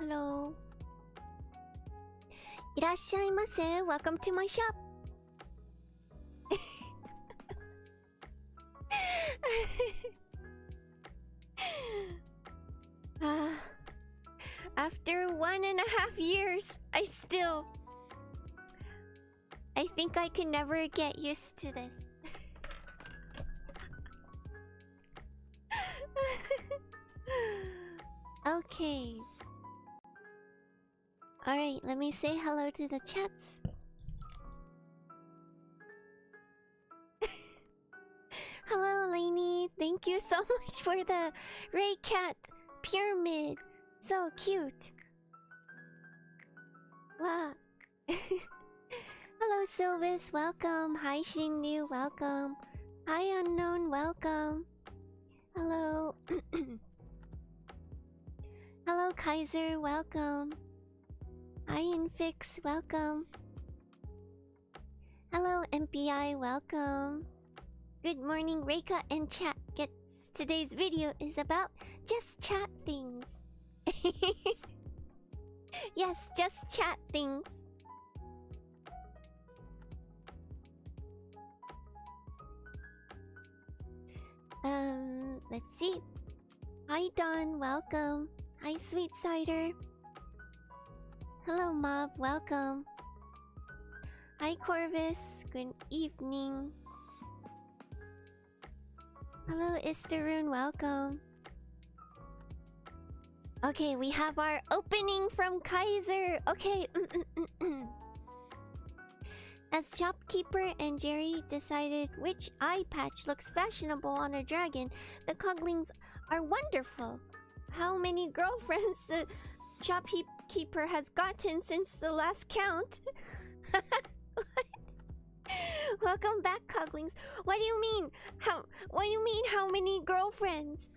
Hello. いらっしゃいませ. Welcome to my shop. After 1.5 years, I think I can never get used to this. Okay. Alright, let me say hello to the chats. Hello, Lainey. Thank you so much for the Ray Cat pyramid. So cute. Wow. Hello, Sylvis. Welcome. Hi, Xingnu. Welcome. Hi, Unknown. Welcome. Hello. Hello, Kaiser. Welcome. Hi, Infix. Welcome. Hello, MPI. Welcome. Good morning, Reika and chat. Today's video is about just chat things. Yes, just chat things. Let's see. Hi, Dawn. Welcome. Hi, Sweet Cider. Hello, Mob. Welcome. Hi, Corvus. Good evening. Hello, Isteroon. Welcome. Okay, we have our opening from Kaiser. Okay. As shopkeeper and Jerry decided which eye patch looks fashionable on a dragon, the Coglings are wonderful. How many girlfriends the shopkeeper has gotten since the last count? Welcome back, Coglings. What do you mean? What do you mean? How many girlfriends?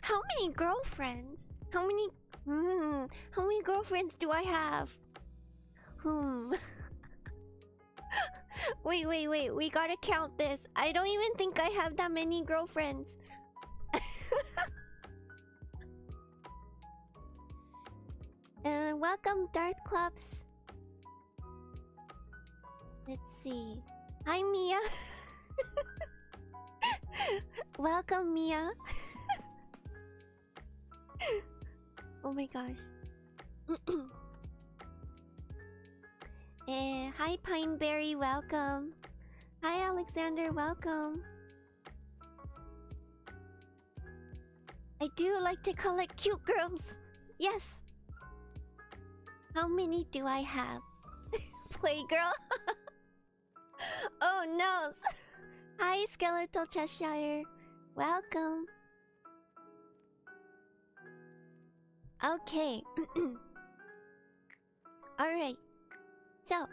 How many girlfriends? How many girlfriends do I have? Wait. We gotta count this. I don't even think I have that many girlfriends. Welcome, Dart Clubs. Let's see. Hi, Mia. Welcome, Mia. Oh my gosh. Hi, Pineberry. Welcome. Hi, Alexander. Welcome. I do like to collect cute girls. Yes. How many do I have? Playgirl? Oh no. Hi, Skeletal Cheshire. Welcome. Okay. Alright. So,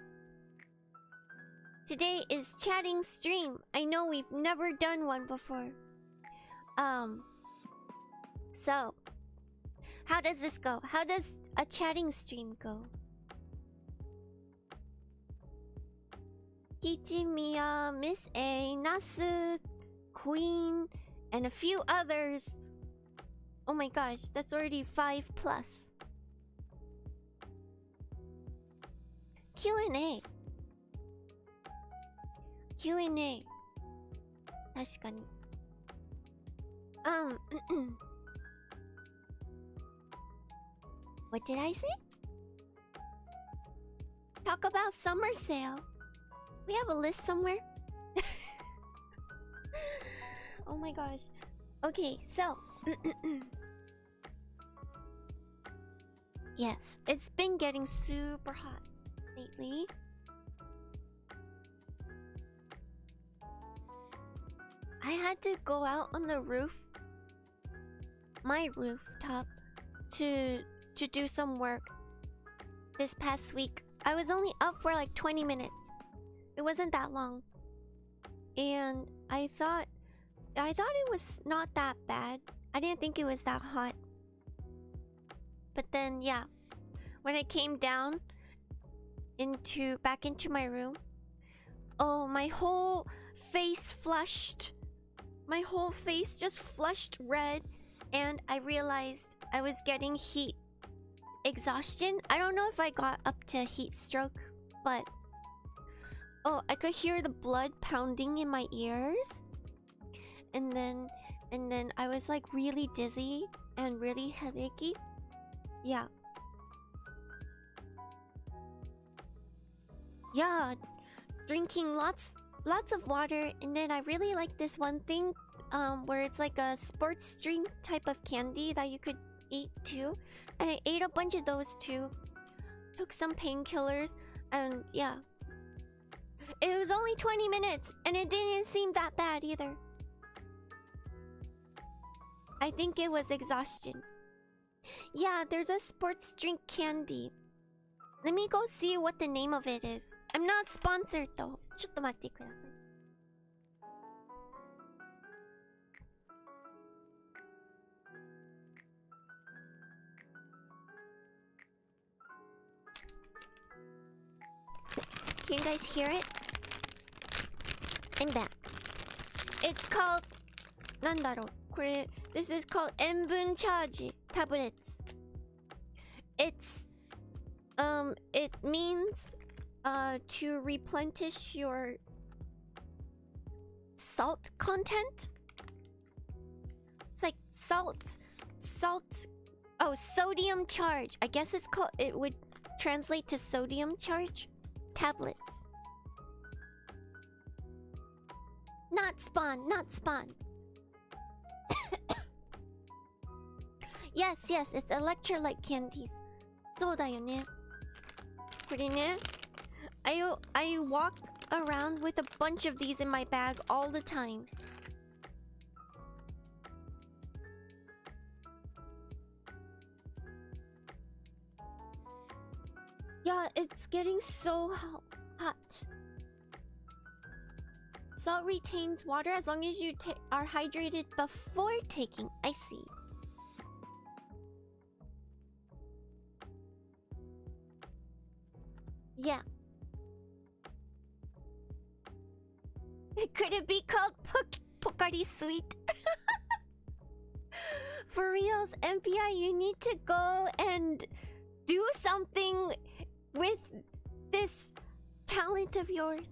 today is chatting stream. I know we've never done one before. So, how does this go? How does a chatting stream go? Kichimiya, Miss A, Nasu, Queen, and a few others. Oh my gosh, that's already 5 plus. Q&A. Q&A. 確かに。What did I say? Talk about summer sale. We have a list somewhere. Oh my gosh. Okay, so yes, it's been getting super hot lately. I had to go out on the roof, my rooftop, to do some work this past week. I was only up for like 20 minutes. It wasn't that long. And I thought it was not that bad. I didn't think it was that hot. But then yeah, when I came down back into my room, oh, my whole face flushed. my whole face just flushed red, and I realized I was getting heat exhaustion. I don't know if I got up to heat stroke, but oh, I could hear the blood pounding in my ears. And then I was like really dizzy and really headachy. Yeah. Yeah, drinking lots of water, and then I really like this one thing where it's like a sports drink type of candy that you could eat too. And I ate a bunch of those too. Took some painkillers, and yeah. It was only 20 minutes and it didn't seem that bad either. I think it was exhaustion. Yeah, there's a sports drink candy. Let me go see what the name of it is. I'm not sponsored though. ちょっと待ってください. Can you guys hear it? I'm back. It's called... なんだろう? This is called 塩分チャージ tablets. It means to replenish your salt content. It's like salt. Oh, sodium charge. I guess it's called... It would translate to sodium charge tablets. Not spawn. Yes, it's electrolyte candies. そうだよね。これね、I walk around with a bunch of these in my bag all the time. Yeah, it's getting so hot. Salt retains water as long as you are hydrated before taking. I see. Yeah. Could it be called Pocari Sweet? For reals, MPI, you need to go and do something with this talent of yours.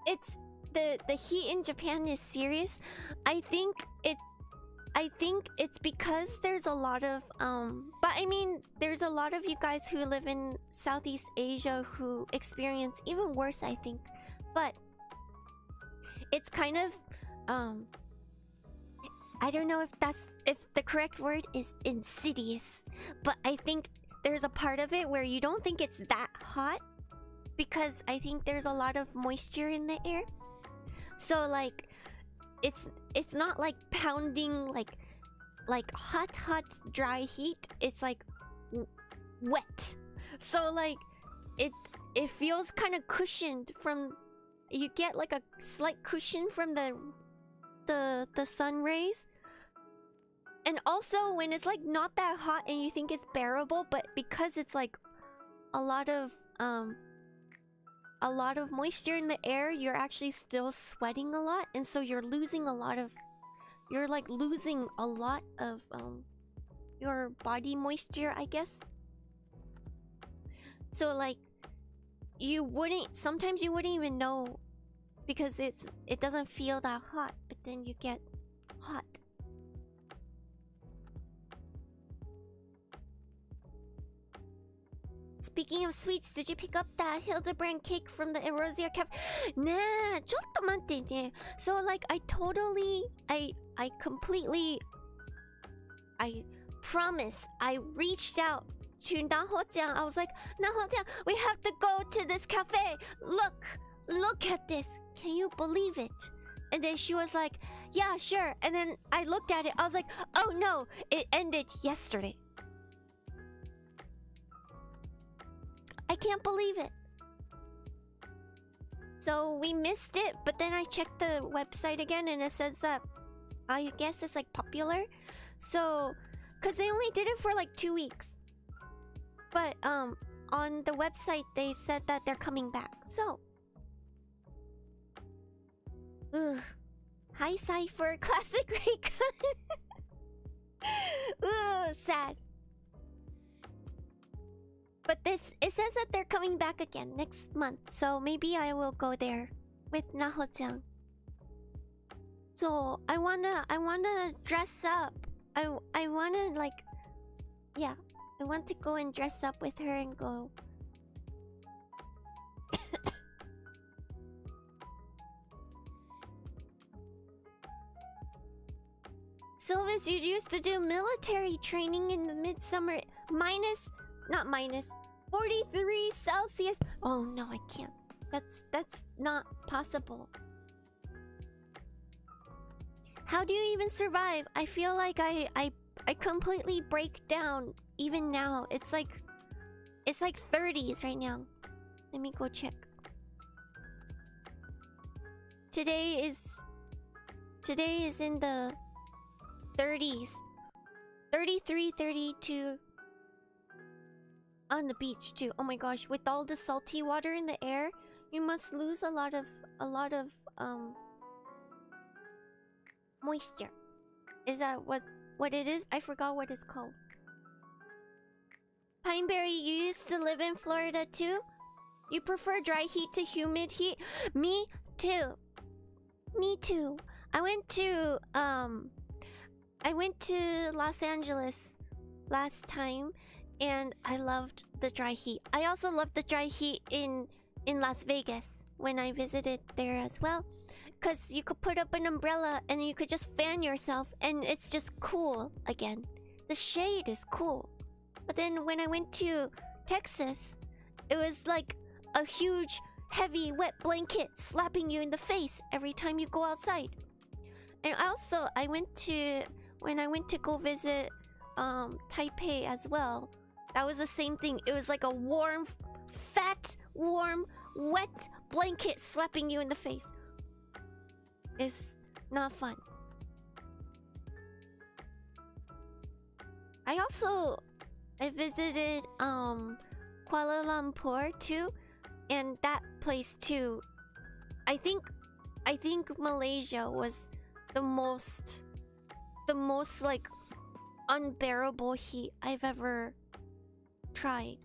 It's the heat in Japan is serious. I think it's because there's a lot of but I mean there's a lot of you guys who live in Southeast Asia who experience even worse, I think. But it's kind of I don't know if the correct word is insidious, but I think there's a part of it where you don't think it's that hot because I think there's a lot of moisture in the air. So like it's not like pounding like hot dry heat. It's like wet. So like it feels kind of cushioned from, you get like a slight cushion from the sun rays. And also when it's like not that hot and you think it's bearable, but because it's like a lot of moisture in the air, you're actually still sweating a lot, and so you're losing a lot of your body moisture, I guess. So like sometimes you wouldn't even know because it doesn't feel that hot, but then you get hot. Speaking of sweets, did you pick up that Hildebrand cake from the Erosia Cafe? Nah, ちょっと待ってね. So like I promise I reached out to Naho-chan. I was like, Naho-chan, we have to go to this cafe. Look at this. Can you believe it? And then she was like, yeah, sure. And then I looked at it. I was like, oh no, it ended yesterday. I can't believe it. So we missed it, but then I checked the website again and it says that I guess it's like popular. So, cause they only did it for like 2 weeks. But on the website they said that they're coming back. So Ugh. Hi, Cypher. Classic Reika. Ooh, sad. But it says that they're coming back again next month, so maybe I will go there with Naho-chan. So I wanna dress up. I wanna like, yeah, I want to go and dress up with her and go. Sylvis, you used to do military training in the midsummer. Not minus 43 Celsius. Oh no, I can't. That's not possible. How do you even survive? I feel like I completely break down even now. It's like 30s right now. Let me go check. Today is in the 30s. 33, 32 on the beach too. Oh my gosh, with all the salty water in the air, you must lose a lot of moisture. Is that what it is? I forgot what it's called. Pineberry, you used to live in Florida too? You prefer dry heat to humid heat? Me too. Me too. I went to Los Angeles last time and I loved the dry heat. I also loved the dry heat in Las Vegas when I visited there as well. Because you could put up an umbrella and you could just fan yourself and it's just cool again. The shade is cool. But then when I went to Texas, it was like a huge, heavy, wet blanket slapping you in the face every time you go outside. And also, when I went to go visit Taipei as well, that was the same thing. It was like a warm, fat, warm, wet blanket slapping you in the face. It's not fun. I visited Kuala Lumpur too, and that place too. I think Malaysia was the most like unbearable heat I've ever tried.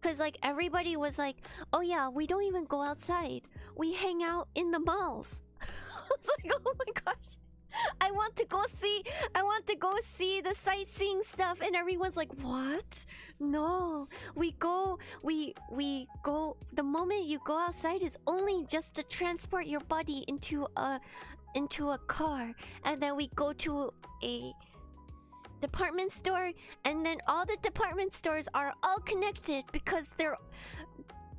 Cause like everybody was like, oh yeah, we don't even go outside. We hang out in the malls. I was like, oh my gosh. I want to go see the sightseeing stuff, and everyone's like, what? No. We go the moment you go outside is only just to transport your body into a car, and then we go to a department store, and then all the department stores are all connected because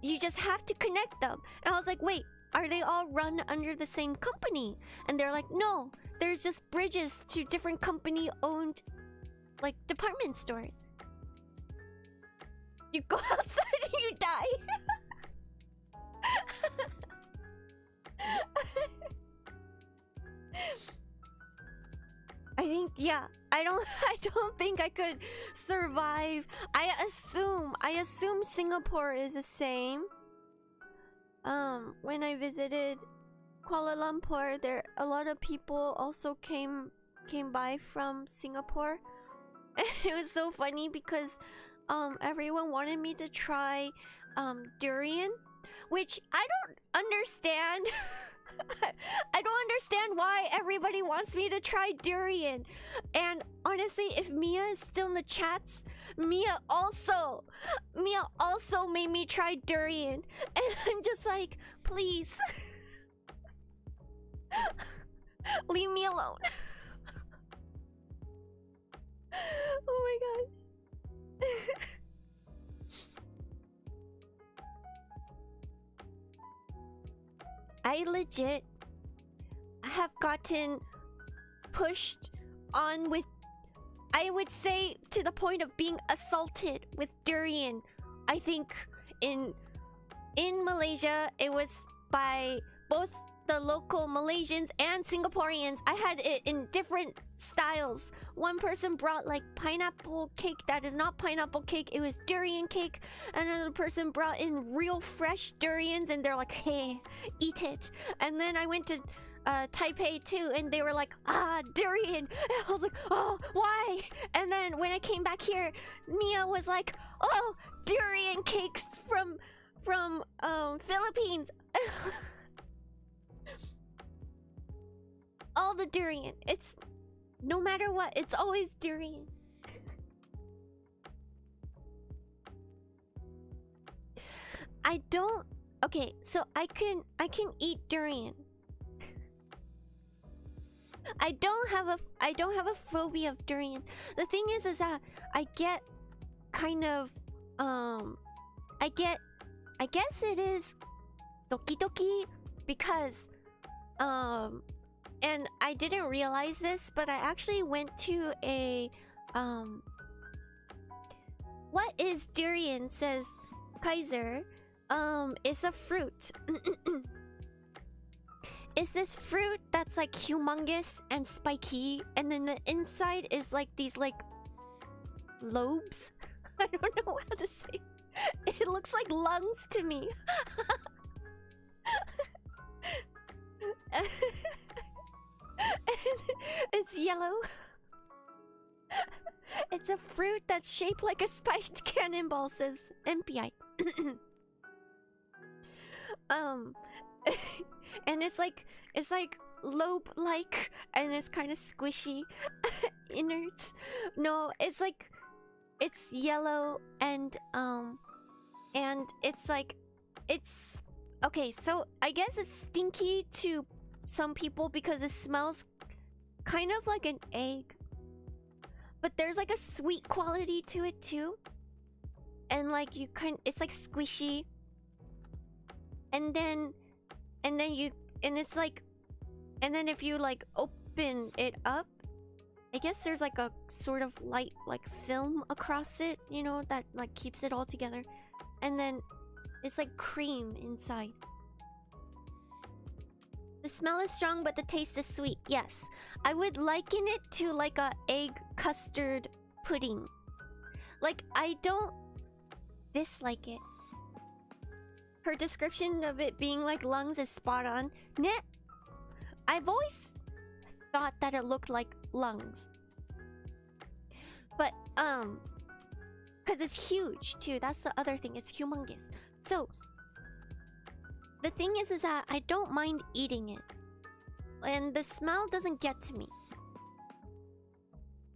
you just have to connect them. And I was like, wait, are they all run under the same company? And they're like, no, there's just bridges to different company owned like department stores. You go outside and you die. I think, yeah, I don't think I could survive. I assume Singapore is the same. When I visited Kuala Lumpur, there a lot of people also came by from Singapore. It was so funny because everyone wanted me to try durian, which I don't understand. I don't understand why everybody wants me to try durian. And honestly, if Mia is still in the chats, Mia also made me try durian. And I'm just like, please. Leave me alone. Oh my gosh. I legit have gotten pushed on with, I would say, to the point of being assaulted with durian. I think in Malaysia it was by both the local Malaysians and Singaporeans. I had it in different styles. One person brought like pineapple cake that is not pineapple cake, it was durian cake. Another person brought in real fresh durians and they're like, hey, eat it. And then I went to Taipei too, and they were like, durian. And I was like, oh, why? And then when I came back here, Mia was like, oh, durian cakes from Philippines. All the durian. It's no matter what, it's always durian. I don't. Okay, so I can eat durian. I don't have a phobia of durian. The thing is that I get kind of I guess it is doki doki because and I didn't realize this, but I actually went to a what is durian, says Kaiser. It's a fruit. It's this fruit that's like humongous and spiky, and then the inside is like these like lobes. I don't know how to say. It looks like lungs to me. And it's yellow. It's a fruit that's shaped like a spiked cannonball, says MPI. And it's like lobe-like, and it's kind of squishy. Innards. No, it's like it's yellow and it's like it's okay, so I guess it's stinky to some people because it smells kind of like an egg. But there's like a sweet quality to it too. And like it's like squishy. And then it's like, and then if you like open it up, I guess there's like a sort of light like film across it, you know, that like keeps it all together. And then it's like cream inside. The smell is strong, but the taste is sweet. Yes, I would liken it to like a egg custard pudding. Like, I don't dislike it. Her description of it being like lungs is spot on. Net. I've always thought that it looked like lungs. But because it's huge too. That's the other thing. It's humongous. So the thing is that I don't mind eating it. And the smell doesn't get to me.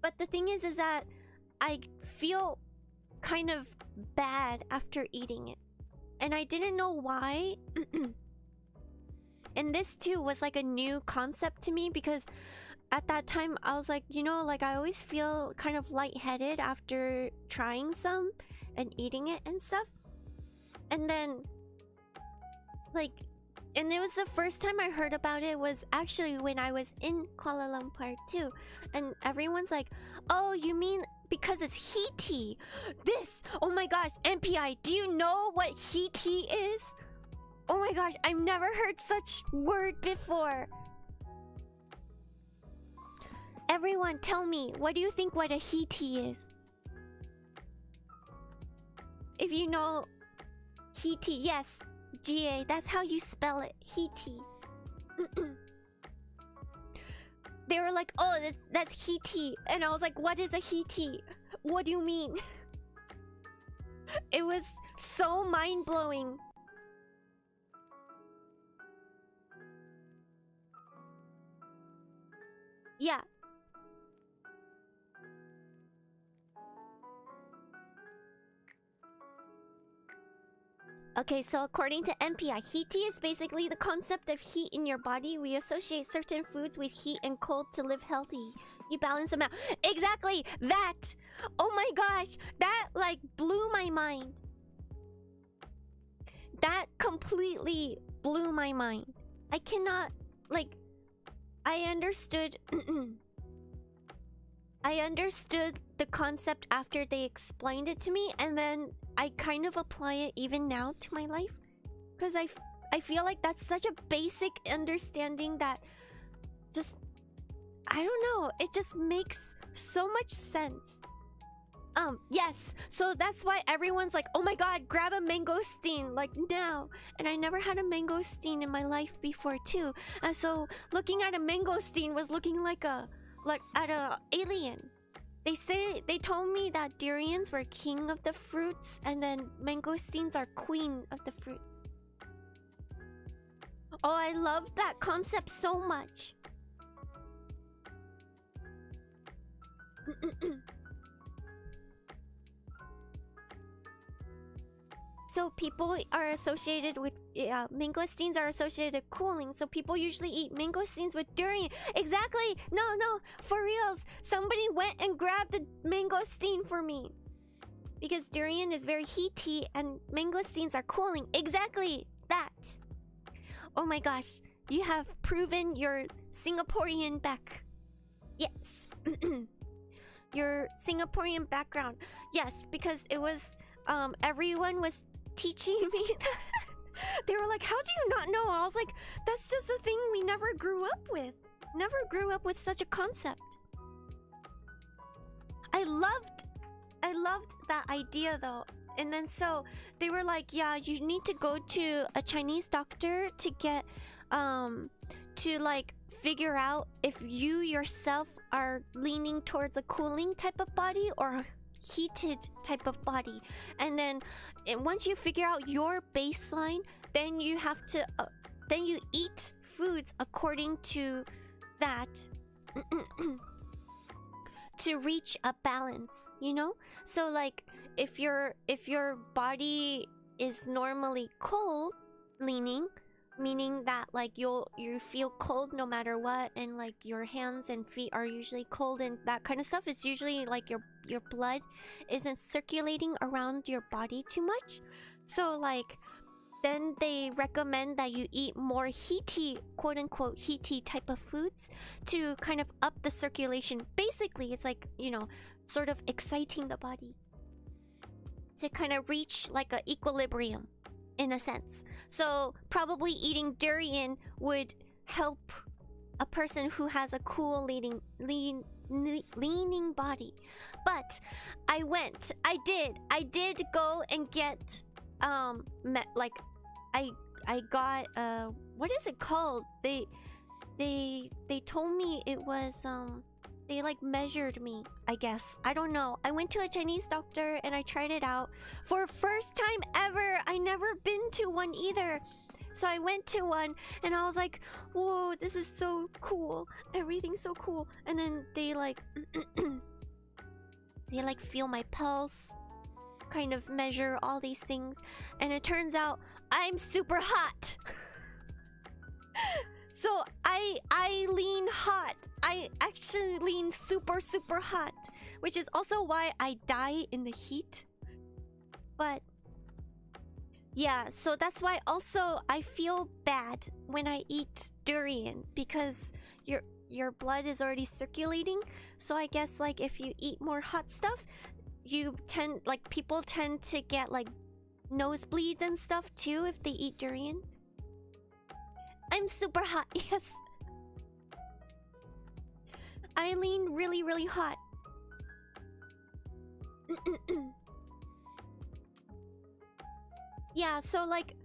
But the thing is that I feel kind of bad after eating it. And I didn't know why. And this too was like a new concept to me, because at that time I was like, you know, like I always feel kind of lightheaded after trying some and eating it and stuff. And then like, and it was the first time I heard about it was actually when I was in Kuala Lumpur too. And everyone's like, oh, you mean because it's heaty? This, oh my gosh, MPI, do you know what heaty is? Oh my gosh, I've never heard such word before. Everyone, tell me, what do you think what a heaty is? If you know heaty, yes, GA, that's how you spell it, heaty. They were like, oh, that's heaty. And I was like, what is a heaty? What do you mean? It was so mind-blowing. Yeah. Okay, so according to MPI, heaty is basically the concept of heat in your body. We associate certain foods with heat and cold to live healthy. You balance them out. Exactly! That! Oh my gosh! That, like, blew my mind. That completely blew my mind. I cannot, like... I understood... I understood the concept after they explained it to me, and then I kind of apply it even now to my life. Because I I feel like that's such a basic understanding that just, I don't know, it just makes so much sense. Yes, so that's why everyone's like, oh my god, grab a mangosteen, like now. And I never had a mangosteen in my life before too. And so looking at a mangosteen was looking like at a alien. They told me that durians were king of the fruits and then mangosteens are queen of the fruits. Oh, I love that concept so much. So people are associated with mangosteens are associated with cooling. So people usually eat mangosteens with durian. Exactly. No, for reals. Somebody went and grabbed the mangosteen for me because durian is very heaty and mangosteens are cooling. Exactly that. Oh my gosh, you have proven your Singaporean back. Yes. Your Singaporean background. Yes, because it was everyone was teaching me that. They were like, how do you not know? I was like, that's just a thing we never grew up with. Never grew up with such a concept. I loved that idea though. And then so they were like, yeah, you need to go to a Chinese doctor to get to like figure out if you yourself are leaning towards a cooling type of body or heated type of body. And then once you figure out your baseline, then you have to then you eat foods according to that to reach a balance, you know? So like if your body is normally cold leaning, meaning that like you feel cold no matter what, and like your hands and feet are usually cold and that kind of stuff, it's usually like your blood isn't circulating around your body too much. So like then they recommend that you eat more heaty, quote unquote heaty type of foods to kind of up the circulation. Basically it's like, you know, sort of exciting the body to kind of reach like a equilibrium in a sense. So probably eating durian would help a person who has a cool leaning body. But I did go and get like I got what is it called? They told me it was they like measured me, I guess. I don't know. I went to a Chinese doctor and I tried it out for first time ever. I never been to one either. So I went to one and I was like, whoa, this is so cool. Everything's so cool. And then they like they like feel my pulse, kind of measure all these things, and it turns out I'm super hot. So I lean hot. I actually lean super hot, which is also why I die in the heat. But yeah, so that's why also I feel bad when I eat durian, because your blood is already circulating. So I guess like if you eat more hot stuff, people tend to get like nosebleeds and stuff too if they eat durian. I'm super hot, yes. I lean really hot. Yeah, so like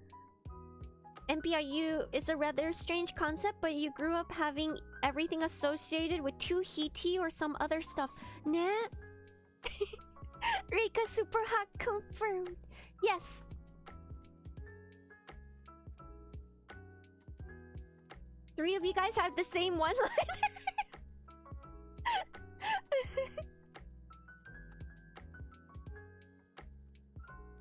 MPIU is a rather strange concept, but you grew up having everything associated with too heaty or some other stuff. Nah. Reika super hot confirmed. Yes. Three of you guys have the same one-liner.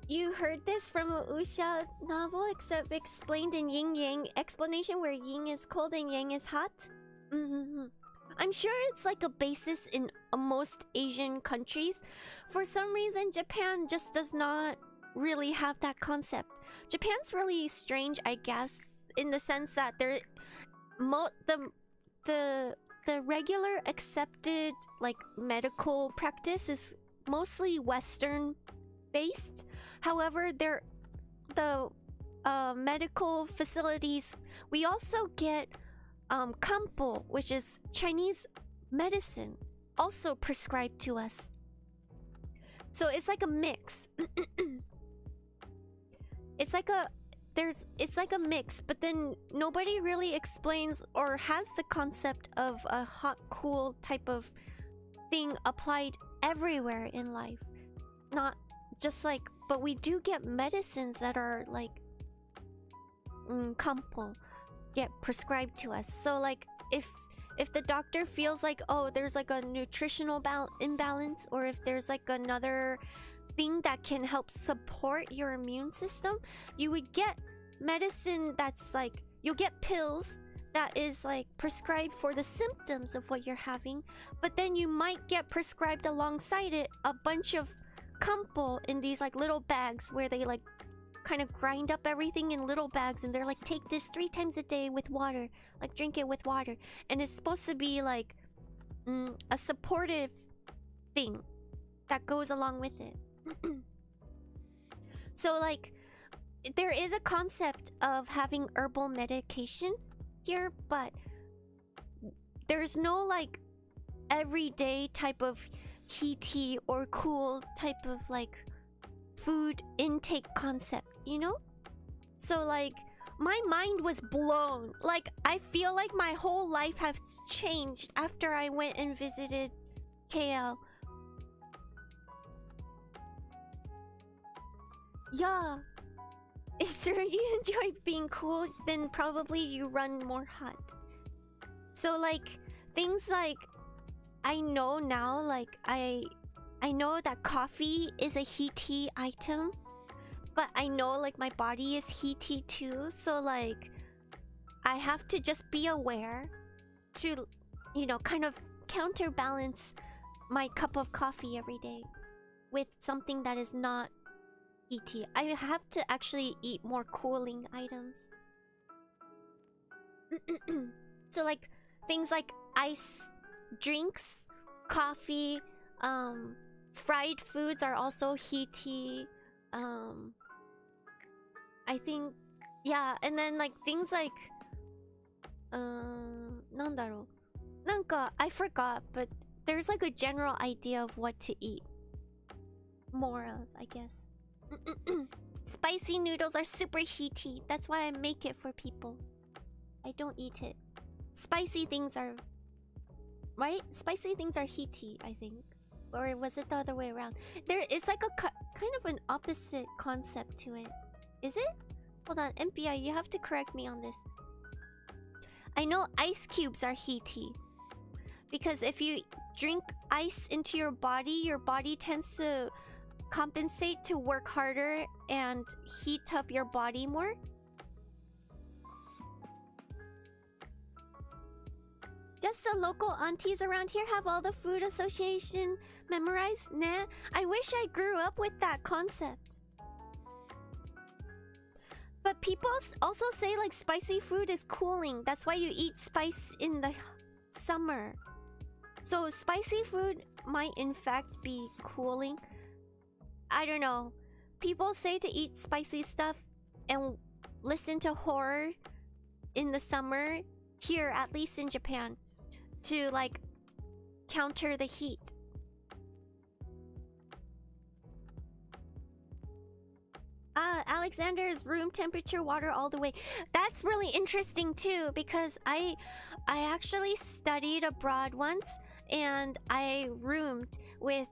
You heard this from a Wuxia novel, except explained in Yin Yang explanation, where Yin is cold and Yang is hot. I'm sure it's like a basis in most Asian countries. For some reason, Japan just does not really have that concept. Japan's really strange, I guess, in the sense that the regular accepted like medical practice is mostly Western based. However, the medical facilities, we also get kampo, which is Chinese medicine, also prescribed to us. So it's like a mix. It's like a mix, but then nobody really explains or has the concept of a hot cool type of thing applied everywhere in life. Not just like, but we do get medicines that are like kampo get prescribed to us. So like if the doctor feels like, oh, there's like a nutritional imbalance, or if there's like another thing that can help support your immune system, you would get medicine that's like, you'll get pills that is like prescribed for the symptoms of what you're having, but then you might get prescribed alongside it a bunch of kampo in these like little bags where they like kind of grind up everything in little bags, and they're like, take this 3 times a day with water, like drink it with water, and it's supposed to be like a supportive thing that goes along with it. So like there is a concept of having herbal medication here, but there's no like everyday type of heaty or cool type of like food intake concept, you know? So like my mind was blown. Like I feel like my whole life has changed after I went and visited KL. Yeah. If you enjoy being cool, then probably you run more hot. So like things like, I know now, like I know that coffee is a heaty item, but I know like my body is heaty too, so like I have to just be aware to, you know, kind of counterbalance my cup of coffee every day with something that is not heaty. I have to actually eat more cooling items. So like things like ice drinks, coffee, fried foods are also heaty. I think, yeah, and then like things like nandaro, nanka, I forgot, but there's like a general idea of what to eat more of, I guess. Spicy noodles are super heaty. That's why I make it for people. I don't eat it. Spicy things are... Right? Spicy things are heaty, I think. Or was it the other way around? There is like a kind of an opposite concept to it. Is it? Hold on, MPI, you have to correct me on this. I know ice cubes are heaty. Because if you drink ice into your body tends to compensate to work harder and heat up your body more. Just the local aunties around here have all the food association memorized? Nah, I wish I grew up with that concept. But people also say like spicy food is cooling. That's why you eat spice in the summer. So spicy food might in fact be cooling. I don't know. People say to eat spicy stuff and listen to horror in the summer, here at least in Japan, to like counter the heat. Alexander's room temperature water all the way. That's really interesting too, because I actually studied abroad once, and I roomed with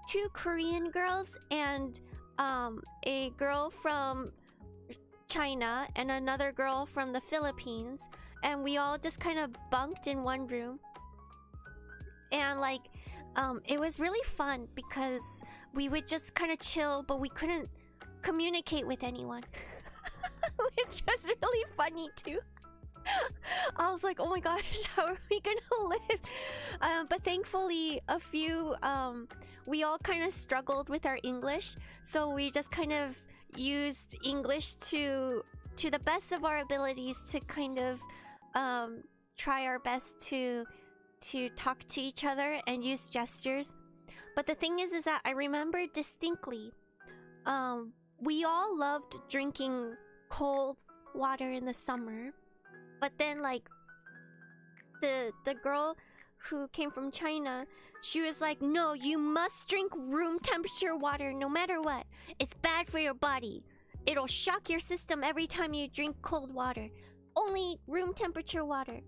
2 Korean girls and a girl from China and another girl from the Philippines, and we all just kind of bunked in one room. And like it was really fun because we would just kind of chill, but we couldn't communicate with anyone. Which was really funny too. I was like, oh my gosh, how are we gonna live? But thankfully a few we all kind of struggled with our English, so we just kind of used English to the best of our abilities to kind of try our best to talk to each other and use gestures. But the thing is that I remember distinctly we all loved drinking cold water in the summer. But then like the girl who came from China, she was like, no, you must drink room temperature water no matter what. It's bad for your body. It'll shock your system every time you drink cold water. Only room temperature water.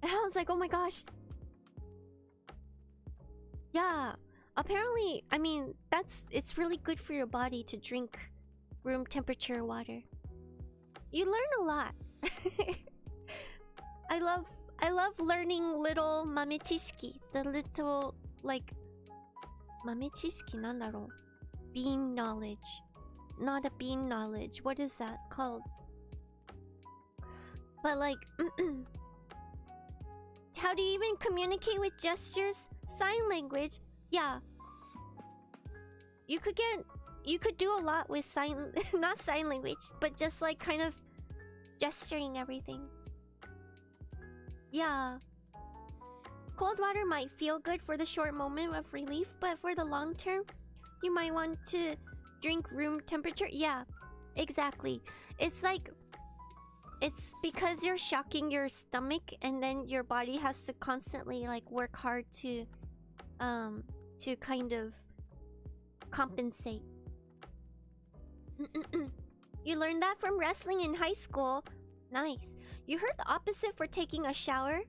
And I was like, oh my gosh. Yeah, apparently, I mean, it's really good for your body to drink room temperature water. You learn a lot. I love learning little mamechishiki. The little, like... Mamechishiki, nandaro? Bean knowledge. Not a bean knowledge. What is that called? But like... How do you even communicate with gestures? Sign language? Yeah. You could do a lot with sign... not sign language, but just like kind of gesturing everything. Yeah. Cold water might feel good for the short moment of relief, but for the long term, you might want to drink room temperature. Yeah, exactly. It's like... It's because you're shocking your stomach, and then your body has to constantly like work hard to kind of compensate. You learned that from wrestling in high school. Nice. You heard the opposite for taking a shower?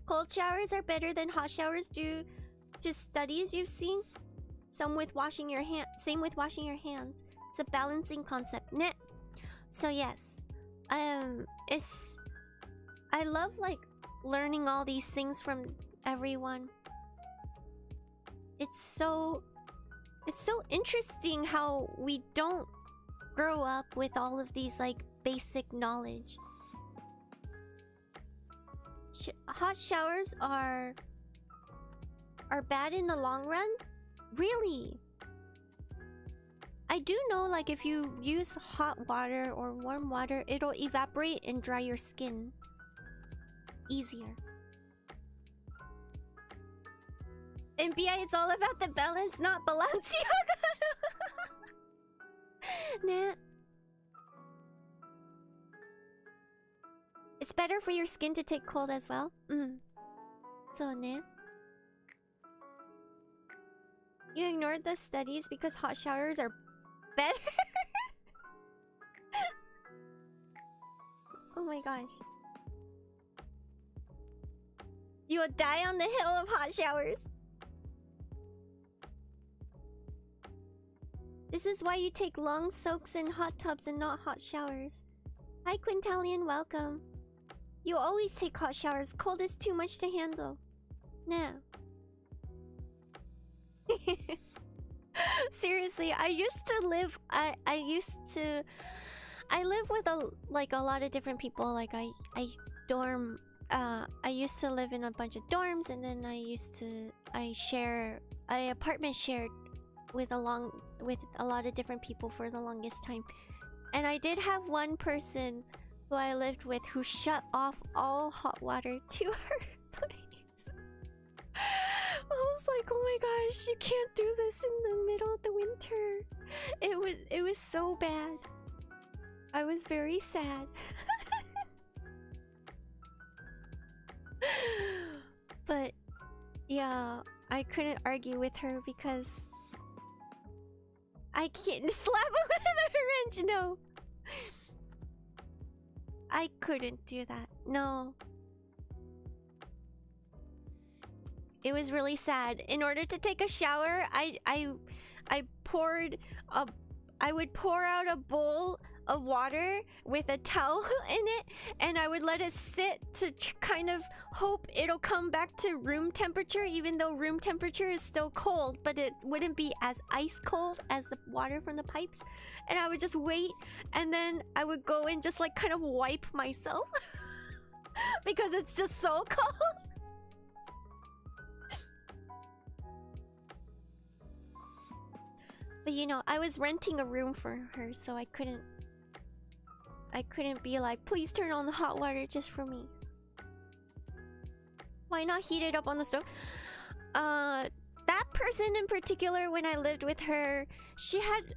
Cold showers are better than hot showers due to studies you've seen. Same with washing your hands. It's a balancing concept. Nah. So yes. I love like learning all these things from everyone. It's so interesting how we don't grow up with all of these like basic knowledge. Hot showers are bad in the long run? Really? I do know like if you use hot water or warm water, it'll evaporate and dry your skin easier. In BI, it's all about the balance, not Balenciaga. Nah. It's better for your skin to take cold as well. So, nah. You ignored the studies because hot showers are better? Oh my gosh. You will die on the hill of hot showers. This is why you take long soaks in hot tubs and not hot showers. Hi Quintalian, welcome. You always take hot showers. Cold is too much to handle. Nah. Seriously, I used to live I live with a lot of different people. Like I used to live in a bunch of dorms, and then I apartment shared with a lot of different people for the longest time. And I did have one person who I lived with who shut off all hot water to her place. I was like, oh my gosh, you can't do this in the middle of the winter. It was so bad. I was very sad. But yeah, I couldn't argue with her because I can't slap her with a wrench. No, I couldn't do that. No. It was really sad. In order to take a shower, I would pour out a bowl of water with a towel in it, and I would let it sit to kind of hope it'll come back to room temperature, even though room temperature is still cold, but it wouldn't be as ice cold as the water from the pipes. And I would just wait, and then I would go and just like kind of wipe myself because it's just so cold. But you know, I was renting a room for her, so I couldn't be like, please turn on the hot water just for me. Why not heat it up on the stove? That person in particular, when I lived with her, she had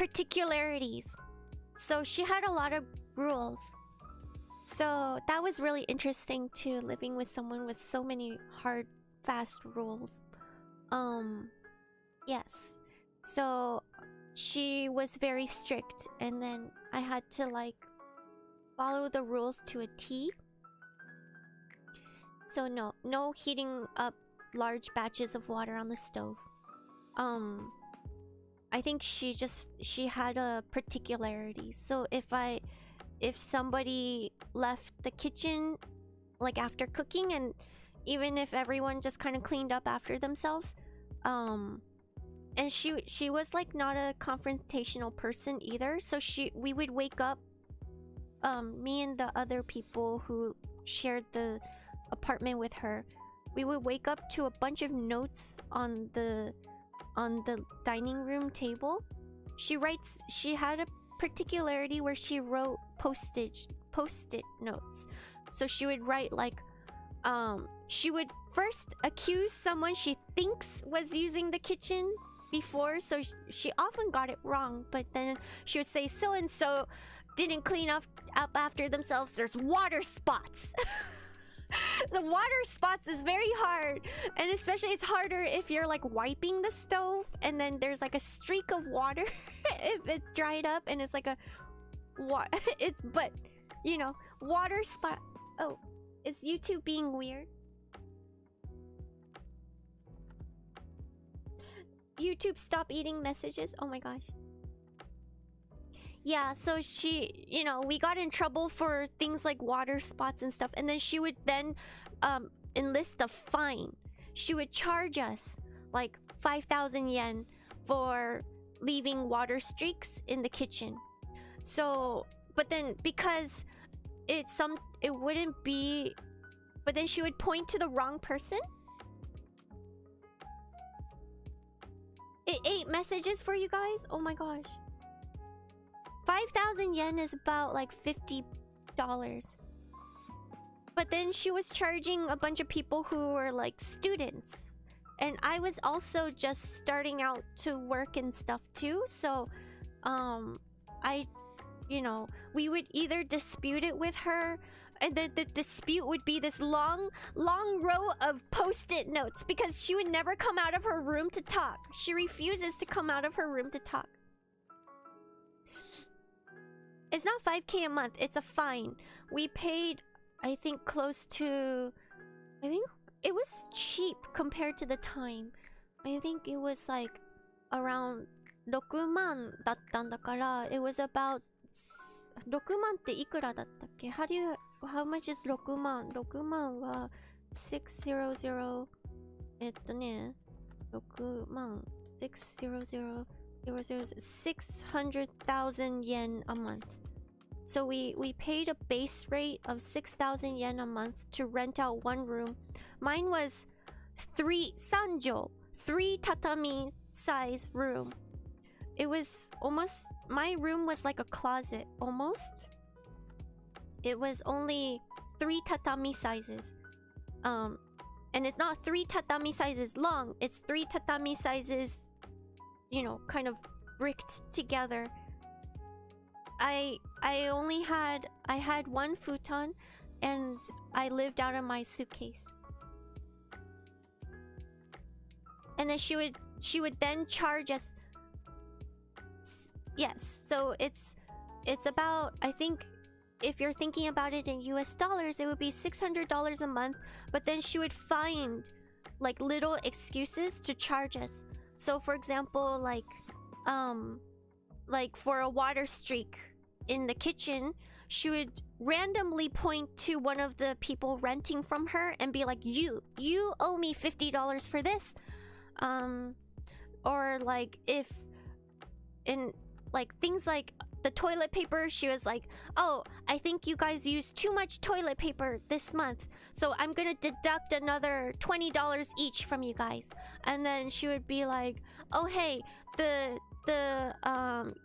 particularities. So she had a lot of rules. So that was really interesting too, living with someone with so many hard, fast rules. Yes. So she was very strict, and then I had to like follow the rules to a T. So no heating up large batches of water on the stove. I think she had a particularity. So if somebody left the kitchen like after cooking, and even if everyone just kind of cleaned up after themselves, and she was like not a confrontational person either, so we would wake up, me and the other people who shared the apartment with her, we would wake up to a bunch of notes on the dining room table. She had a particularity where she wrote post-it notes. So she would write like, she would first accuse someone she thinks was using the kitchen before, so she often got it wrong, but then she would say so and so didn't clean up after themselves, there's water spots. The water spots is very hard, and especially it's harder if you're like wiping the stove and then there's like a streak of water if it dried up and it's like a but you know, water spot. Oh, is YouTube being weird? YouTube, stop eating messages. Oh my gosh. Yeah, so she, you know, we got in trouble for things like water spots and stuff, and then she would then enlist a fine. She would charge us like 5,000 yen for leaving water streaks in the kitchen. So, but then because it wouldn't be, but then she would point to the wrong person. 8 messages for you guys? Oh my gosh. 5,000 yen is about like $50. But then she was charging a bunch of people who were like students. And I was also just starting out to work and stuff too. So, you know, we would either dispute it with her, and the dispute would be this long row of post-it notes, because she would never come out of her room to talk. She refuses to come out of her room to talk. It's not 5K a month, it's a fine. We paid, I think, close to... I think it was cheap compared to the time. I think it was like around 6万だったんだから、it was about... 6万っていくらだったっけ? How much is 6万? 6万は600... 6万... 600... It was 600,000 yen a month. So we paid a base rate of 6,000 yen a month to rent out one room. Mine was 3 tatami size room. It was almost, my room was like a closet almost. It was only 3 tatami sizes. And it's not 3 tatami sizes long, it's 3 tatami sizes, you know, kind of bricked together. I had one futon, and I lived out of my suitcase. And then she would then charge us. Yes, so it's about, I think, if you're thinking about it in US dollars, it would be $600 a month, but then she would find like little excuses to charge us. So for example, like for a water streak in the kitchen, she would randomly point to one of the people renting from her and be like, you owe me $50 for this. Or like if in like things like the toilet paper, she was like, oh, I think you guys used too much toilet paper this month, so I'm gonna deduct another $20 each from you guys. And then she would be like, oh hey, the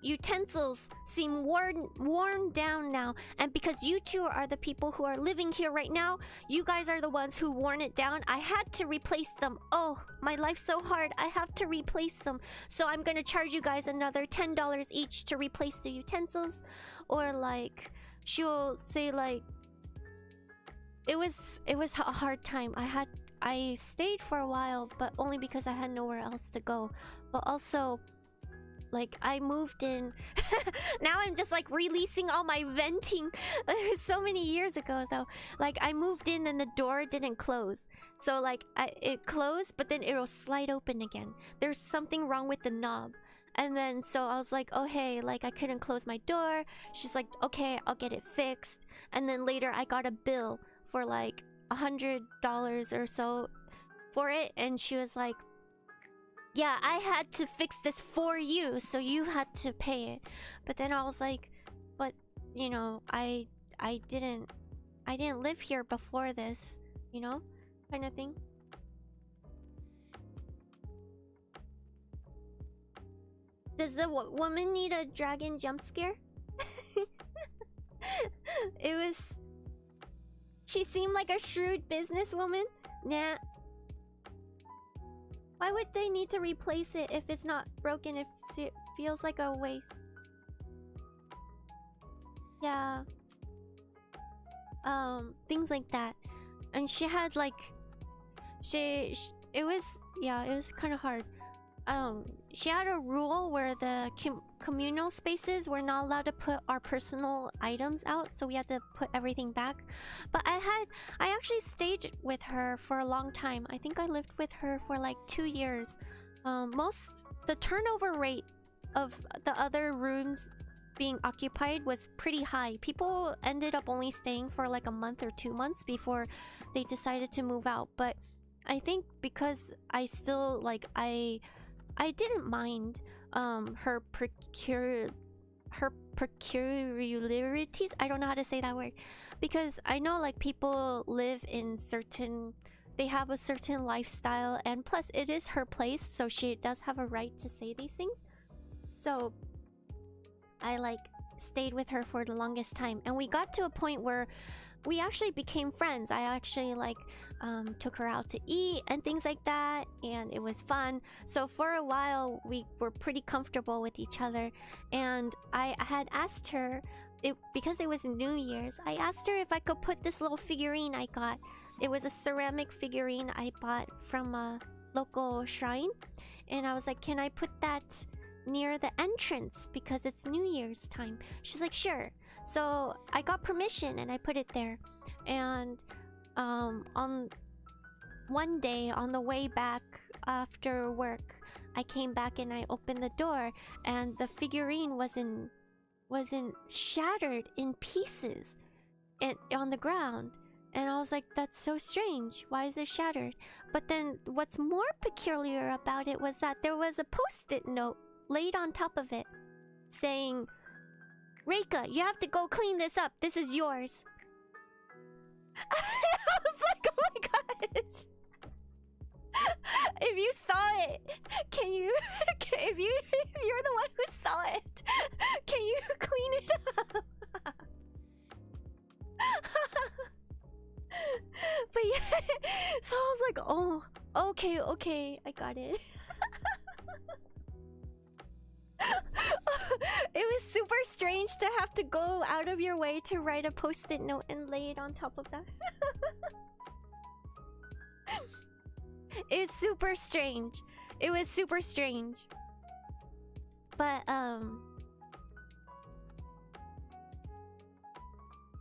utensils seem worn down now, and because you two are the people who are living here right now, you guys are the ones who worn it down. I had to replace them. Oh, my life's so hard. I have to replace them. So I'm gonna charge you guys another $10 each to replace the utensils. Or like, she'll say like, it was a hard time. I stayed for a while, but only because I had nowhere else to go. But also, like, I moved in. Now I'm just like releasing all my venting. It was so many years ago though. Like, I moved in and the door didn't close. So like, it closed, but then it'll slide open again. There's something wrong with the knob. And then so I was like, oh hey, like I couldn't close my door. She's like, okay, I'll get it fixed. And then later I got a bill for like $100 or so for it, and she was like, yeah, I had to fix this for you, so you had to pay it. But then I was like, but you know, I didn't live here before this, you know, kind of thing. Does the woman need a dragon jump scare? It was... She seemed like a shrewd businesswoman. Nah. Why would they need to replace it if it's not broken? If it feels like a waste. Yeah. Things like that. And she had like... It was kind of hard. She had a rule where the communal spaces were not allowed to put our personal items out, so we had to put everything back. But I actually stayed with her for a long time. I think I lived with her for like 2 years. The turnover rate of the other rooms being occupied was pretty high. People ended up only staying for like a month or 2 months before they decided to move out. But I think because I still like I didn't mind her peculiarities. I don't know how to say that word, because I know like people live in they have a certain lifestyle, and plus it is her place, so she does have a right to say these things. So I like stayed with her for the longest time, and we got to a point where we actually became friends. I actually like took her out to eat and things like that, and it was fun. So for a while we were pretty comfortable with each other, and I had asked her, because it was New Year's, I asked her if I could put this little figurine I got. It was a ceramic figurine I bought from a local shrine, and I was like, can I put that near the entrance because it's New Year's time? She's like, sure. So I got permission and I put it there. And on one day on the way back after work, I came back and I opened the door, and the figurine wasn't shattered in pieces and on the ground. And I was like, that's so strange. Why is it shattered? But then what's more peculiar about it was that there was a post-it note laid on top of it saying, Reika, you have to go clean this up. This is yours. I was like, oh my gosh. If you saw it, can you... if you're the one who saw it, can you clean it up? But yeah, so I was like, oh, okay, I got it. It was super strange to have to go out of your way to write a post-it note and lay it on top of that. It's super strange. It was super strange. But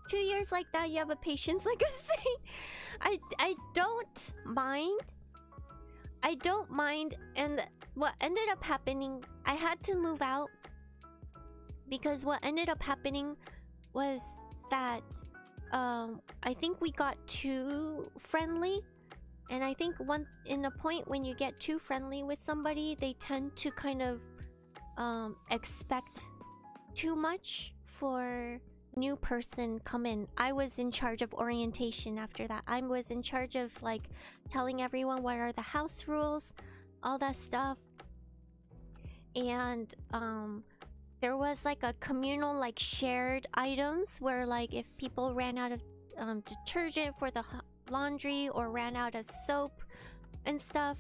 2 years like that, you have a patience, like I was saying. I don't mind. I don't mind. And what ended up happening, I had to move out because what ended up happening was that I think we got too friendly. And I think once in a point when you get too friendly with somebody, they tend to kind of expect too much for new person come in. I was in charge of orientation after that. I was in charge of like telling everyone what are the house rules, all that stuff. and there was like a communal like shared items where like if people ran out of detergent for the laundry or ran out of soap and stuff,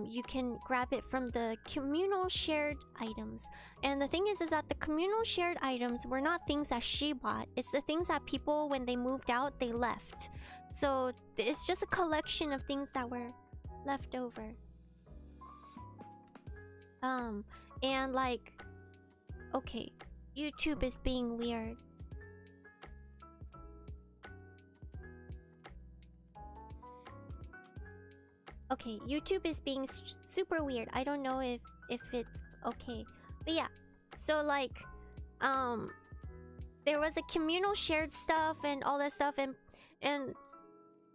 you can grab it from the communal shared items. And the thing is that the communal shared items were not things that she bought. It's the things that people, when they moved out, they left. So it's just a collection of things that were left over. And like, okay, YouTube is being weird. Okay, YouTube is being super weird. I don't know if it's okay. But yeah, so like, there was a communal shared stuff and all that stuff, and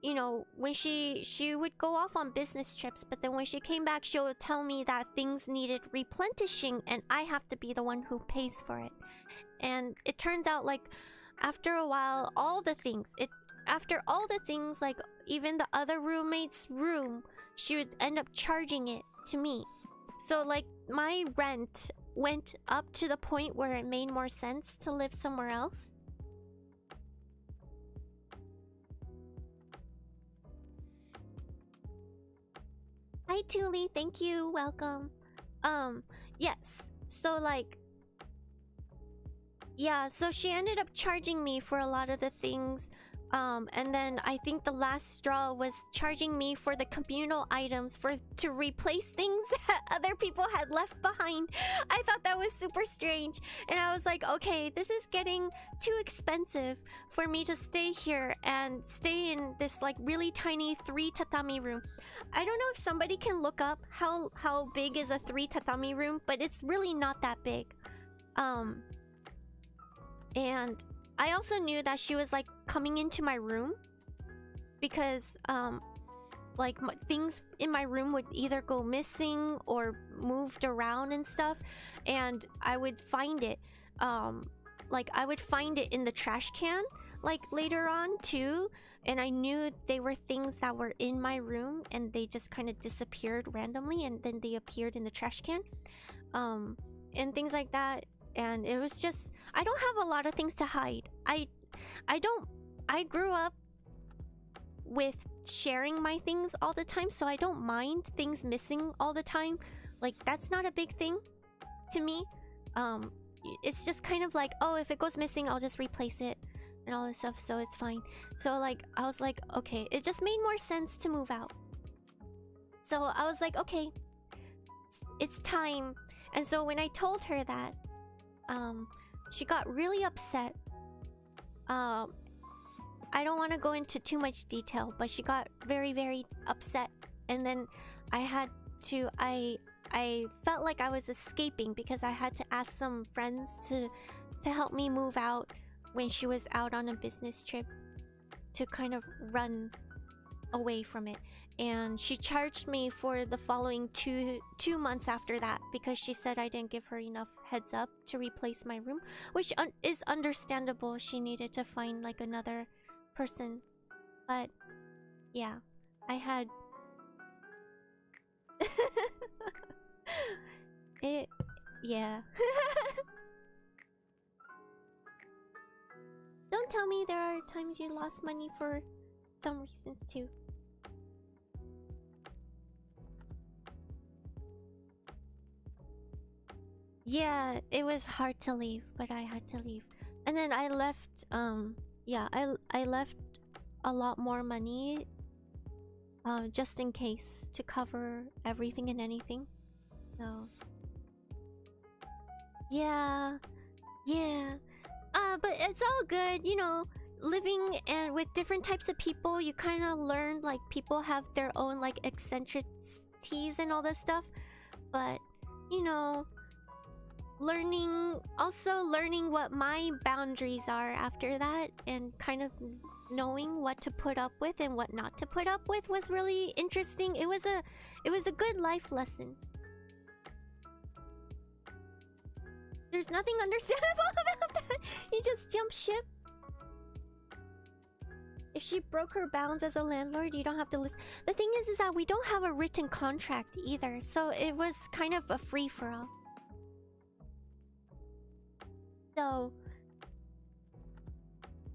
you know, when she would go off on business trips, but then when she came back, she would tell me that things needed replenishing and I have to be the one who pays for it. And it turns out like after a while, after all the things, like even the other roommate's room, she would end up charging it to me. So like my rent went up to the point where it made more sense to live somewhere else. Hi Tuli, thank you, welcome. Yes, so like, yeah, so she ended up charging me for a lot of the things. And then I think the last straw was charging me for the communal items to replace things that other people had left behind. I thought that was super strange. And I was like, okay, this is getting too expensive for me to stay here and stay in this like really tiny 3 tatami room. I don't know if somebody can look up how big is a 3 tatami room, but it's really not that big. And I also knew that she was like coming into my room because like things in my room would either go missing or moved around and stuff, and I would find it like I would find it in the trash can like later on too, and I knew they were things that were in my room and they just kind of disappeared randomly and then they appeared in the trash can, and things like that. And it was just, I don't have a lot of things to hide. I grew up with sharing my things all the time, so I don't mind things missing all the time. Like, that's not a big thing to me. It's just kind of like, oh, if it goes missing, I'll just replace it and all this stuff, so it's fine. So like, I was like, okay, it just made more sense to move out. So I was like, okay, it's time. And so when I told her that, she got really upset. I don't want to go into too much detail, but she got very, very upset. And then I felt like I was escaping because I had to ask some friends to help me move out when she was out on a business trip to kind of run away from it. And she charged me for the following two months after that because she said I didn't give her enough heads up to replace my room, which is understandable. She needed to find like another person. But yeah, I had it, yeah. Don't tell me there are times you lost money for some reasons too. Yeah, it was hard to leave, but I had to leave. And then I left, yeah, I left a lot more money just in case to cover everything and anything. So yeah. Yeah. But it's all good, you know, living and with different types of people, you kind of learn like people have their own like eccentricities and all this stuff. But, you know, also learning what my boundaries are after that, and kind of knowing what to put up with and what not to put up with was really interesting. It was a good life lesson. There's nothing understandable about that. You just jump ship. If she broke her bounds as a landlord, you don't have to listen. The thing is that we don't have a written contract either, so it was kind of a free-for-all. So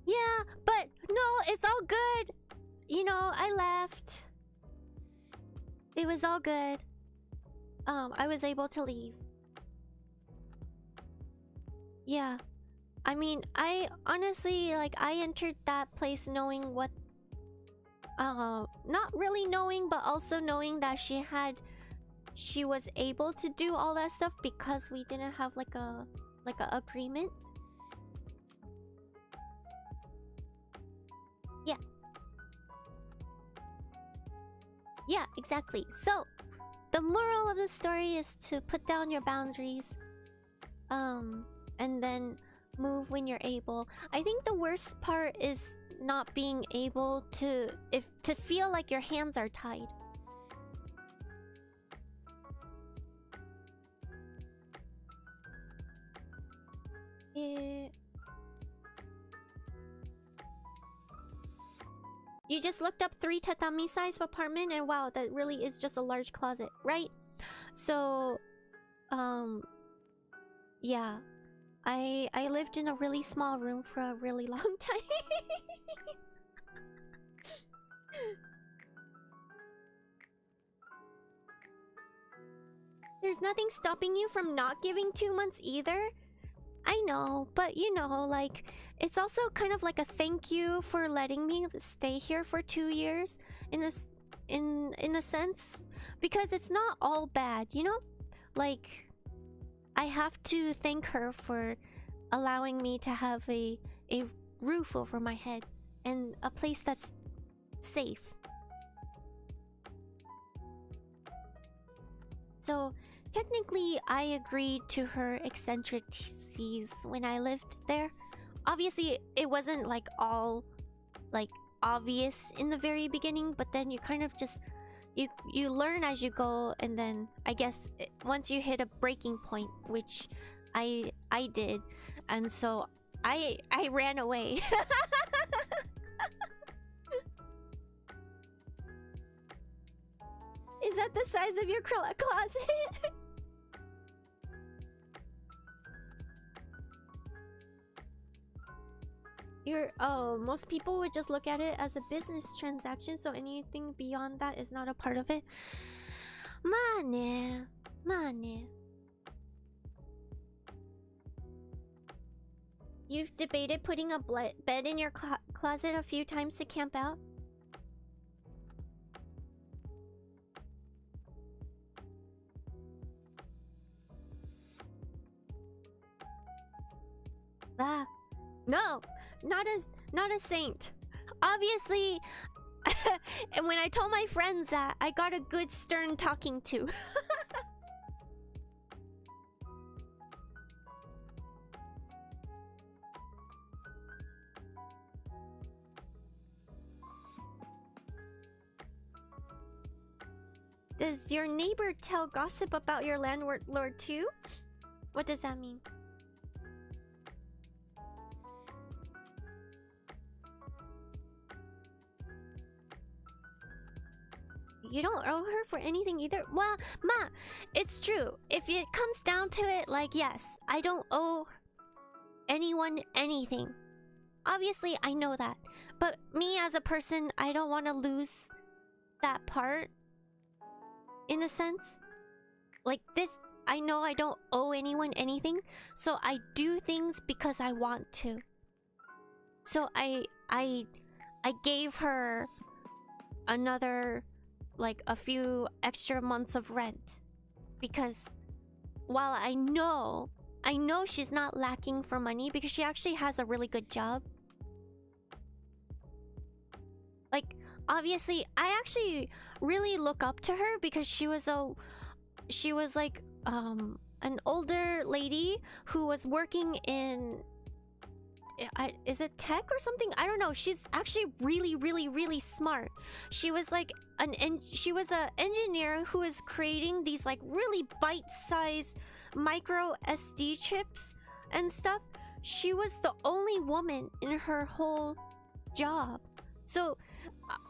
yeah, but no, it's all good. You know, I left. It was all good. I was able to leave. Yeah. I mean, I honestly, like, I entered that place knowing what... Not really knowing, but also knowing that she was able to do all that stuff because we didn't have, like a agreement. Yeah. Yeah, exactly. So, the moral of the story is to put down your boundaries. And then move when you're able. I think the worst part is not being able to feel like your hands are tied. You just looked up 3 tatami size apartment and wow, that really is just a large closet, right? So yeah. I lived in a really small room for a really long time. There's nothing stopping you from not giving 2 months either. I know, but you know, like, it's also kind of like a thank you for letting me stay here for 2 years in a sense, because it's not all bad, you know? Like, I have to thank her for allowing me to have a roof over my head and a place that's safe. So technically, I agreed to her eccentricities when I lived there. Obviously, it wasn't like all like obvious in the very beginning, but then you kind of just you learn as you go, and then I guess once you hit a breaking point, which I did, and so I ran away. Is that the size of your closet? Most people would just look at it as a business transaction, so anything beyond that is not a part of it. Mane. You've debated putting a bed in your closet a few times to camp out? No, not a saint. Obviously, and when I told my friends that, I got a good stern talking to. Does your neighbor tell gossip about your landlord too? What does that mean? You don't owe her for anything either? Well, Ma, it's true. If it comes down to it, like, yes, I don't owe anyone anything. Obviously, I know that. But me as a person, I don't want to lose that part. In a sense. Like this, I know I don't owe anyone anything. So I do things because I want to. So I gave her another... like a few extra months of rent, because while I know she's not lacking for money, because she actually has a really good job. Like, obviously, I actually really look up to her because she was like an older lady who was working in... is it tech or something? I don't know. She's actually really smart. She was like she was an engineer who was creating these like really bite-sized micro SD chips and stuff. She was the only woman in her whole job. So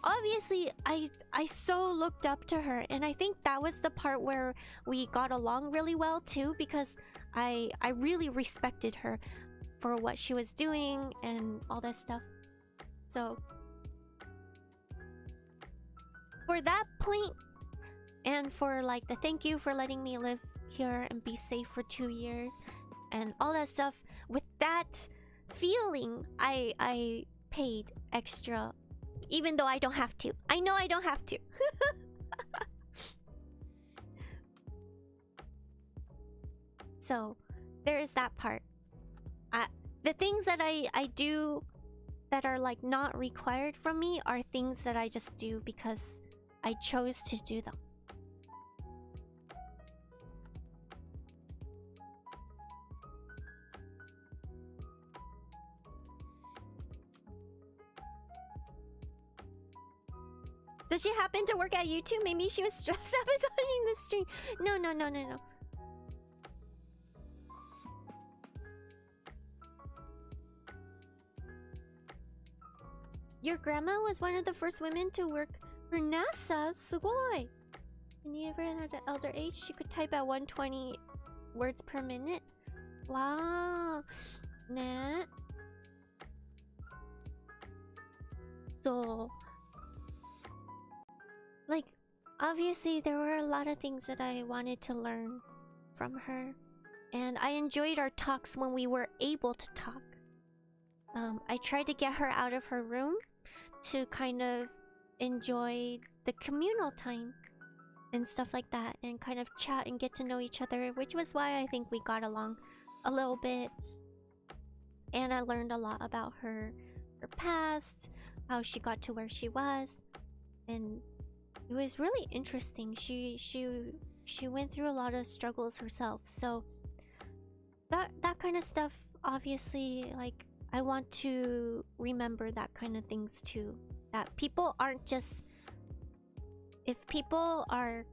obviously I so looked up to her, and I think that was the part where we got along really well too, because I really respected her. for what she was doing and all that stuff. So for that point, and for like the thank you for letting me live here and be safe for 2 years and all that stuff, with that feeling, I paid extra, even though I don't have to. I know I don't have to. So there is that part. The things that I do that are like not required from me are things that I just do because I chose to do them. Does she happen to work at YouTube? Maybe she was stressed sabotaging the stream. No. Your grandma was one of the first women to work for NASA. Sugoi! And you ever had an elder age? She could type at 120 words per minute. Wow. Nah. So, like, obviously there were a lot of things that I wanted to learn from her. And I enjoyed our talks when we were able to talk. I tried to get her out of her room to kind of enjoy the communal time and stuff like that, and kind of chat and get to know each other, which was why I think we got along a little bit. And I learned a lot about her past, how she got to where she was, and it was really interesting. She went through a lot of struggles herself, so that kind of stuff, obviously, like, I want to remember that kind of things too. That people aren't just... If people are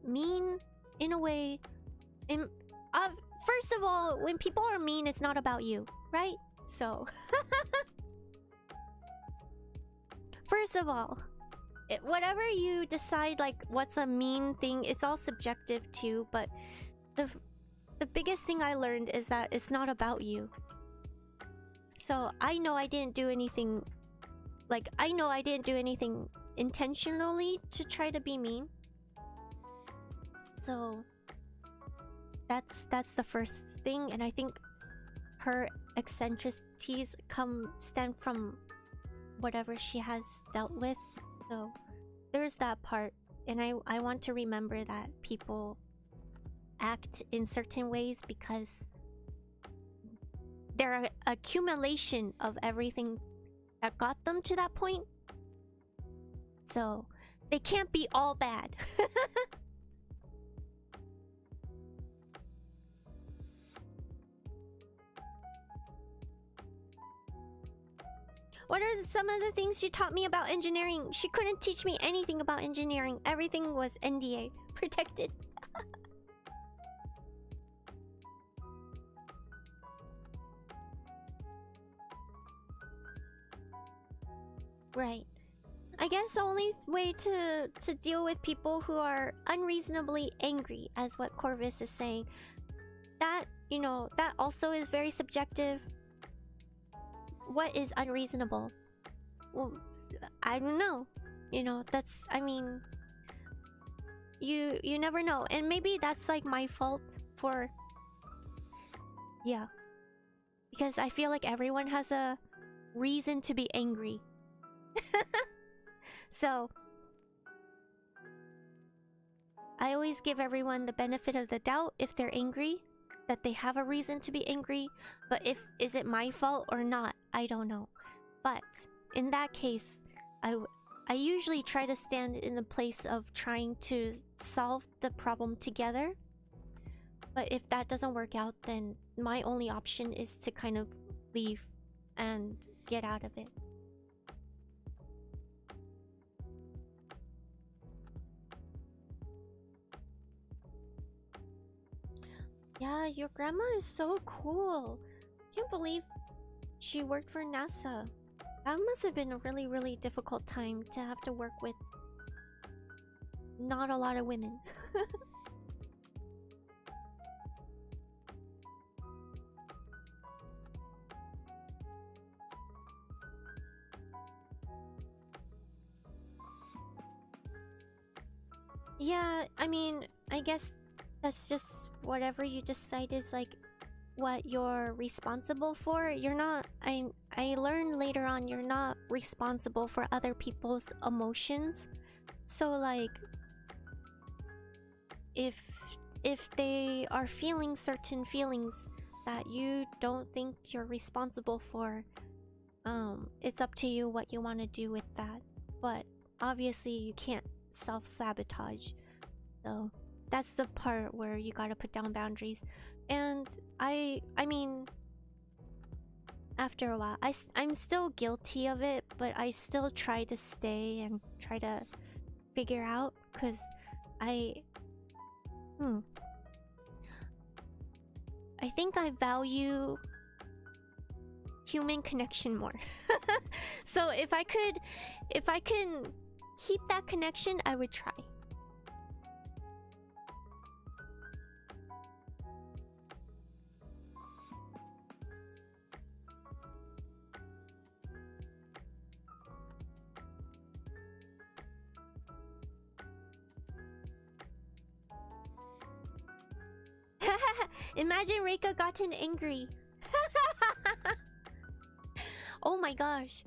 mean in a way... first of all, when people are mean, it's not about you, right? So... First of all, whatever you decide, like, what's a mean thing, it's all subjective too, but the biggest thing I learned is that it's not about you. So I know I didn't do anything... Like, I know I didn't do anything intentionally to try to be mean. So that's the first thing, and I think her eccentricities stem from whatever she has dealt with. So there's that part, and I want to remember that people act in certain ways because they're an accumulation of everything that got them to that point. So they can't be all bad. What are some of the things she taught me about engineering? She couldn't teach me anything about engineering. Everything was NDA protected. Right. I guess the only way to deal with people who are unreasonably angry, as what Corvus is saying, that, you know, that also is very subjective. What is unreasonable? Well, I don't know. You know, that's... I mean... You never know. And maybe that's like my fault for... Yeah. Because I feel like everyone has a reason to be angry. So... I always give everyone the benefit of the doubt if they're angry. That they have a reason to be angry, but is it my fault or not, I don't know. But in that case, I usually try to stand in the place of trying to solve the problem together. But if that doesn't work out, then my only option is to kind of leave and get out of it. Yeah, your grandma is so cool. Can't believe she worked for NASA. That must have been a really, really difficult time to have to work with not a lot of women. Yeah, I mean, I guess that's just whatever you decide is like what you're responsible for. You're not I learned later on you're not responsible for other people's emotions. So like if they are feeling certain feelings that you don't think you're responsible for, it's up to you what you want to do with that. But obviously you can't self-sabotage. So that's the part where you gotta put down boundaries. And I mean, after a while, I'm still guilty of it, but I still try to stay and try to figure out, because I think I value human connection more. So if I can keep that connection, I would try. Imagine Reika gotten angry. Oh my gosh.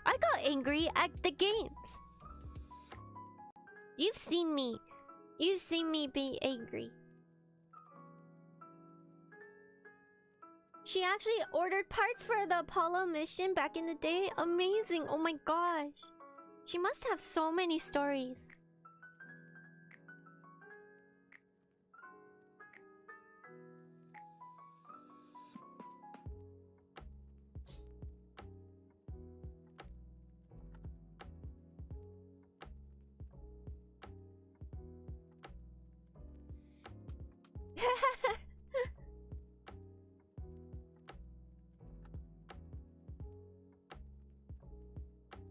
I got angry at the games. You've seen me. You've seen me be angry. She actually ordered parts for the Apollo mission back in the day. Amazing. Oh my gosh. She must have so many stories.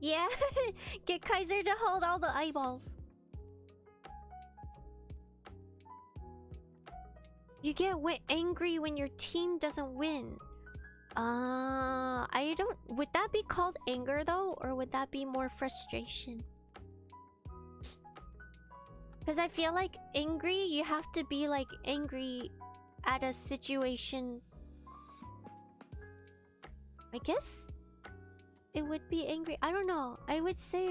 Yeah, get Kaiser to hold all the eyeballs. You get angry when your team doesn't win. I don't... Would that be called anger though? Or would that be more frustration? Because I feel like angry, you have to be like angry at a situation. I guess it would be angry. I don't know. I would say,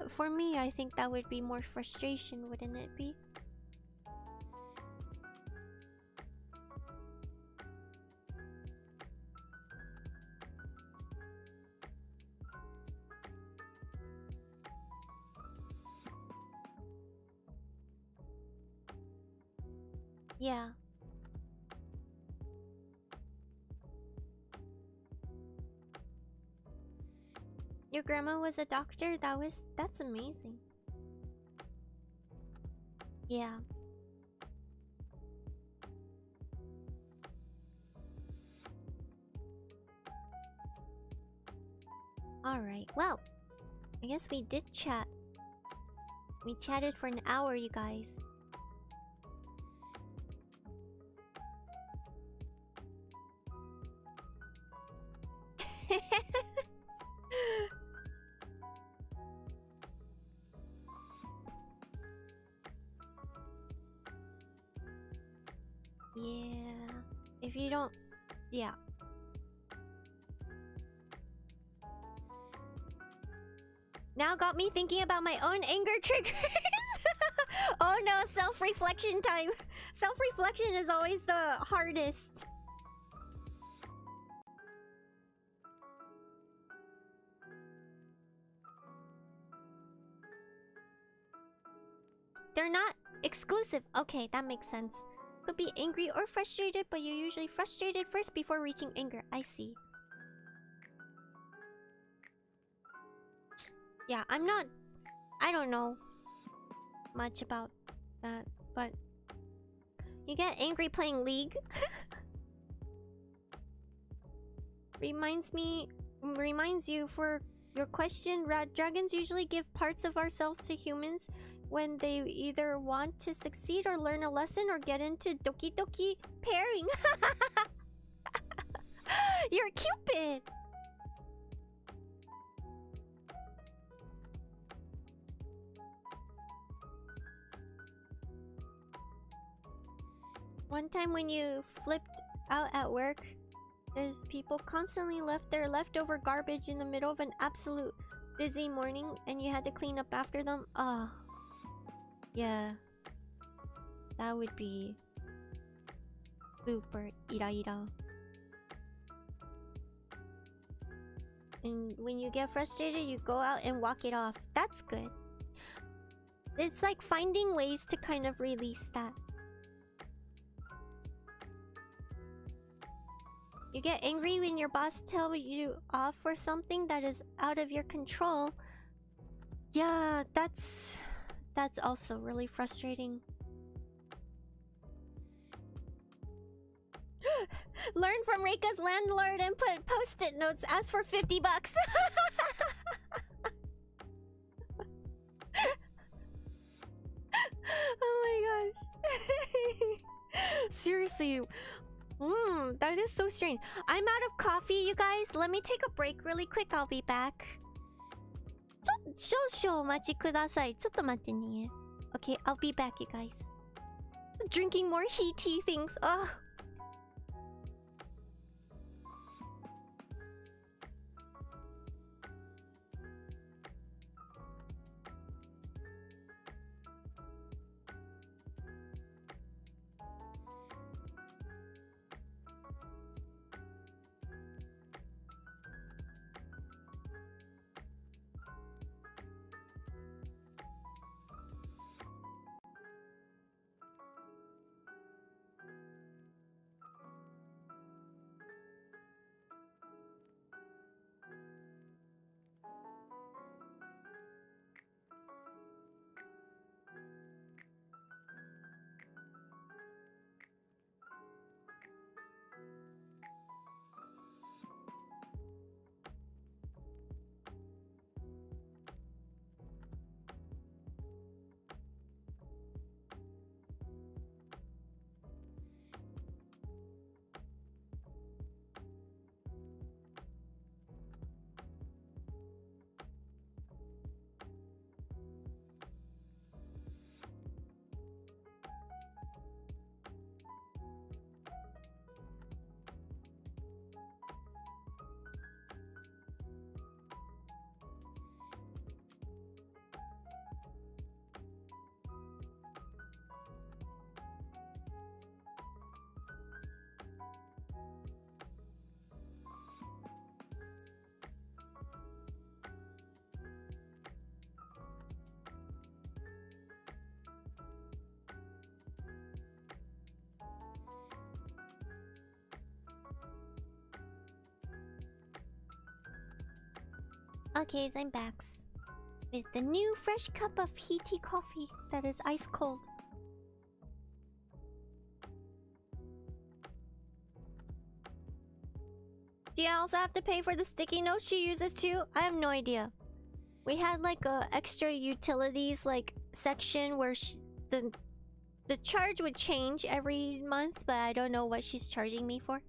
for me, I think that would be more frustration, wouldn't it be? Yeah. Your grandma was a doctor? That's amazing. Yeah. Alright, well, I guess we did chat. We chatted for an hour, you guys. Yeah. If you don't... Yeah. Now got me thinking about my own anger triggers. Oh no, self-reflection time. Self-reflection is always the hardest. They're not exclusive. Okay, that makes sense. Could be angry or frustrated, but you're usually frustrated first before reaching anger. I see. Yeah, I don't know much about that, but you get angry playing League. Reminds you for your question, dragons usually give parts of ourselves to humans when they either want to succeed or learn a lesson or get into doki doki pairing. You're Cupid! One time when you flipped out at work, there's people constantly left their leftover garbage in the middle of an absolute busy morning and you had to clean up after them. Ah, yeah. That would be super ira. And when you get frustrated, you go out and walk it off. That's good. It's like finding ways to kind of release that. You get angry when your boss tells you off for something that is out of your control. Yeah, that's also really frustrating. Learn from Reika's landlord and put post-it notes. Ask for $50. Oh my gosh. Seriously. That is so strange. I'm out of coffee, you guys. Let me take a break really quick. I'll be back. 少々お待ちください。ちょっと待ってね。Okay, I'll be back, you guys. Drinking more heaty things. Ugh. Okay, I'm back with the new fresh cup of heaty coffee that is ice cold. Do you also have to pay for the sticky notes she uses too? I have no idea. We had like a extra utilities like section where the charge would change every month, but I don't know what she's charging me for.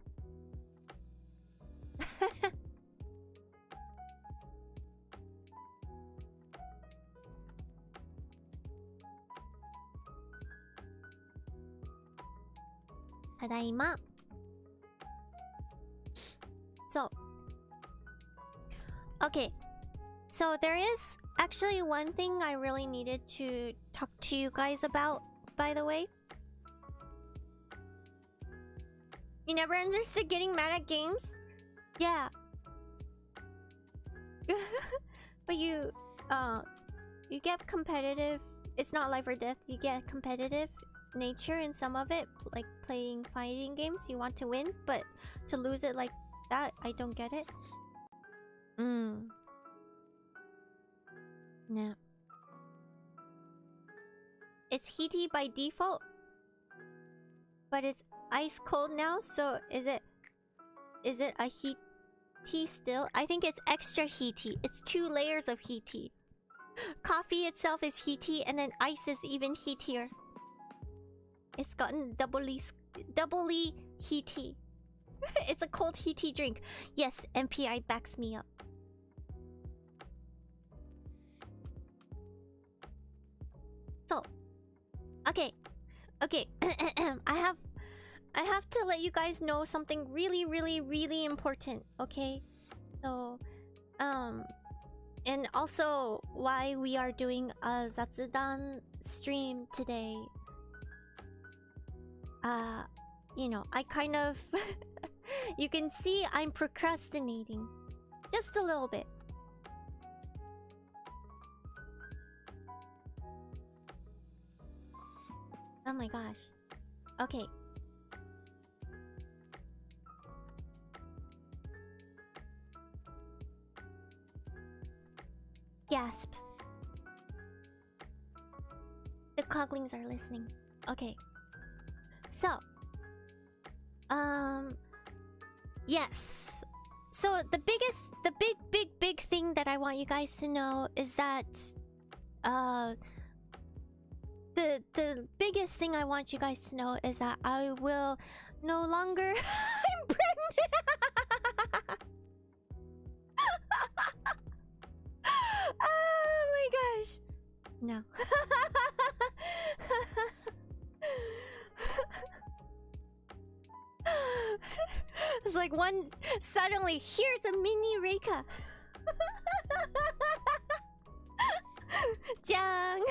Tadaima. So, okay. So there is actually one thing I really needed to talk to you guys about, by the way. You never understood getting mad at games? Yeah. But you get competitive. It's not life or death. You get competitive nature in some of it, like playing fighting games. You want to win, but to lose it like that, I don't get it. No. It's heaty by default, but it's ice cold now. So is it a heaty still? I think it's extra heaty. It's 2 layers of heaty. Coffee itself is heaty, and then ice is even heatier. It's gotten doubly heaty. It's a cold heaty drink. Yes, MPI backs me up. So, okay. I I have to let you guys know something really, really, really important, okay? So, and also why we are doing a Zatsudan stream today. You know, I kind of... you can see I'm procrastinating. Just a little bit. Oh my gosh. Okay. Gasp. The Coglings are listening. Okay. So. Yes. So the big thing that I want you guys to know is that the biggest thing I want you guys to know is that I will no longer I'm pregnant. Oh my gosh. No. It's like one suddenly here's a mini Reika. Jang.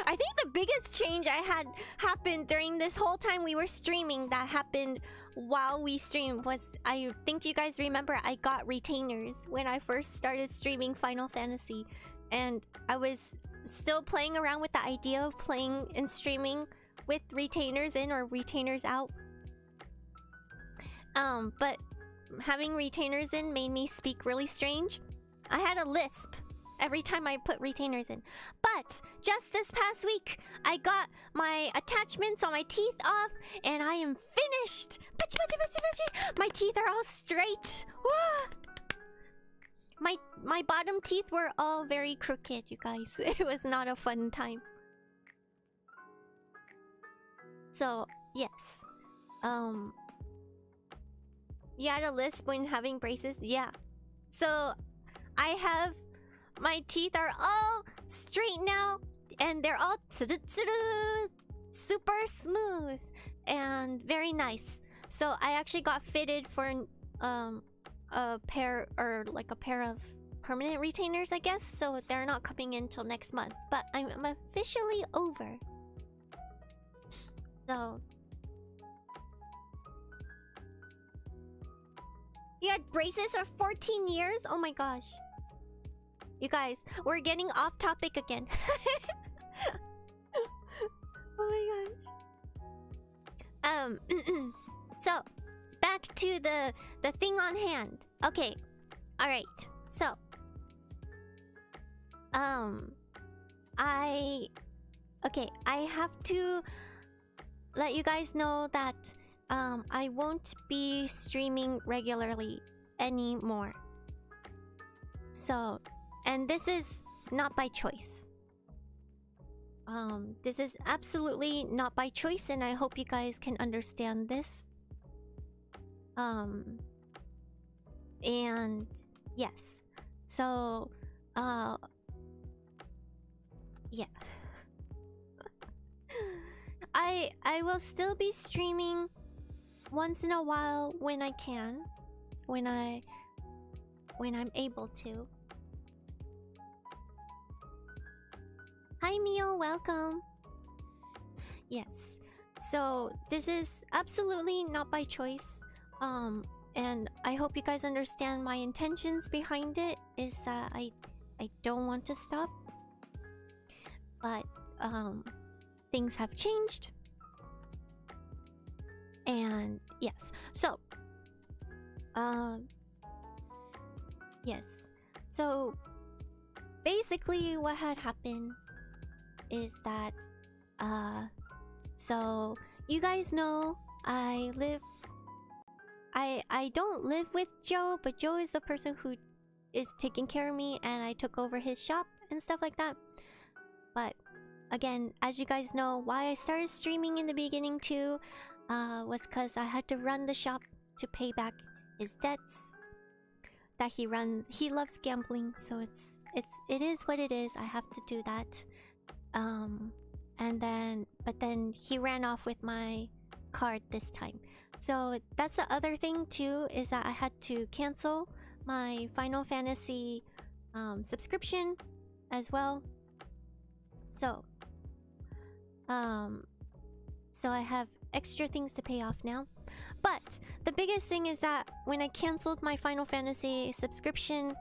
I think the biggest change I had happened during this whole time we were streaming that happened while we streamed was, I think you guys remember, I got retainers when I first started streaming Final Fantasy, and I was still playing around with the idea of playing and streaming with retainers in or retainers out. But having retainers in made me speak really strange. I had a lisp every time I put retainers in. But just this past week, I got my attachments on my teeth off, and I am finished. My teeth are all straight. My bottom teeth were all very crooked, you guys. It was not a fun time. So, yes. You had a lisp when having braces? Yeah. So, I have... my teeth are all straight now, and they're all super smooth and very nice. So I actually got fitted for a pair, or like a pair of permanent retainers, I guess. So they're not coming in till next month, but I'm officially over. So you had braces for 14 years? Oh my gosh. You guys, we're getting off topic again. Oh my gosh. So, back to the thing on hand. Okay. All right. So, I have to let you guys know that I won't be streaming regularly anymore. So, and this is not by choice. This is absolutely not by choice, and I hope you guys can understand this. And yes. So, yeah. I will still be streaming once in a while when I can, when I'm able to. Hi Mio, welcome. Yes. So this is absolutely not by choice. And I hope you guys understand my intentions behind it is that I don't want to stop. But things have changed. And yes. So yes. So basically what had happened is that so you guys know I don't live with Joe, but Joe is the person who is taking care of me, and I took over his shop and stuff like that. But again, as you guys know, why I started streaming in the beginning too was because I had to run the shop to pay back his debts that he runs. He loves gambling, so it is what it is. I have to do that. But then he ran off with my card this time. So that's the other thing too, is that I had to cancel my Final Fantasy subscription as well. So I have extra things to pay off now. But the biggest thing is that when I canceled my Final Fantasy subscription,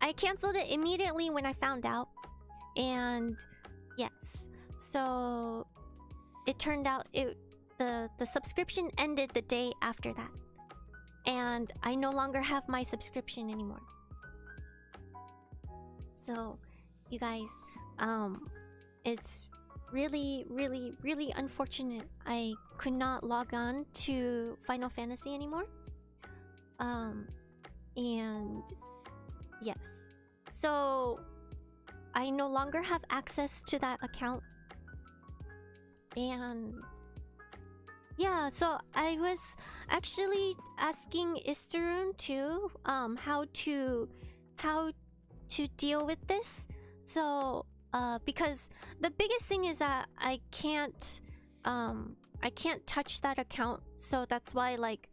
I canceled it immediately when I found out. And yes, so it turned out the subscription ended the day after that. And I no longer have my subscription anymore. So, you guys, it's really, really, really unfortunate I could not log on to Final Fantasy anymore. And yes. So I no longer have access to that account. And yeah, so I was actually asking Isterun too, how to deal with this. So because the biggest thing is that I can't touch that account, so that's why like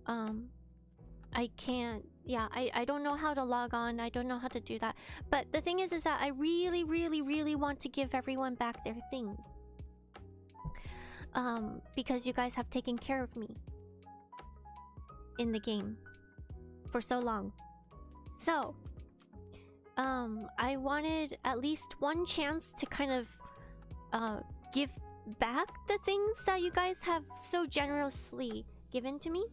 I can't, yeah, I don't know how to log on. I don't know how to do that. But the thing is that I really, really, really want to give everyone back their things. Because you guys have taken care of me in the game for so long. So I wanted at least one chance to kind of give back the things that you guys have so generously given to me.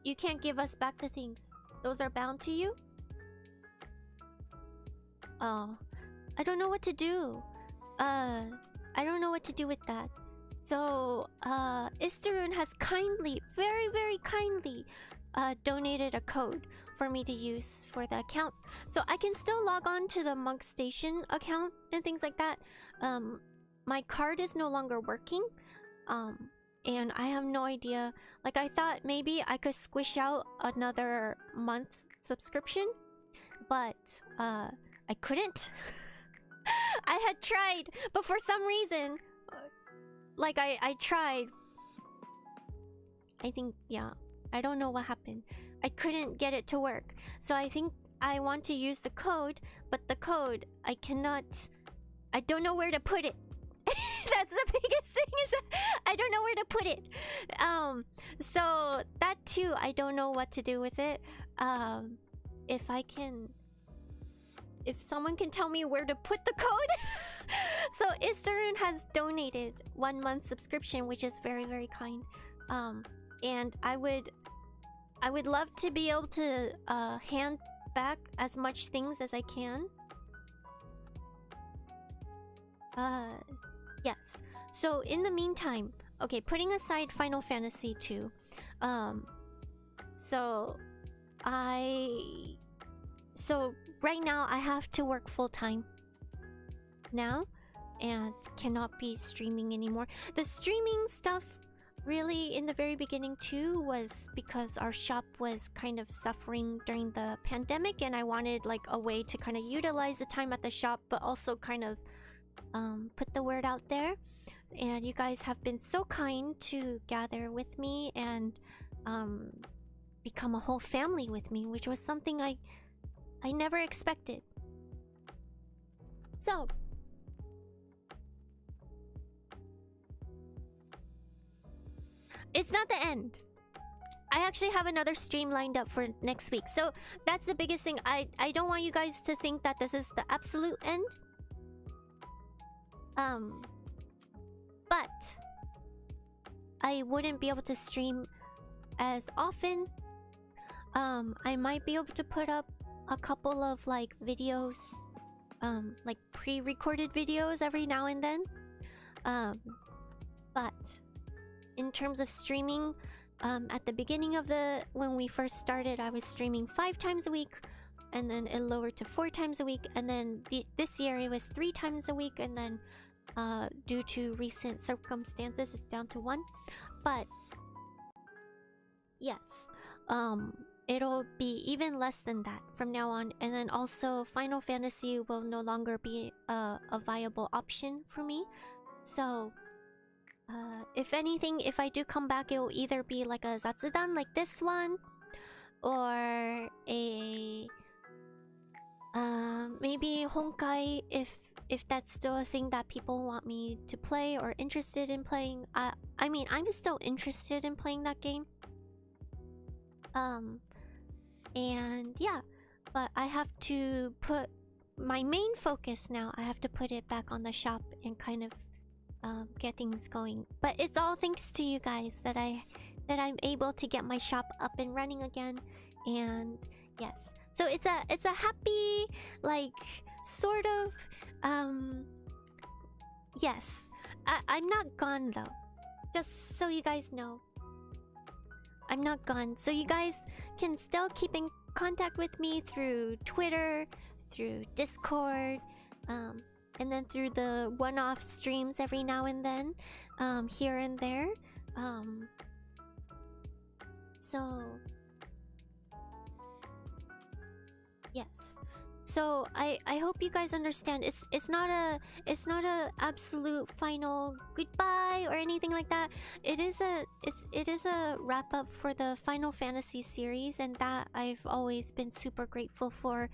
You can't give us back the things. Those are bound to you? Oh, I don't know what to do. I don't know what to do with that. So, Isterun has kindly, very, very kindly, donated a code for me to use for the account. So I can still log on to the Monk Station account and things like that. My card is no longer working. And I have no idea. Like, I thought maybe I could squish out another month subscription. But, I couldn't. I had tried, but for some reason, like I tried. I think, yeah, I don't know what happened. I couldn't get it to work. So I think I want to use the code, but the code, I don't know where to put it. That's the biggest thing, is that I don't know where to put it. So that too, I don't know what to do with it. If someone can tell me where to put the code. So Isterun has donated 1 month subscription, which is very, very kind. And I would love to be able to hand back as much things as I can. Yes. So in the meantime, okay, putting aside Final Fantasy 2, so right now I have to work full time now and cannot be streaming anymore. The streaming stuff really in the very beginning too was because our shop was kind of suffering during the pandemic, and I wanted like a way to kind of utilize the time at the shop but also kind of put the word out there. And you guys have been so kind to gather with me and become a whole family with me, which was something I never expected. So it's not the end. I actually have another stream lined up for next week. So that's the biggest thing. I don't want you guys to think that this is the absolute end. But I wouldn't be able to stream as often. I might be able to put up a couple of like videos, like pre-recorded videos every now and then. But in terms of streaming, at the beginning of when we first started, I was streaming 5 times a week, and then it lowered to 4 times a week, and then this year it was 3 times a week, and then due to recent circumstances, it's down to 1. But yes, it'll be even less than that from now on. And then also Final Fantasy will no longer be a viable option for me. So if anything, if I do come back, it will either be like a Zatsudan like this one, or a maybe Honkai if that's still a thing that people want me to play or interested in playing. I mean, I'm still interested in playing that game. And yeah, but I have to put my main focus now. I have to put it back on the shop and kind of get things going. But it's all thanks to you guys that I'm able to get my shop up and running again. And yes, so it's a happy, like, sort of yes. I'm not gone though, just so you guys know. I'm not gone, so you guys can still keep in contact with me through Twitter, through Discord, and then through the one-off streams every now and then, here and there. So yes. So I hope you guys understand. It's not a absolute final goodbye or anything like that. It is a wrap up for the Final Fantasy series, and that I've always been super grateful for,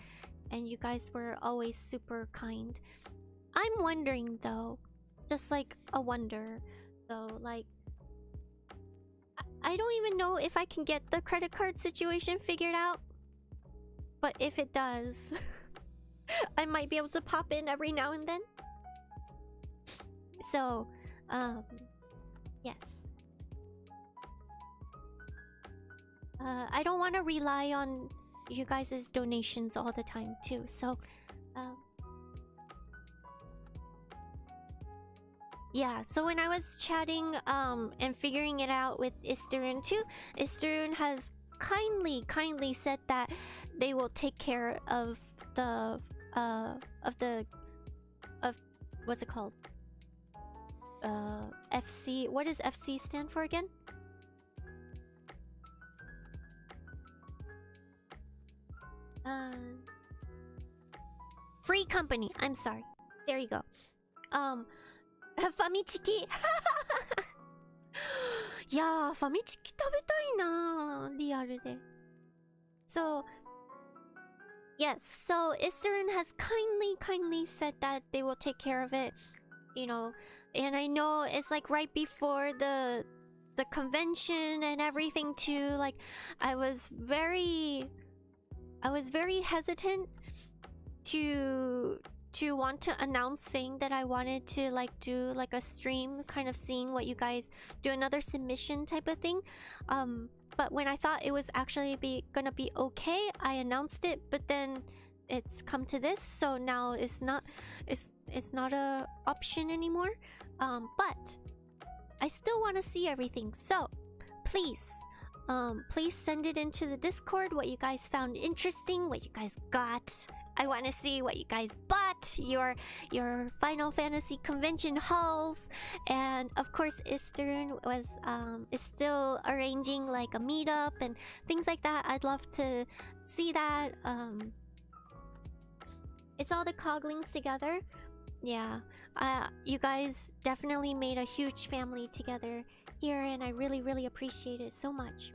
and you guys were always super kind. I'm wondering though, just like a wonder though, like I don't even know if I can get the credit card situation figured out. But if it does, I might be able to pop in every now and then. So, yes. I don't want to rely on you guys' donations all the time too. So, yeah. So when I was chatting and figuring it out with Istarun too, Istarun has kindly said that they will take care of the what's it called? FC. What does FC stand for again? Free company. I'm sorry. There you go. Famichiki. いやー、ファミチキ食べたいなー、リアルで。So, yes, so Istarun has kindly said that they will take care of it, you know, and I know it's like right before the convention and everything too. Like, I was very hesitant to want to announce, saying that I wanted to like do like a stream, kind of seeing what you guys do, another submission type of thing. But when I thought it was actually gonna be okay, I announced it. But then it's come to this, so now it's not a option anymore. But I still want to see everything. So please send it into the Discord, what you guys found interesting, what you guys got. I want to see what you guys bought, your Final Fantasy convention hauls, and of course Istarun is still arranging like a meetup and things like that. I'd love to see that. It's all the Coglings together. Yeah, you guys definitely made a huge family together here, and I really appreciate it so much.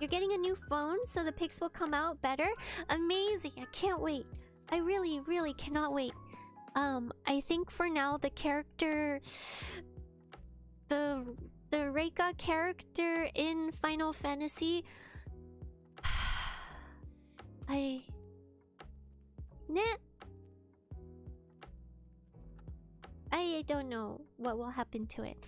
You're getting a new phone, so the pics will come out better. Amazing! I can't wait. I really cannot wait. I think for now the character, the Reika character in Final Fantasy, I don't know what will happen to it.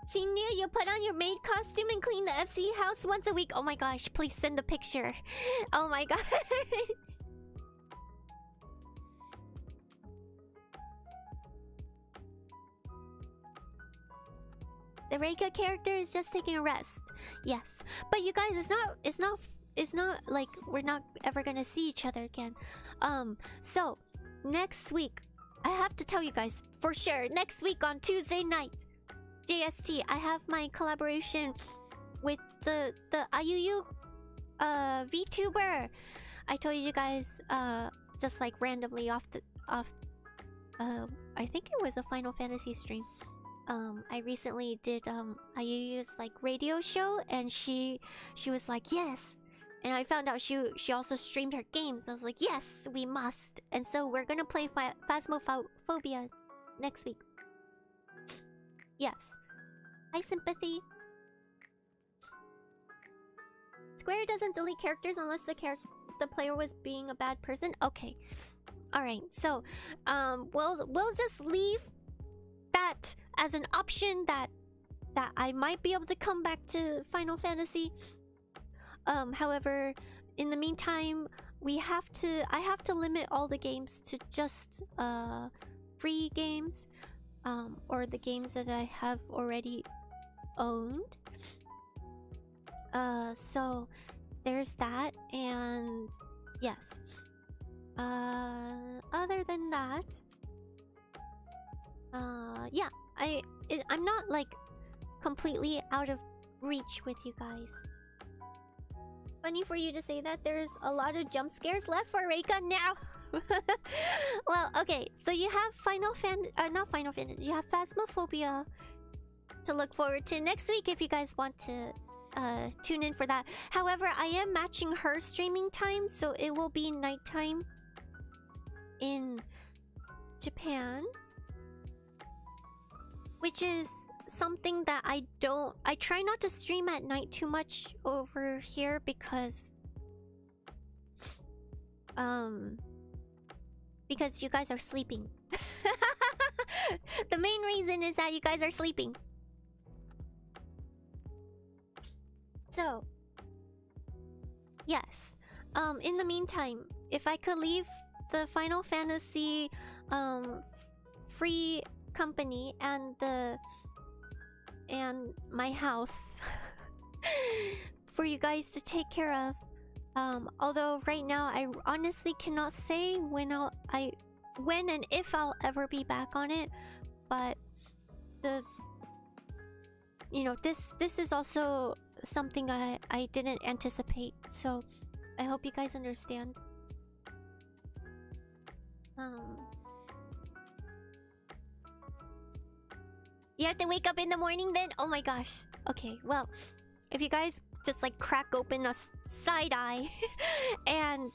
Shinryu, you put on your maid costume and clean the FC house once a week. Oh my gosh, please send a picture. Oh my gosh. The Reika character is just taking a rest. Yes. But you guys, it's not like we're not ever gonna see each other again. So next week, I have to tell you guys for sure, next week on Tuesday night, JST, I have my collaboration with the Ayuyu VTuber. I told you guys just like randomly off I think it was a Final Fantasy stream. I recently did Ayuyu's like radio show, and she was like yes, and I found out she also streamed her games. I was like yes, we must, and so we're gonna play Phasmophobia next week. Yes. Hi, Sympathy. Square doesn't delete characters unless the player was being a bad person. Okay. Alright, so we'll just leave that as an option that I might be able to come back to Final Fantasy. However, in the meantime, I have to limit all the games to just free games, or the games that I have already owned. So there's that, and yes. Other than that, yeah, I'm not like completely out of reach with you guys. Funny for you to say that. There's a lot of jump scares left for Reika now. Well, okay, so you have not Final Fantasy, you have Phasmophobia to look forward to next week if you guys want to tune in for that. However, I am matching her streaming time, so it will be nighttime in Japan, which is something that I try not to stream at night too much over here because you guys are sleeping. The main reason is that you guys are sleeping. So yes, in the meantime, if I could leave the Final Fantasy free company and my house for you guys to take care of, although right now I honestly cannot say when and if I'll ever be back on it, but this is also something I didn't anticipate, so I hope you guys understand. You have to wake up in the morning then? Oh my gosh. Okay, well, if you guys just like crack open a side eye and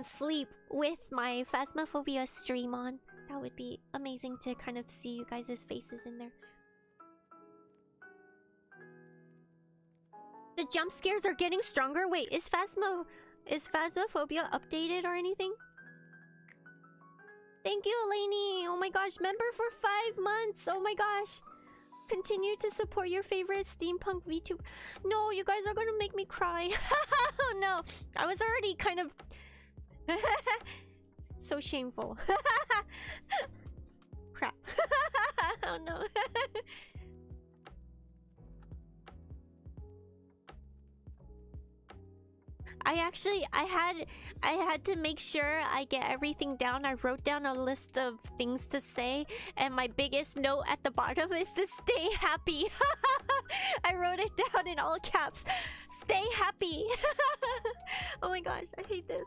sleep with my Phasmophobia stream on, that would be amazing to kind of see you guys' faces in there. The jump scares are getting stronger. Wait, is Phasmophobia updated or anything? Thank you, Eleni. Oh my gosh, member for 5 months. Oh my gosh. Continue to support your favorite steampunk VTuber. No, you guys are gonna make me cry. Oh no, I was already kind of so shameful. Crap. Oh no. I had to make sure I get everything down. I wrote down a list of things to say, and my biggest note at the bottom is to stay happy. I wrote it down in all caps. Stay happy. Oh my gosh, I hate this.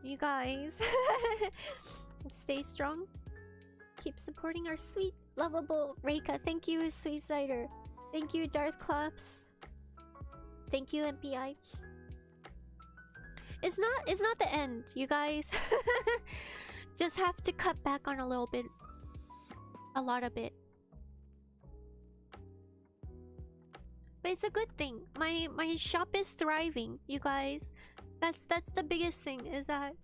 You guys. Stay strong. Keep supporting our sweet, lovable Reika. Thank you, Sweet Cider. Thank you, Darth Clops. Thank you, MPI. It's not the end, you guys. Just have to cut back on a little bit. A lot of it. But it's a good thing. My shop is thriving, you guys. That's the biggest thing, is that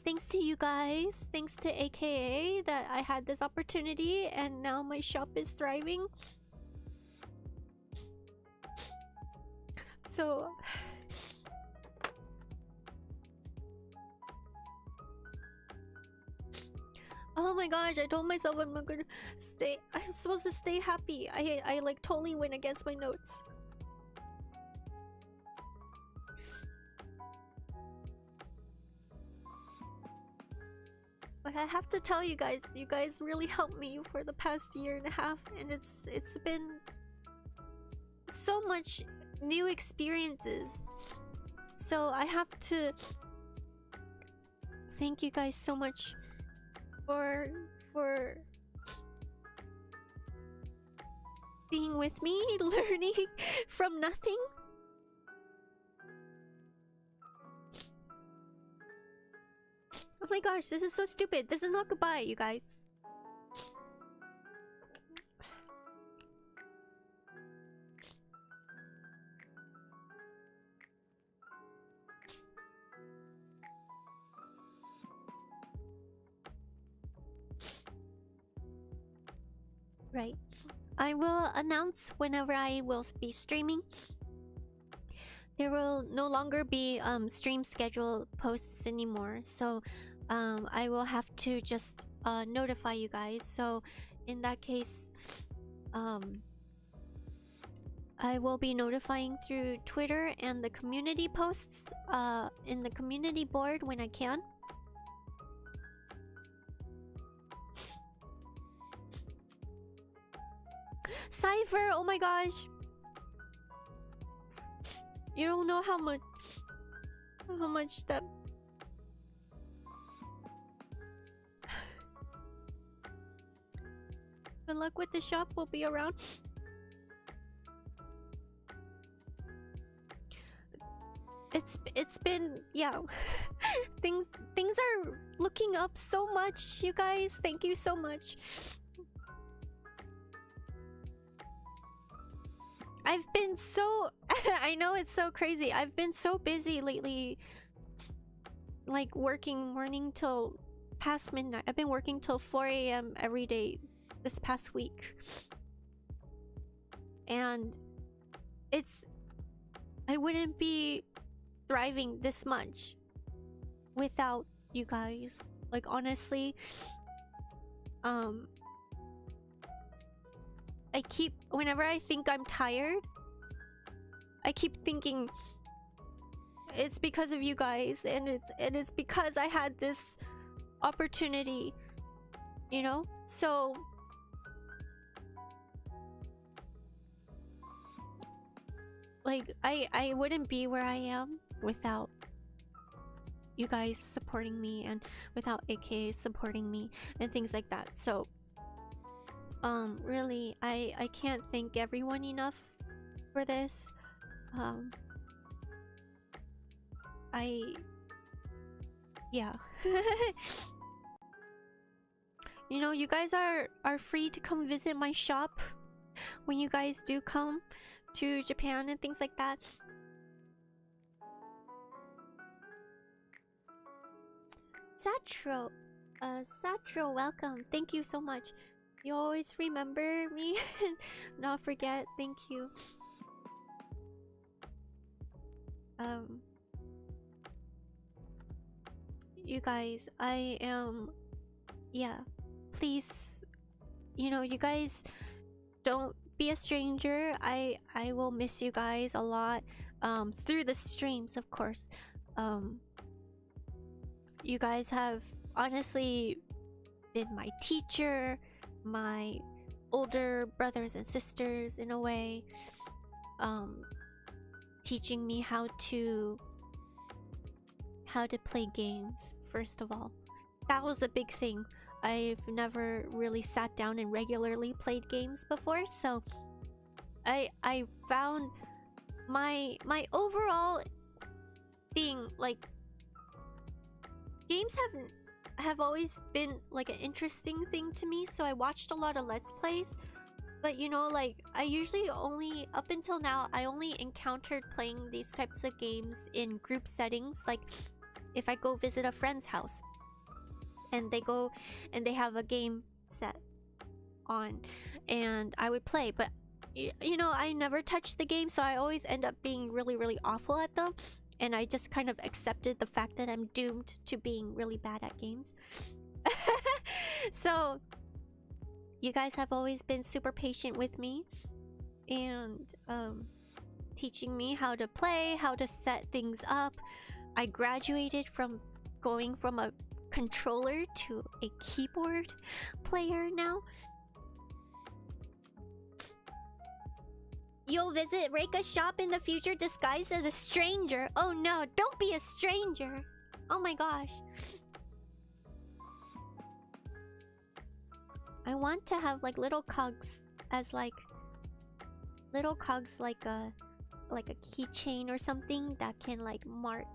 thanks to you guys, thanks to AKA, that I had this opportunity and now my shop is thriving. So Oh my gosh, I told myself I'm not gonna stay. I'm supposed to stay happy. I like totally went against my notes. But I have to tell you guys really helped me for the past year and a half, and it's been so much new experiences. So I have to thank you guys so much for being with me, learning from nothing. Oh my gosh, this is so stupid. This is not goodbye, you guys. Right. I will announce whenever I will be streaming. There will no longer be stream schedule posts anymore, so I will have to just notify you guys. So in that case, I will be notifying through Twitter and the community posts in the community board when I can. Cypher, oh my gosh. You don't know how much that good luck with the shop. We'll be around. It's been, yeah. things are looking up so much, you guys. Thank you so much. I've been so I know it's so crazy. I've been so busy lately, like working morning till past midnight. I've been working till 4 a.m. every day this past week. And I wouldn't be thriving this much without you guys. Like honestly, whenever I think I'm tired, I keep thinking it's because of you guys, and it is because I had this opportunity, you know? So like I wouldn't be where I am without you guys supporting me, and without AKA supporting me and things like that. So really I can't thank everyone enough for this. Yeah. You know, you guys are free to come visit my shop when you guys do come to Japan and things like that. Satro, Satro, welcome. Thank you so much. You always remember me and not forget. Thank you. You guys, I am, yeah, please, you know, you guys don't be a stranger. I will miss you guys a lot through the streams, of course. You guys have honestly been my teacher, my older brothers and sisters in a way, teaching me how to play games. First of all, that was a big thing. I've never really sat down and regularly played games before, so I found my overall thing, like, games have always been like an interesting thing to me, so I watched a lot of Let's Plays. But you know, like, I usually only, up until now, I only encountered playing these types of games in group settings. Like, if I go visit a friend's house and they go and they have a game set on and I would play, but you know, I never touched the game, so I always end up being really, really awful at them. And I just kind of accepted the fact that I'm doomed to being really bad at games. So you guys have always been super patient with me and teaching me how to play, how to set things up. I graduated from going from a controller to a keyboard player now. You'll visit Reika's shop in the future disguised as a stranger. Oh no, don't be a stranger. Oh my gosh. I want to have like little cogs as like little cogs like a keychain or something that can like mark,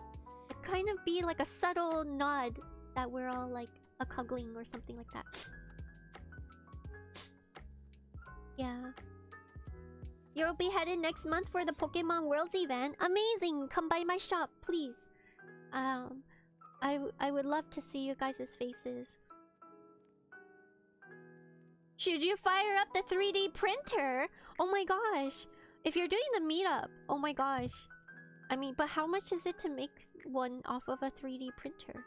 kind of be like a subtle nod that we're all like a cogling or something like that. Yeah. You'll be headed next month for the Pokemon Worlds event. Amazing! Come by my shop, please. I would love to see you guys' faces. Should you fire up the 3D printer? Oh my gosh. If you're doing the meetup, oh my gosh. I mean, but how much is it to make one off of a 3D printer?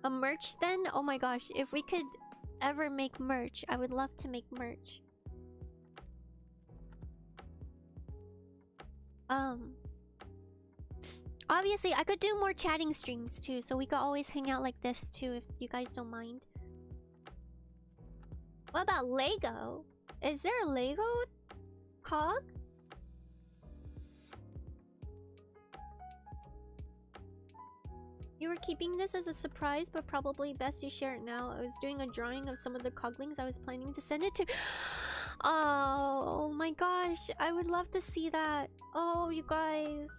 A merch then? Oh my gosh. If we could ever make merch, I would love to make merch. Obviously, I could do more chatting streams too, so we could always hang out like this too if you guys don't mind. What about Lego? Is there a Lego cog? You were keeping this as a surprise, but probably best you share it now. I was doing a drawing of some of the Coglings I was planning to send it to. Oh my gosh, I would love to see that. Oh, you guys.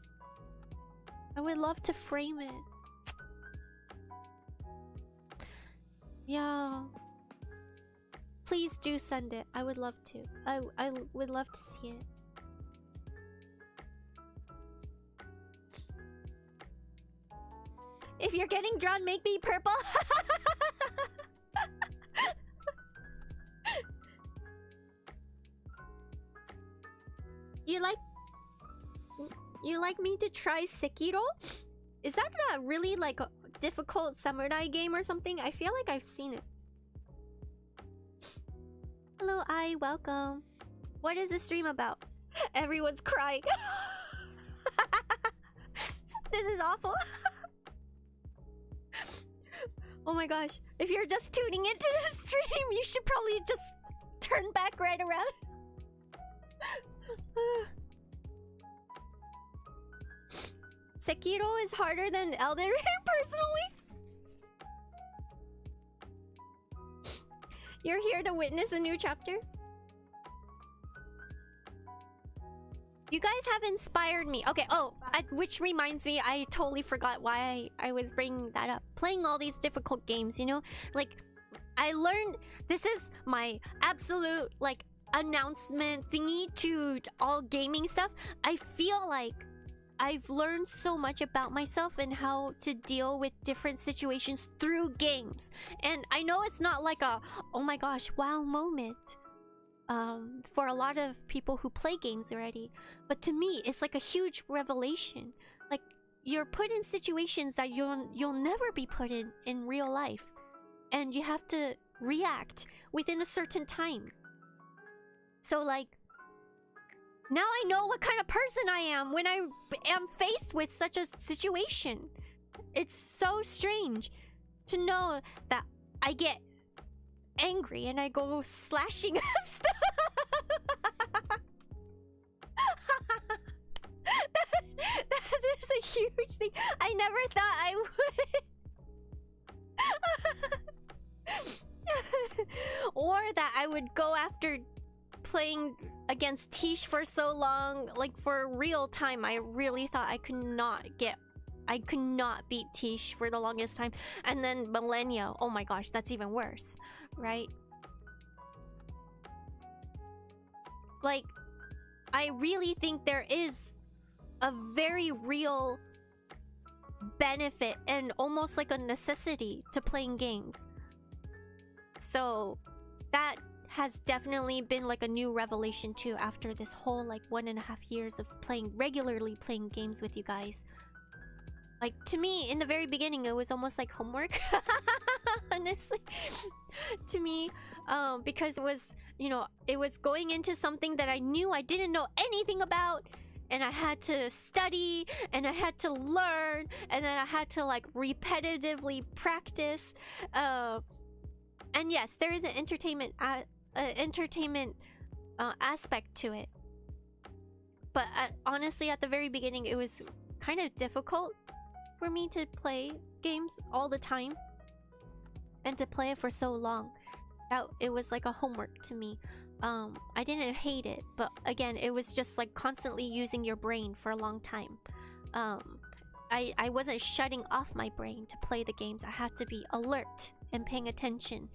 I would love to frame it. Yeah. Please do send it. I would love to. I would love to see it. If you're getting drawn, make me purple. You like me to try Sekiro? Is that really like a difficult samurai game or something? I feel like I've seen it. Hello, welcome. What is the stream about? Everyone's crying. This is awful. Oh my gosh. If you're just tuning into the stream, you should probably just turn back right around. Sekiro is harder than Elden Ring, personally. You're here to witness a new chapter? You guys have inspired me. Okay, which reminds me, I totally forgot why I was bringing that up. Playing all these difficult games, you know? Like, I learned... This is my absolute, like, announcement thingy to all gaming stuff. I feel like I've learned so much about myself and how to deal with different situations through games. And I know it's not like a, oh my gosh, wow moment for a lot of people who play games already. But to me, it's like a huge revelation. Like, you're put in situations that you'll never be put in real life. And you have to react within a certain time. So like, now I know what kind of person I am when I am faced with such a situation. It's so strange to know that I get angry and I go slashing stuff. that is a huge thing. I never thought I would. Or that I would go after playing against Tish for so long, like for real time. I really thought I could not beat Tish for the longest time. And then Millennia, oh my gosh, that's even worse, right? Like, I really think there is a very real benefit and almost like a necessity to playing games. So that has definitely been like a new revelation too after this whole like 1.5 years of regularly playing games with you guys. Like, to me, in the very beginning, it was almost like homework. Honestly. To me, because it was, you know, it was going into something that I knew I didn't know anything about. And I had to study, and I had to learn, and then I had to, like, repetitively practice. And yes, there is an entertainment aspect to it. But honestly, at the very beginning, it was kind of difficult for me to play games all the time and to play it for so long. That it was like a homework to me. I didn't hate it, but again, it was just like constantly using your brain for a long time. I wasn't shutting off my brain to play the games. I had to be alert and paying attention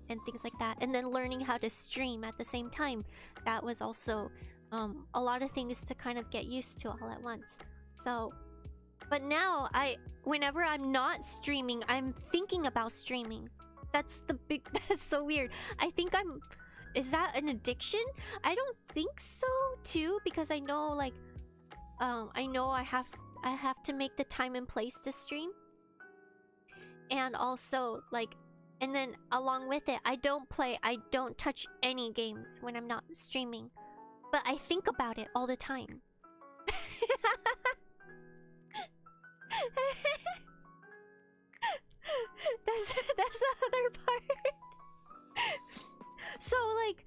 and things like that, and then learning how to stream at the same time. That was also a lot of things to kind of get used to all at once. So, but now whenever I'm not streaming, I'm thinking about streaming. That's so weird. I think is that an addiction? I don't think so too, because I know, like, I know I have to make the time and place to stream. And also, like, and then along with it, I don't touch any games when I'm not streaming. But I think about it all the time. That's the other part. So, like,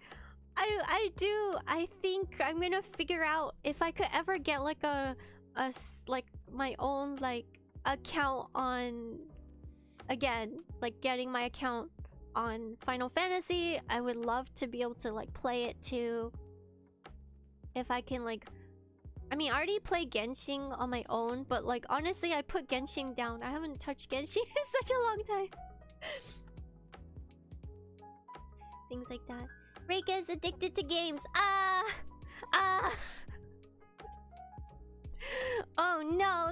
I think I'm gonna figure out if I could ever get like like my own like account on, again, like getting my account on Final Fantasy. I would love to be able to like play it too. If I can, like, I mean, I already play Genshin on my own, but like honestly, I put Genshin down. I haven't touched Genshin in such a long time. Things like that. Reika is addicted to games. Oh no.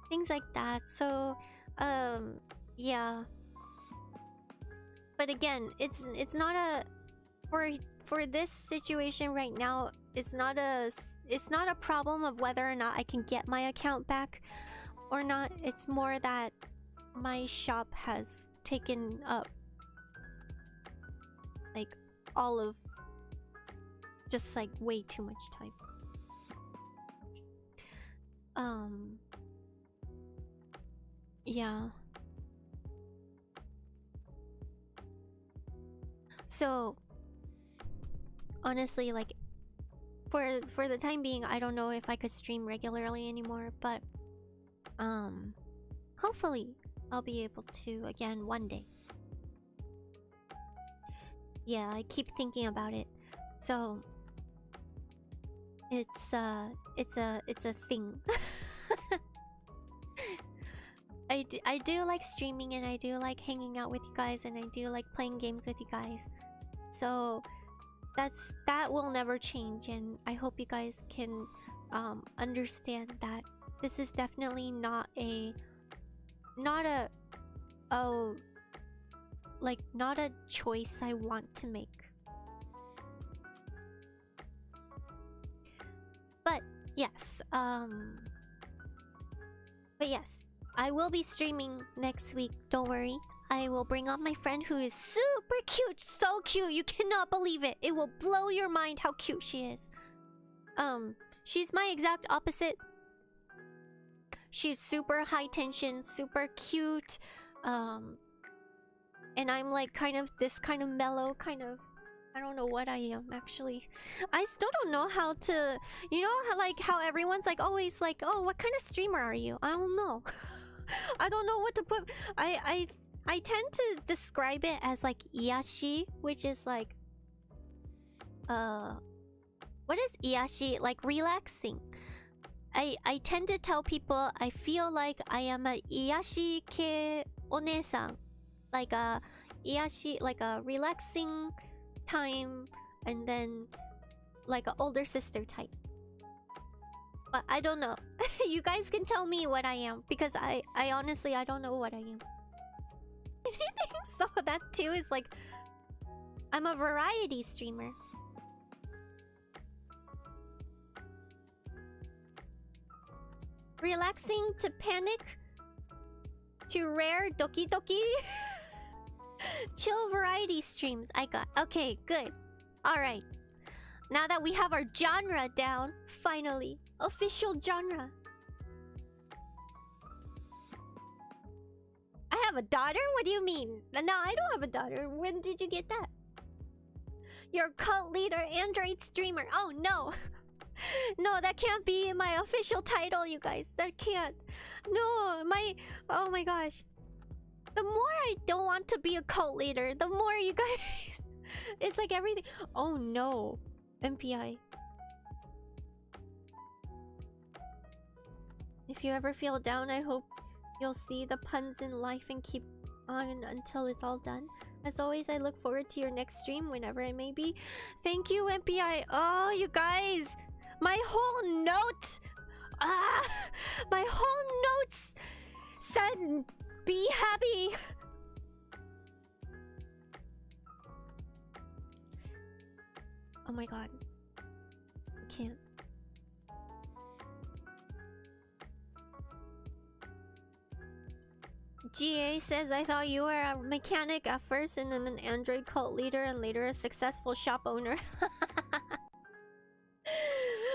Things like that. So, yeah. But again, it's not a for this situation right now. It's not a problem of whether or not I can get my account back or not. It's more that my shop has taken up like all of just like way too much time. Yeah. So honestly, like, for the time being, I don't know if I could stream regularly anymore, but hopefully I'll be able to again one day. Yeah, I keep thinking about it. So it's a thing. I do like streaming, and I do like hanging out with you guys, and I do like playing games with you guys. So that will never change, and I hope you guys can understand that this is definitely not a choice I want to make. But yes, I will be streaming next week, don't worry. I will bring on my friend who is super cute, so cute, you cannot believe it. It will blow your mind how cute she is. She's my exact opposite. She's super high tension, super cute. And I'm like kind of this kind of mellow, kind of, I don't know what I am actually. I still don't know how to, you know, how everyone's like always like, oh, what kind of streamer are you? I don't know. I don't know what to put. I tend to describe it as like iyashi, which is like what is iyashi? Like relaxing. I tend to tell people I feel like I am a iyashi ke onesan. Like a iyashi, like a relaxing time, and then like an older sister type. But I don't know. You guys can tell me what I am, because I honestly, I don't know what I am. So that too is like, I'm a variety streamer. Relaxing to panic to rare doki doki. Chill variety streams I got. Okay, good. Alright. Now that we have our genre down, finally. Official genre. I have a daughter? What do you mean? No, I don't have a daughter. When did you get that? You're a cult leader, Android streamer. Oh no. No, that can't be my official title, you guys. That can't. No, oh my gosh. The more I don't want to be a cult leader, the more you guys... It's like everything... Oh no. MPI. If you ever feel down, I hope you'll see the puns in life and keep on until it's all done. As always, I look forward to your next stream whenever I may be. Thank you, MPI. Oh, you guys. My whole note. My whole notes said be happy. Oh my god. I can't. GA says, I thought you were a mechanic at first and then an android cult leader and later a successful shop owner.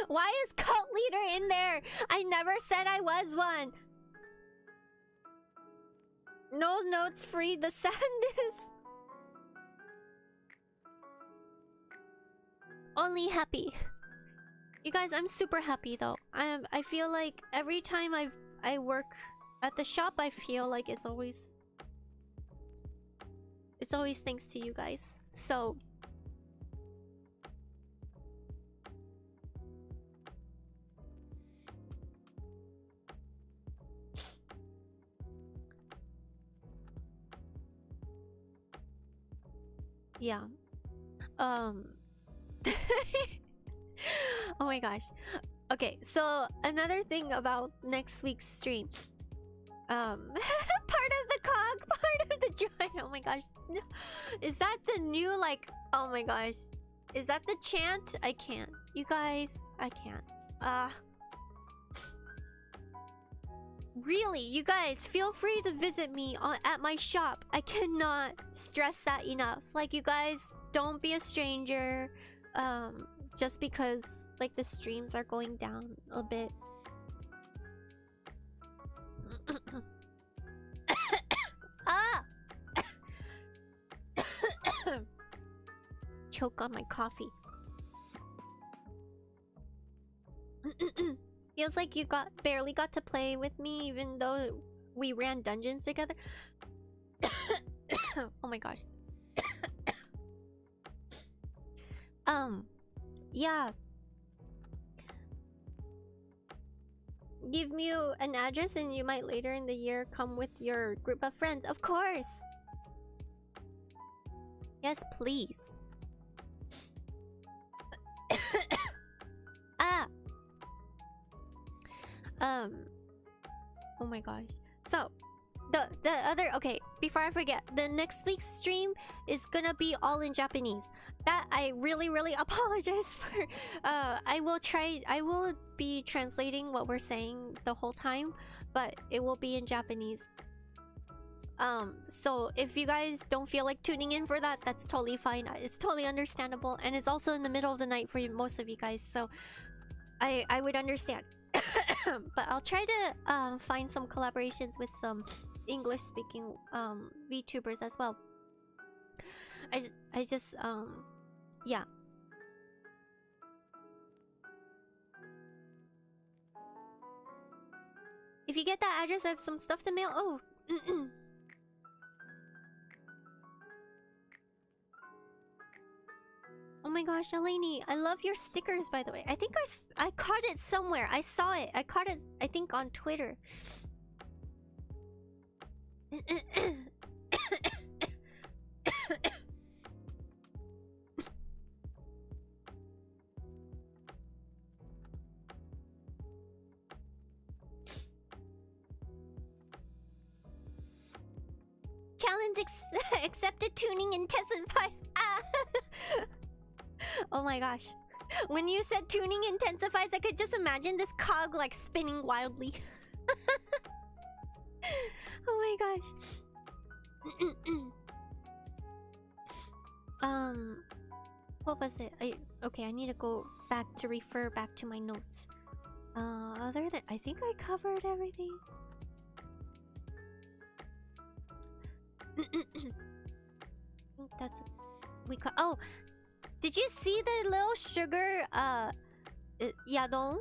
Why is cult leader in there? I never said I was one. No notes free the sadness. Only happy. You guys, I'm super happy though. I feel like every time I work at the shop, I feel like it's always thanks to you guys. So yeah. Oh my gosh. Okay, so another thing about next week's stream. Part of the cog, part of the joint. Oh my gosh. Is that the new, like, oh my gosh. Is that the chant? I can't. You guys, I can't. Really, you guys, feel free to visit me at my shop. I cannot stress that enough. Like, you guys, don't be a stranger. Just because, like, the streams are going down a bit. Choke on my coffee. Feels like you barely got to play with me even though we ran dungeons together. Oh my gosh. Yeah. Give you an address and you might later in the year come with your group of friends. Of course. Yes, please. Oh my gosh. So the other, okay, before I forget, the next week's stream is gonna be all in Japanese. That I really apologize for. I will be translating what we're saying the whole time, but it will be in Japanese. So if you guys don't feel like tuning in for that, that's totally fine. It's totally understandable, and it's also in the middle of the night for most of you guys, so I would understand. But I'll try to find some collaborations with some English speaking VTubers as well. I just yeah. If you get that address, I have some stuff to mail. Oh. Oh my gosh, Eleni, I love your stickers, by the way. I think I caught it somewhere. I saw it. I caught it, I think, on Twitter. Challenge accepted. Tuning intensifies. Ah. Oh my gosh. When you said tuning intensifies, I could just imagine this cog like spinning wildly. Oh my gosh. What was it? Okay, I need to go back to refer back to my notes. Other than I think I covered everything. That's oh, did you see the little sugar yadong?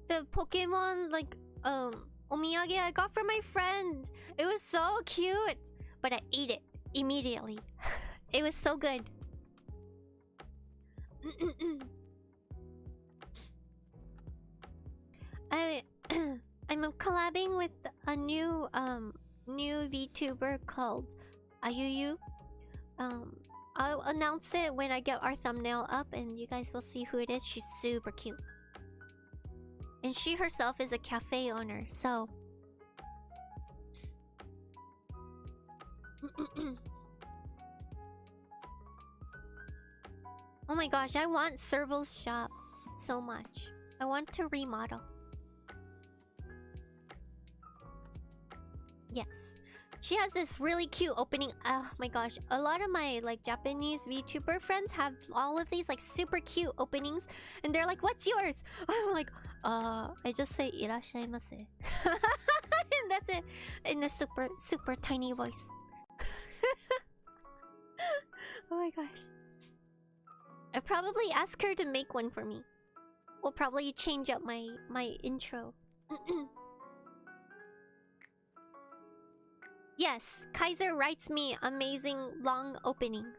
The Pokemon like omiyage I got from my friend. It was so cute, but I ate it immediately. It was so good. I'm collabing with a new VTuber called Ayuyu. I'll announce it when I get our thumbnail up and you guys will see who it is. She's super cute. And she herself is a cafe owner, so oh my gosh, I want Serval's shop so much. I want to remodel. Yes. She has this really cute opening. Oh my gosh. A lot of my like Japanese VTuber friends have all of these like super cute openings. And they're like, what's yours? I'm like, I just say irashaimase. And that's it. In a super, super tiny voice. Oh my gosh. I probably ask her to make one for me. We'll probably change up my intro. Yes, Kaiser writes me amazing long openings.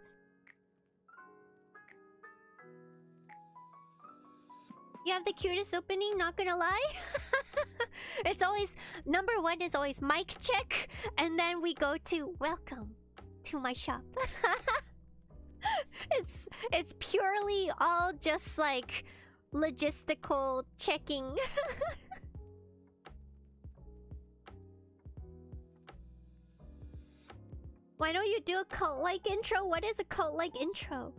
You have the cutest opening, not gonna lie. It's always number one is always mic check, and then we go to welcome to my shop. It's purely all just like logistical checking. Why don't you do a cult-like intro? What is a cult-like intro?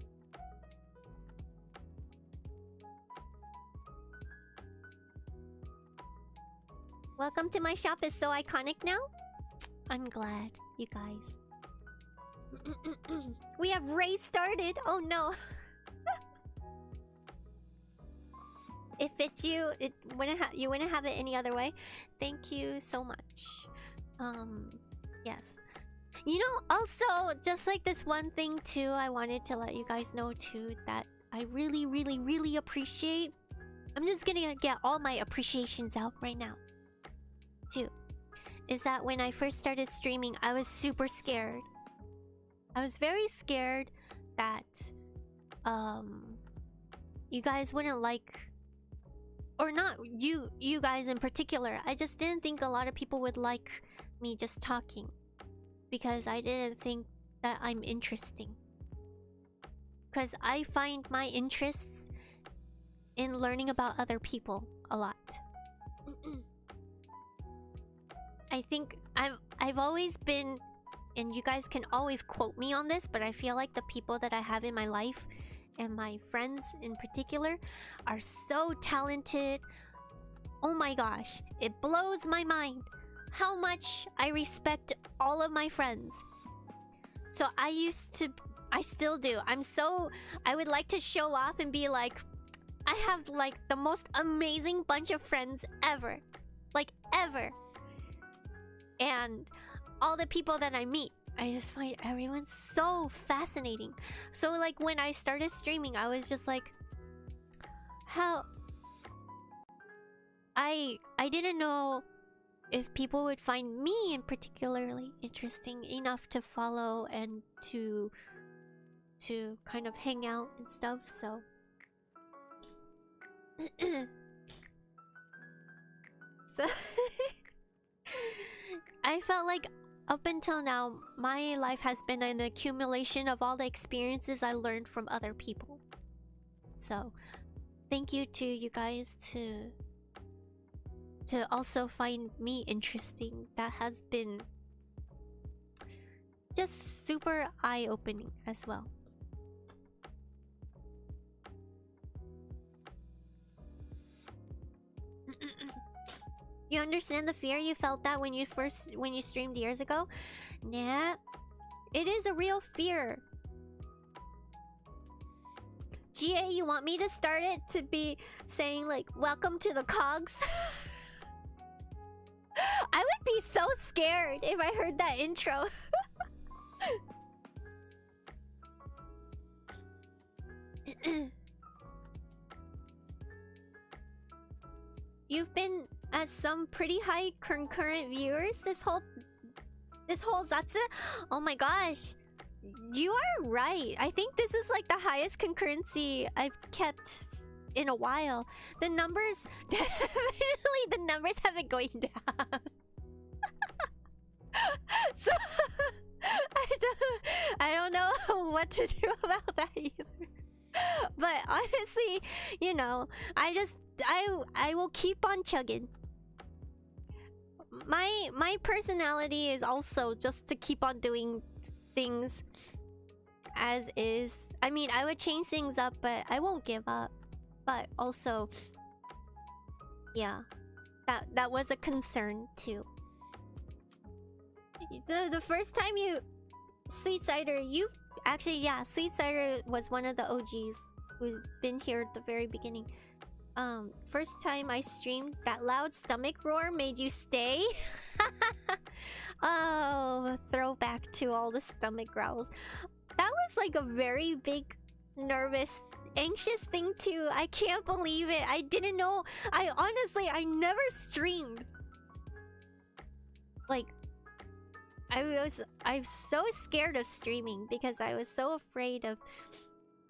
Welcome to my shop is so iconic now. I'm glad, you guys. We have race started. Oh no. It fits you. You wouldn't have it any other way. Thank you so much. Yes. You know, also, just like this one thing too, I wanted to let you guys know too that I really, really, really appreciate. I'm just gonna get all my appreciations out right now. Too. Is that when I first started streaming, I was super scared. I was very scared that you guys wouldn't like, or not you guys in particular. I just didn't think a lot of people would like me just talking. Because I didn't think that I'm interesting. Because I find my interests in learning about other people a lot. I think I've always been, and you guys can always quote me on this, but I feel like the people that I have in my life, and my friends in particular, are so talented. Oh my gosh, it blows my mind how much I respect all of my friends. So I still do. I would like to show off and be like, I have like the most amazing bunch of friends ever. Like ever. And all the people that I meet, I just find everyone so fascinating. So like when I started streaming, I was just like, how... I didn't know if people would find me in particularly interesting enough to follow and to kind of hang out and stuff, so so I felt like up until now my life has been an accumulation of all the experiences I learned from other people. So thank you to you guys to also find me interesting. That has been just super eye-opening as well. You understand the fear you felt that when you streamed years ago? Nah, it is a real fear. GA, you want me to start it to be saying like, welcome to the cogs? I would be so scared if I heard that intro. You've been as some pretty high concurrent viewers this whole Zatsu? Oh my gosh. You are right. I think this is like the highest concurrency I've kept in a while. The numbers definitely the numbers have been going down. So I don't know what to do about that either. But honestly, you know, I will keep on chugging. My personality is also just to keep on doing things as is. I mean, I would change things up, but I won't give up. But also, yeah, that was a concern too. The first time you, Sweet Cider, you actually, yeah, Sweet Cider was one of the OGs who've been here at the very beginning. First time I streamed, that loud stomach roar made you stay. Oh, throwback to all the stomach growls. That was like a very big, nervous, anxious thing too. I can't believe it. I didn't know. I never streamed. Like, I'm so scared of streaming because I was so afraid of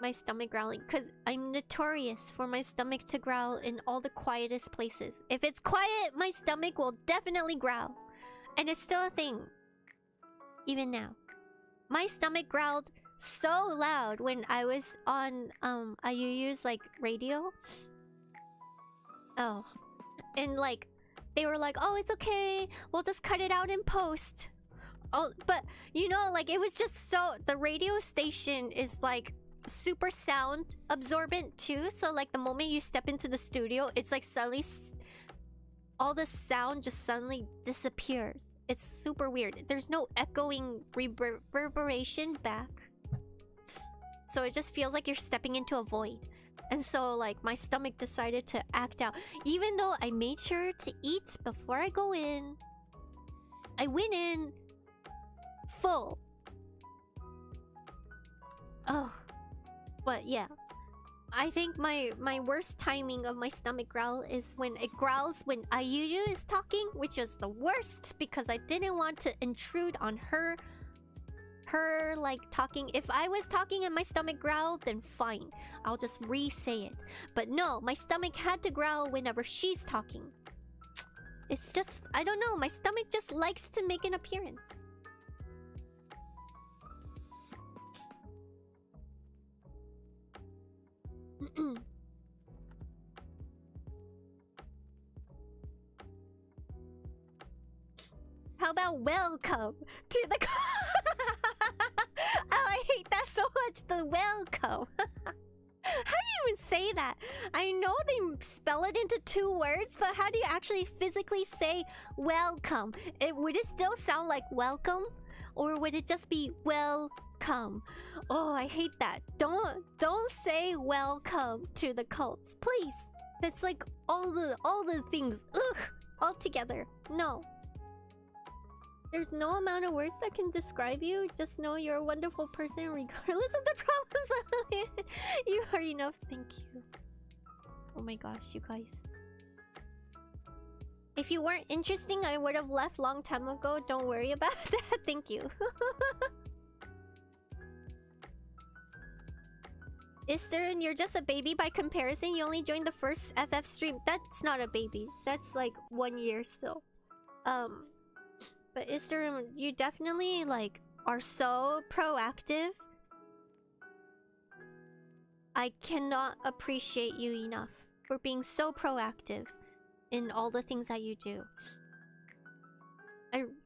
my stomach growling, because I'm notorious for my stomach to growl in all the quietest places. If it's quiet, my stomach will definitely growl. And it's still a thing. Even now. My stomach growled so loud when I was on Ayuyu's like radio. Oh. And like they were like, "Oh, it's okay. We'll just cut it out in post." Oh, but you know, like it was just so, the radio station is like super sound absorbent too, so like the moment you step into the studio, it's like suddenly all the sound just suddenly disappears. It's super weird. There's no echoing reverberation back, so it just feels like you're stepping into a void. And so like my stomach decided to act out, even though I made sure to eat before I go in. I went in full. Oh, but yeah, I think my worst timing of my stomach growl is when it growls when Ayuyu is talking, which is the worst because I didn't want to intrude on her like talking. If I was talking and my stomach growled, then fine, I'll just re-say it. But no, my stomach had to growl whenever she's talking. It's just, I don't know, my stomach just likes to make an appearance. How about welcome to the Oh, I hate that so much, the welcome. How do you even say that? I know they spell it into 2 words, but how do you actually physically say welcome? Would it still sound like welcome? Or would it just be welcome? Oh, I hate that. Don't say welcome to the cults, please. That's like all the things. Ugh, all together. No. There's no amount of words that can describe you. Just know you're a wonderful person regardless of the problems. You are enough. Thank you. Oh my gosh, you guys. If you weren't interesting, I would have left long time ago. Don't worry about that. Thank you. Eastern, you're just a baby by comparison. You only joined the first FF stream. That's not a baby. That's like 1 year still. But Eastern, you definitely like are so proactive. I cannot appreciate you enough for being so proactive in all the things that you do.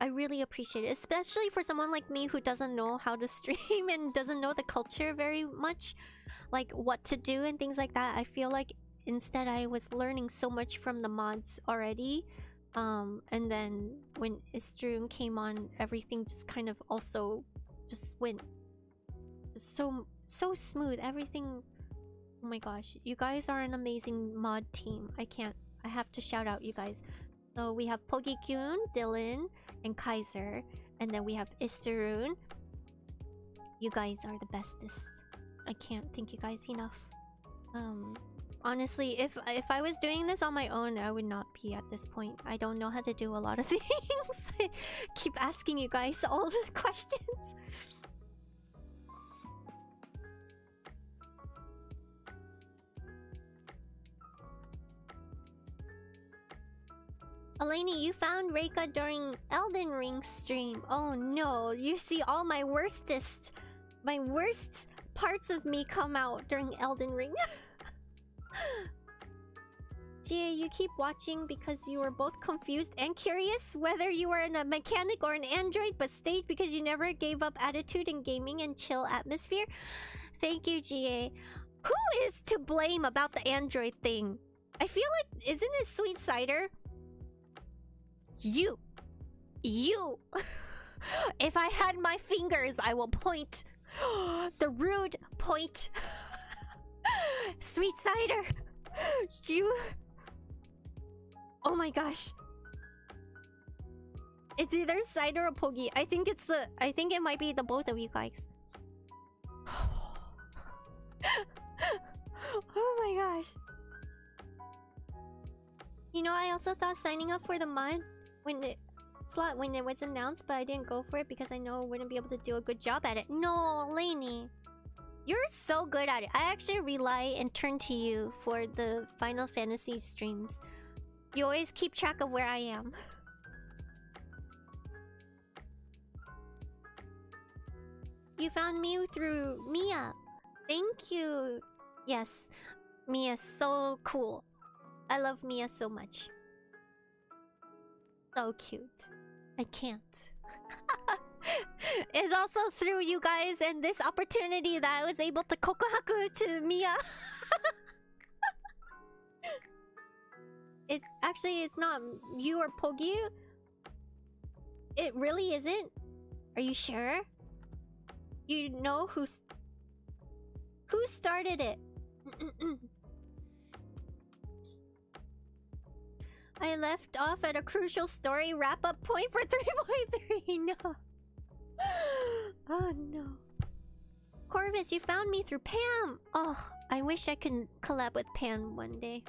I really appreciate it, especially for someone like me who doesn't know how to stream and doesn't know the culture very much, like what to do and things like that. I feel like instead I was learning so much from the mods already, and then when Isturun came on, everything just kind of also just went just so smooth. Everything. Oh my gosh, you guys are an amazing mod team. I have to shout out you guys. So we have Pogi-kun, Dylan, and Kaiser. And then we have Isturun. You guys are the bestest. I can't thank you guys enough. Honestly, if I was doing this on my own, I would not be at this point. I don't know how to do a lot of things. I keep asking you guys all the questions. Eleni, you found Reika during Elden Ring stream. Oh no, you see all my worst parts of me come out during Elden Ring. Gia, you keep watching because you were both confused and curious whether you were a mechanic or an android, but stayed because you never gave up attitude in gaming and chill atmosphere. Thank you, Gia. Who is to blame about the android thing? I feel like, isn't it Sweet Cider? You. If I had my fingers, I will point. The rude point. Sweet Cider. You. Oh my gosh. It's either Cider or Pogi. I think it might be the both of you guys. Oh my gosh. You know, I also thought signing up for the mod when it was announced, but I didn't go for it because I know I wouldn't be able to do a good job at it. No, Lainey. You're so good at it. I actually rely and turn to you for the Final Fantasy streams. You always keep track of where I am. You found me through Mia. Thank you. Yes, Mia's so cool. I love Mia so much. So cute. I can't. It's also through you guys and this opportunity that I was able to kokohaku to Mia. It's not you or Pogi. It really isn't. Are you sure? You know who started it? I left off at a crucial story wrap-up point for 3.3. No. Oh no. Corvus, you found me through Pam. Oh, I wish I could collab with Pam one day.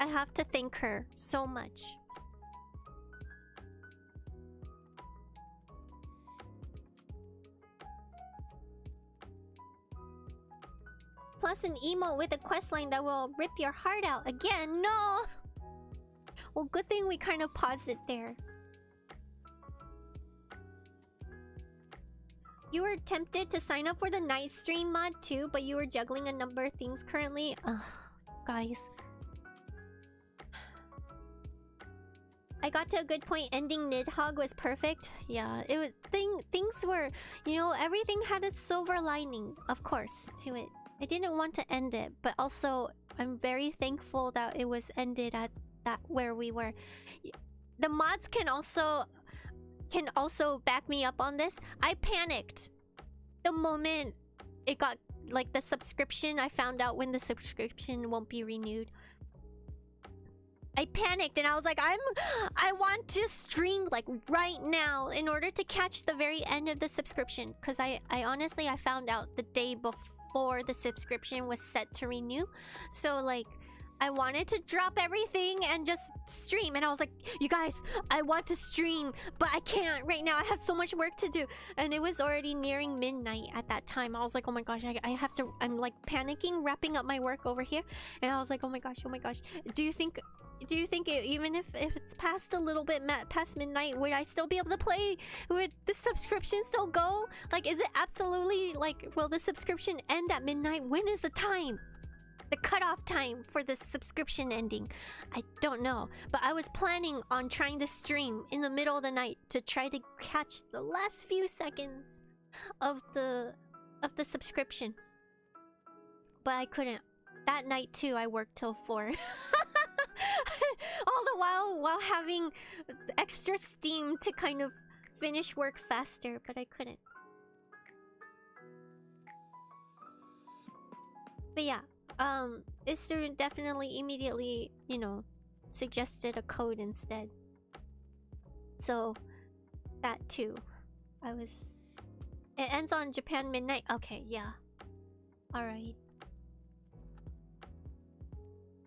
I have to thank her so much. Plus an emote with a questline that will rip your heart out again. No! Well, good thing we kind of paused it there. You were tempted to sign up for the night stream mod too, but you were juggling a number of things currently. Ugh, guys. I got to a good point. Ending Nidhogg was perfect. Yeah, it was things were, you know, everything had a silver lining, of course, to it. I didn't want to end it, but also I'm very thankful that it was ended at that where we were. The mods can also back me up on this. I panicked the moment it got like the subscription. I found out when the subscription won't be renewed. I panicked and I was like, I want to stream like right now in order to catch the very end of the subscription, because I honestly I found out the day before the subscription was set to renew. So like I wanted to drop everything and just stream. And I was like, you guys, I want to stream, but I can't right now. I have so much work to do. And it was already nearing midnight at that time. I was like, oh my gosh, I have to... I'm like panicking, wrapping up my work over here. And I was like, oh my gosh, oh my gosh. Do you think even if it's past a little bit past midnight, would I still be able to play? Would the subscription still go? Like, is it absolutely like, will the subscription end at midnight? When is the time? the cutoff time for the subscription ending. I don't know, but I was planning on trying to stream in the middle of the night to try to catch the last few seconds of the subscription. But I couldn't. That night too, I worked till 4. All the while having extra steam to kind of finish work faster, but I couldn't. But yeah, Ister definitely immediately, you know, suggested a code instead. So that too. It ends on Japan midnight. Okay, yeah. Alright.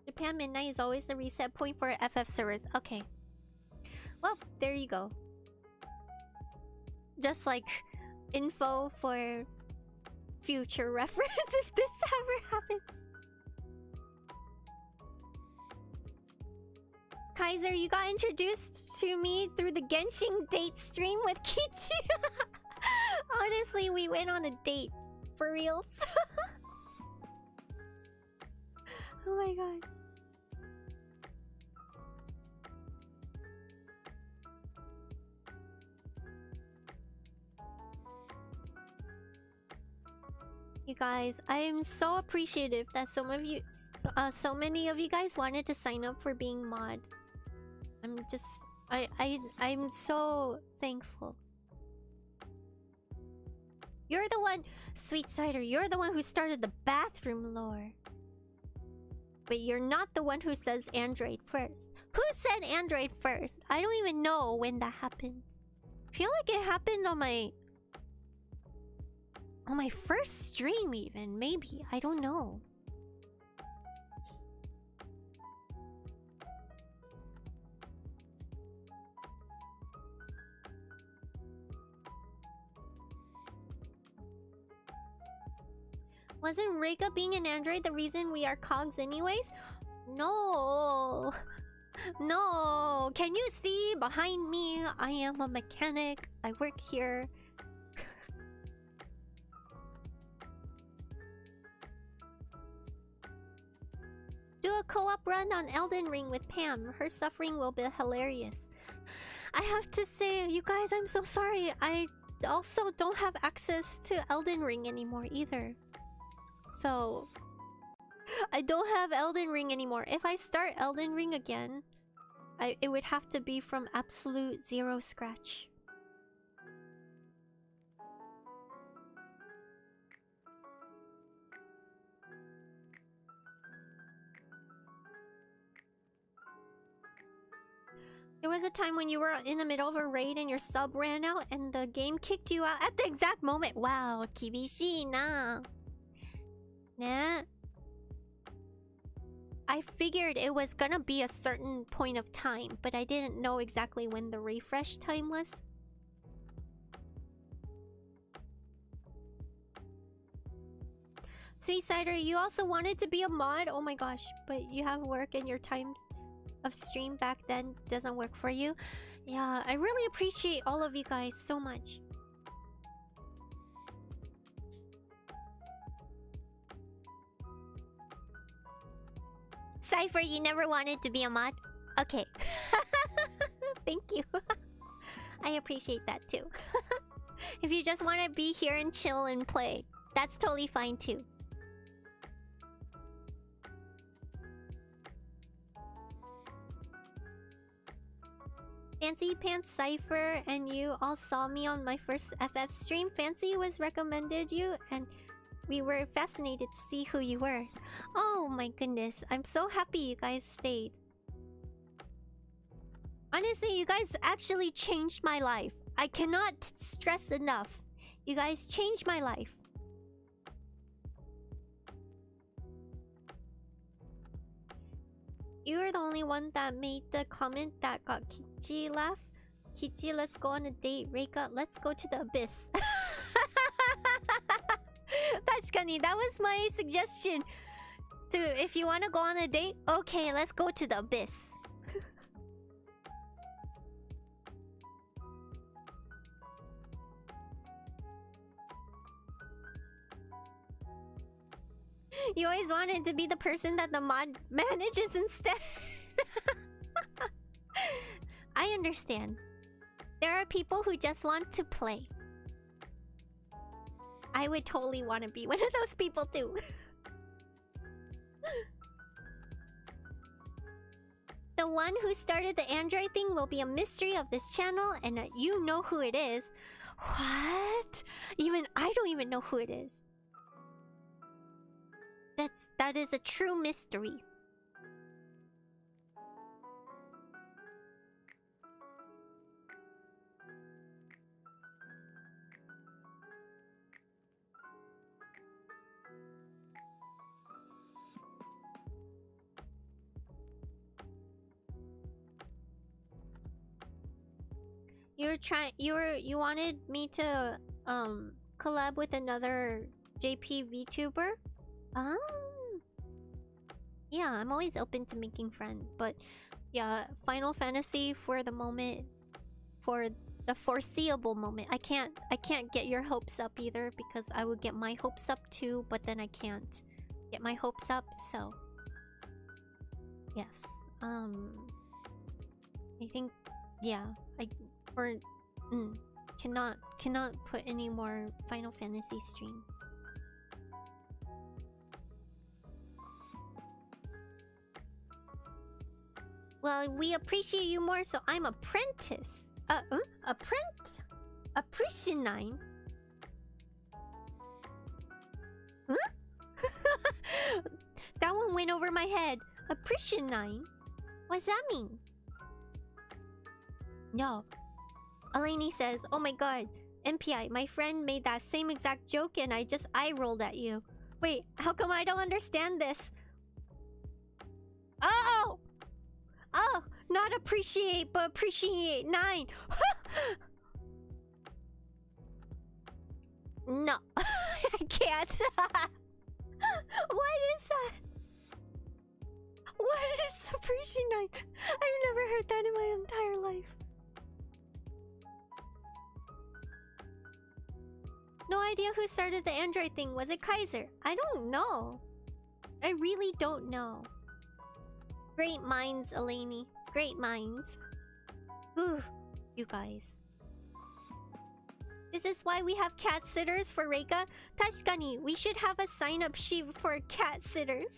Japan midnight is always the reset point for FF servers. Okay. Well, there you go. Just like info for future reference if this ever happens. Kaiser, you got introduced to me through the Genshin date stream with Kichi. Honestly, we went on a date. For reals. Oh my god. You guys, I am so appreciative that so many of you guys wanted to sign up for being mod. I'm so thankful. You're the one, Sweet Cider, you're the one who started the bathroom lore. But you're not the one who says Android first. Who said Android first? I don't even know when that happened. I feel like it happened on my first stream even, maybe. I don't know. Wasn't Reika being an android the reason we are cogs anyways? No. No. Can you see behind me? I am a mechanic. I work here. Do a co-op run on Elden Ring with Pam. Her suffering will be hilarious. I have to say, you guys, I'm so sorry. I also don't have access to Elden Ring anymore either. So I don't have Elden Ring anymore. If I start Elden Ring again, it would have to be from absolute zero scratch. There was a time when you were in the middle of a raid and your sub ran out and the game kicked you out at the exact moment. Wow, kibishii na. Nah. I figured it was gonna be a certain point of time, but I didn't know exactly when the refresh time was. Sweet Cider, you also wanted to be a mod? Oh my gosh, but you have work and your times of stream back then doesn't work for you. Yeah, I really appreciate all of you guys so much. Cypher, you never wanted to be a mod? Okay. Thank you. I appreciate that too. If you just want to be here and chill and play, that's totally fine too. Fancy Pants Cypher and you all saw me on my first FF stream. Fancy was recommended you and we were fascinated to see who you were. Oh my goodness, I'm so happy you guys stayed. Honestly, you guys actually changed my life. I cannot stress enough. You guys changed my life. You were the only one that made the comment that got Kichi laugh. Kichi, let's go on a date. Reika, let's go to the abyss. Tashikani, that was my suggestion. If you want to go on a date, okay, let's go to the abyss. You always wanted to be the person that the mod manages instead. I understand. There are people who just want to play. I would totally want to be one of those people too. The one who started the Android thing will be a mystery of this channel, and you know who it is. What? Even I don't even know who it is. That is a true mystery. You wanted me to collab with another JP VTuber? Yeah, I'm always open to making friends, but yeah, Final Fantasy for the moment, for the foreseeable moment. I can't get your hopes up either, because I would get my hopes up too, but then I can't get my hopes up, so yes. I think yeah, cannot put any more Final Fantasy streams. Well, we appreciate you more, so I'm apprentice. Appreciate. Huh? That one went over my head. Appreciate. What's that mean? No. Eleni says, oh my god, MPI, my friend made that same exact joke and I just eye-rolled at you. Wait, how come I don't understand this? Oh! Oh! Not appreciate, but appreciate 9! No. I can't. What is that? What is appreciate 9? I've never heard that in my entire life. No idea who started the Android thing. Was it Kaiser? I don't know. I really don't know. Great minds, Eleni. Great minds. Whew, you guys. This is why we have cat sitters for Reika. Tashikani, we should have a sign-up sheet for cat sitters.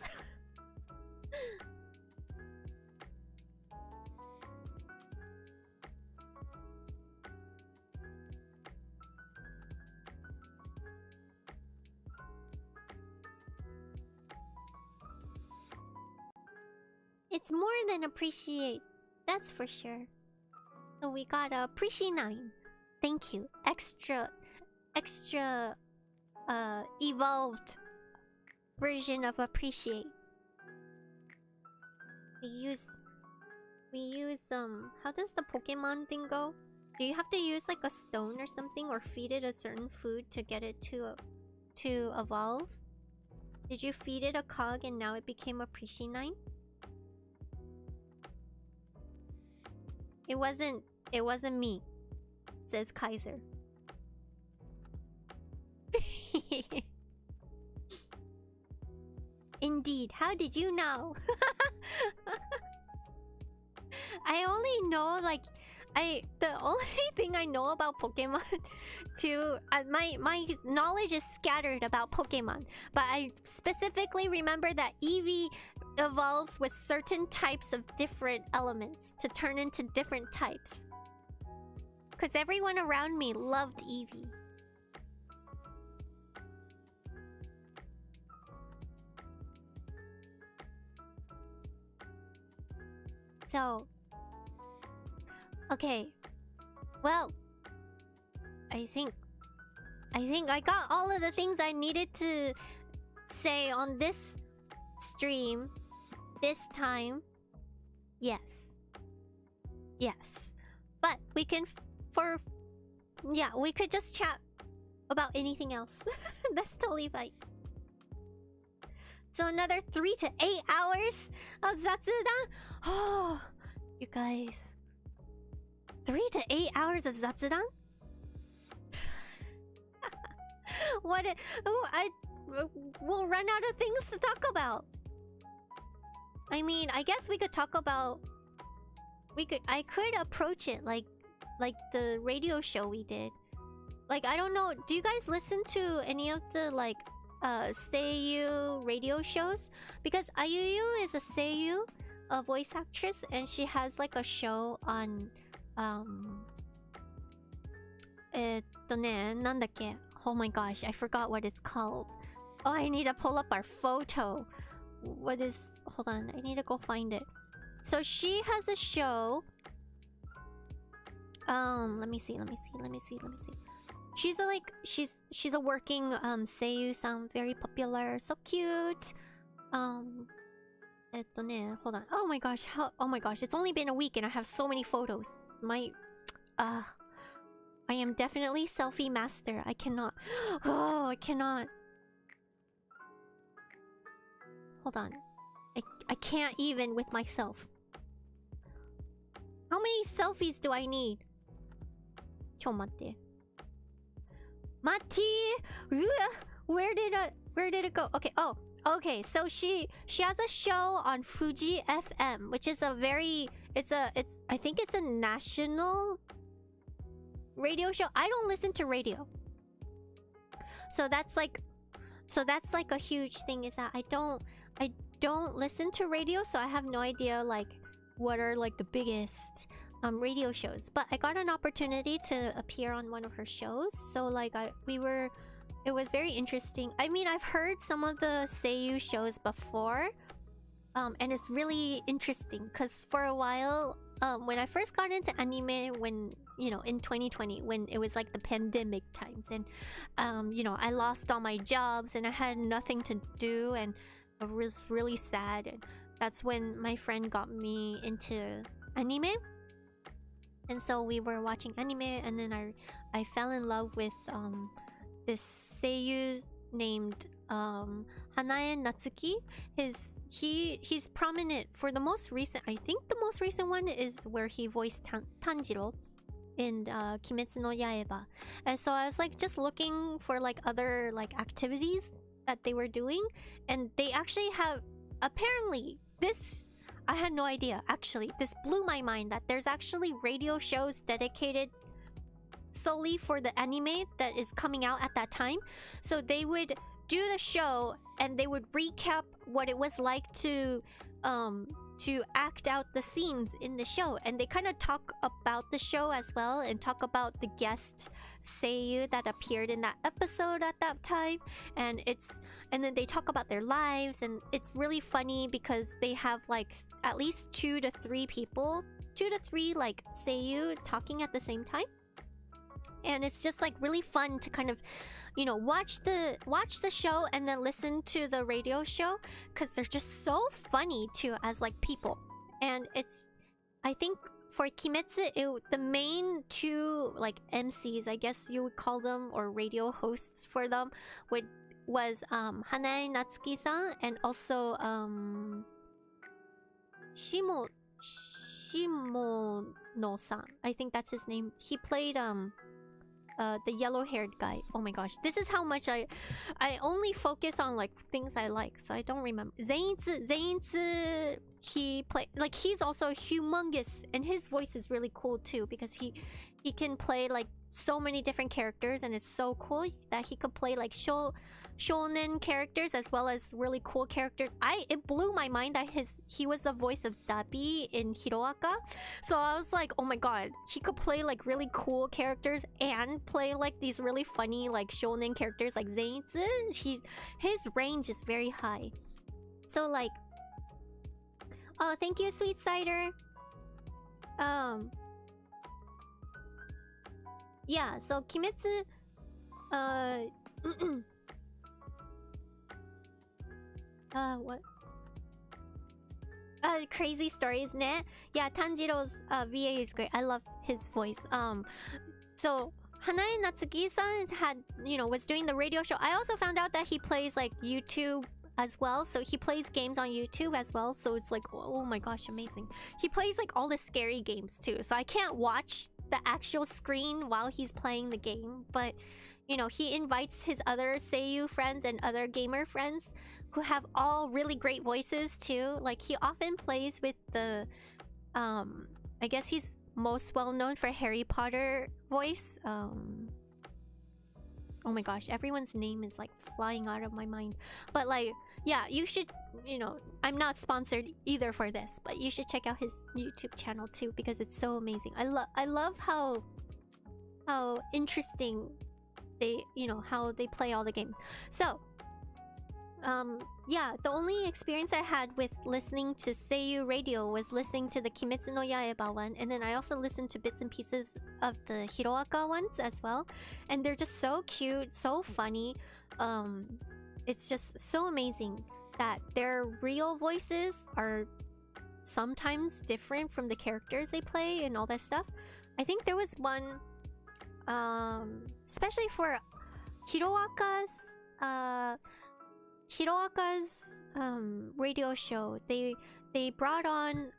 It's more than appreciate. That's for sure. So we got a appreciate 9. Thank you. Extra evolved version of appreciate. We use how does the Pokemon thing go? Do you have to use like a stone or something, or feed it a certain food to get it to evolve? Did you feed it a cog and now it became appreciate 9? It wasn't me, says Kaiser. Indeed, how did you know? I only know like the only thing I know about Pokemon too, my knowledge is scattered about Pokemon, but I specifically remember that Eevee evolves with certain types of different elements to turn into different types. Because everyone around me loved Eevee. So, okay. Well, I think I got all of the things I needed to say on this stream this time. Yes. Yes. But we can we could just chat about anything else. That's totally fine. So another 3 to 8 hours of Zatsudan. Oh, you guys. 3 to 8 hours of Zatsudan? we'll run out of things to talk about. I mean, I guess we could talk about... I could approach it like the radio show we did. Like, I don't know, do you guys listen to any of the, like, Seiyu radio shows? Because Ayuyu is a Seiyu, a voice actress, and she has, like, a show on, nandakke? Oh my gosh, I forgot what it's called. Oh, I need to pull up our photo. What is... Hold on, I need to go find it. So she has a show. Let me see. She's a, like, she's a working Seiyu-san, very popular, so cute. Hold on. Oh my gosh, it's only been a week and I have so many photos. I am definitely selfie master. I cannot. Oh, I cannot. Hold on. I can't even with myself. How many selfies do I need? Chomatte. Mati! Where did it go? Okay, oh. Okay, so she has a show on Fuji FM, which is a very... I think it's a national radio show. I don't listen to radio. So that's like a huge thing, is that I don't listen to radio, so I have no idea like what are like the biggest radio shows. But I got an opportunity to appear on one of her shows, so like it was very interesting. I mean, I've heard some of the Seiyu shows before, and it's really interesting because for a while, when I first got into anime, when in 2020, when it was like the pandemic times, and I lost all my jobs and I had nothing to do, and I was really sad. And that's when my friend got me into anime, and so we were watching anime, and then I fell in love with this Seiyu named Hanae Natsuki. He's prominent for the most recent. I think the most recent one is where he voiced Tanjiro in Kimetsu no Yaiba. And so I was like just looking for like other like activities that they were doing, and they actually have, apparently, this, I had no idea, actually. This blew my mind that there's actually radio shows dedicated solely for the anime that is coming out at that time. So they would do the show and they would recap what it was like to act out the scenes in the show, and they kind of talk about the show as well, and talk about the guest Seiyu that appeared in that episode at that time, and then they talk about their lives, and it's really funny because they have like at least 2 to 3 like Seiyu talking at the same time. And it's just like really fun to kind of, watch the show and then listen to the radio show, because they're just so funny too as like people. And I think for Kimetsu, the main 2 like MCs, I guess you would call them, or radio hosts for them, was Hanae Natsuki-san, and also Shimono-san. I think that's his name. He played the yellow-haired guy. Oh my gosh, this is how much I only focus on like things I like, so I don't remember. Zenitsu, he played, like, he's also humongous, and his voice is really cool too, because he can play like so many different characters, and it's so cool that he could play like shonen characters as well as really cool characters. It blew my mind that he was the voice of Dabi in Hiroaka. So I was like, oh my god, he could play like really cool characters and play like these really funny like shonen characters like Zenitsu. His range is very high. So like, oh, thank you, Sweet Cider. Yeah, so Kimetsu, what? Crazy story, isn't it? Yeah, Tanjiro's VA is great. I love his voice. So Hanae Natsuki-san was doing the radio show. I also found out that he plays like YouTube as well. So he plays games on YouTube as well. So it's like, oh my gosh, amazing. He plays like all the scary games too. So I can't watch the actual screen while he's playing the game, but you know, he invites his other Seiyu friends and other gamer friends who have all really great voices too. Like he often plays with the I guess he's most well known for Harry Potter voice. Oh my gosh, everyone's name is like flying out of my mind. But like, yeah, you should, you know, I'm not sponsored either for this, but you should check out his YouTube channel too because it's so amazing. I love how interesting they, you know, how they play all the games. So, yeah, the only experience I had with listening to Seiyu radio was listening to the Kimetsu no Yaiba one, and then I also listened to bits and pieces of the Hiroaka ones as well, and they're just so cute, so funny. It's just so amazing that their real voices are sometimes different from the characters they play and all that stuff. I think there was one, especially for Hiroaka's radio show, they brought on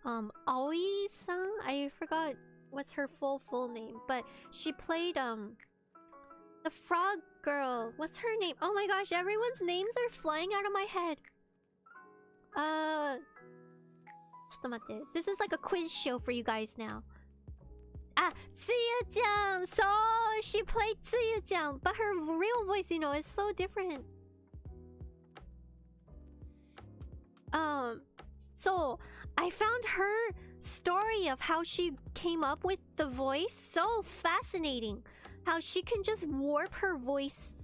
Aoi-san. I forgot what's her full name, but she played the frog girl. What's her name? Oh my gosh, everyone's names are flying out of my head. This is like a quiz show for you guys now. Ah, Tsuyu-chan! So, she played Tsuyu-chan, but her real voice, you know, is so different. So, I found her story of how she came up with the voice so fascinating. How she can just warp her voice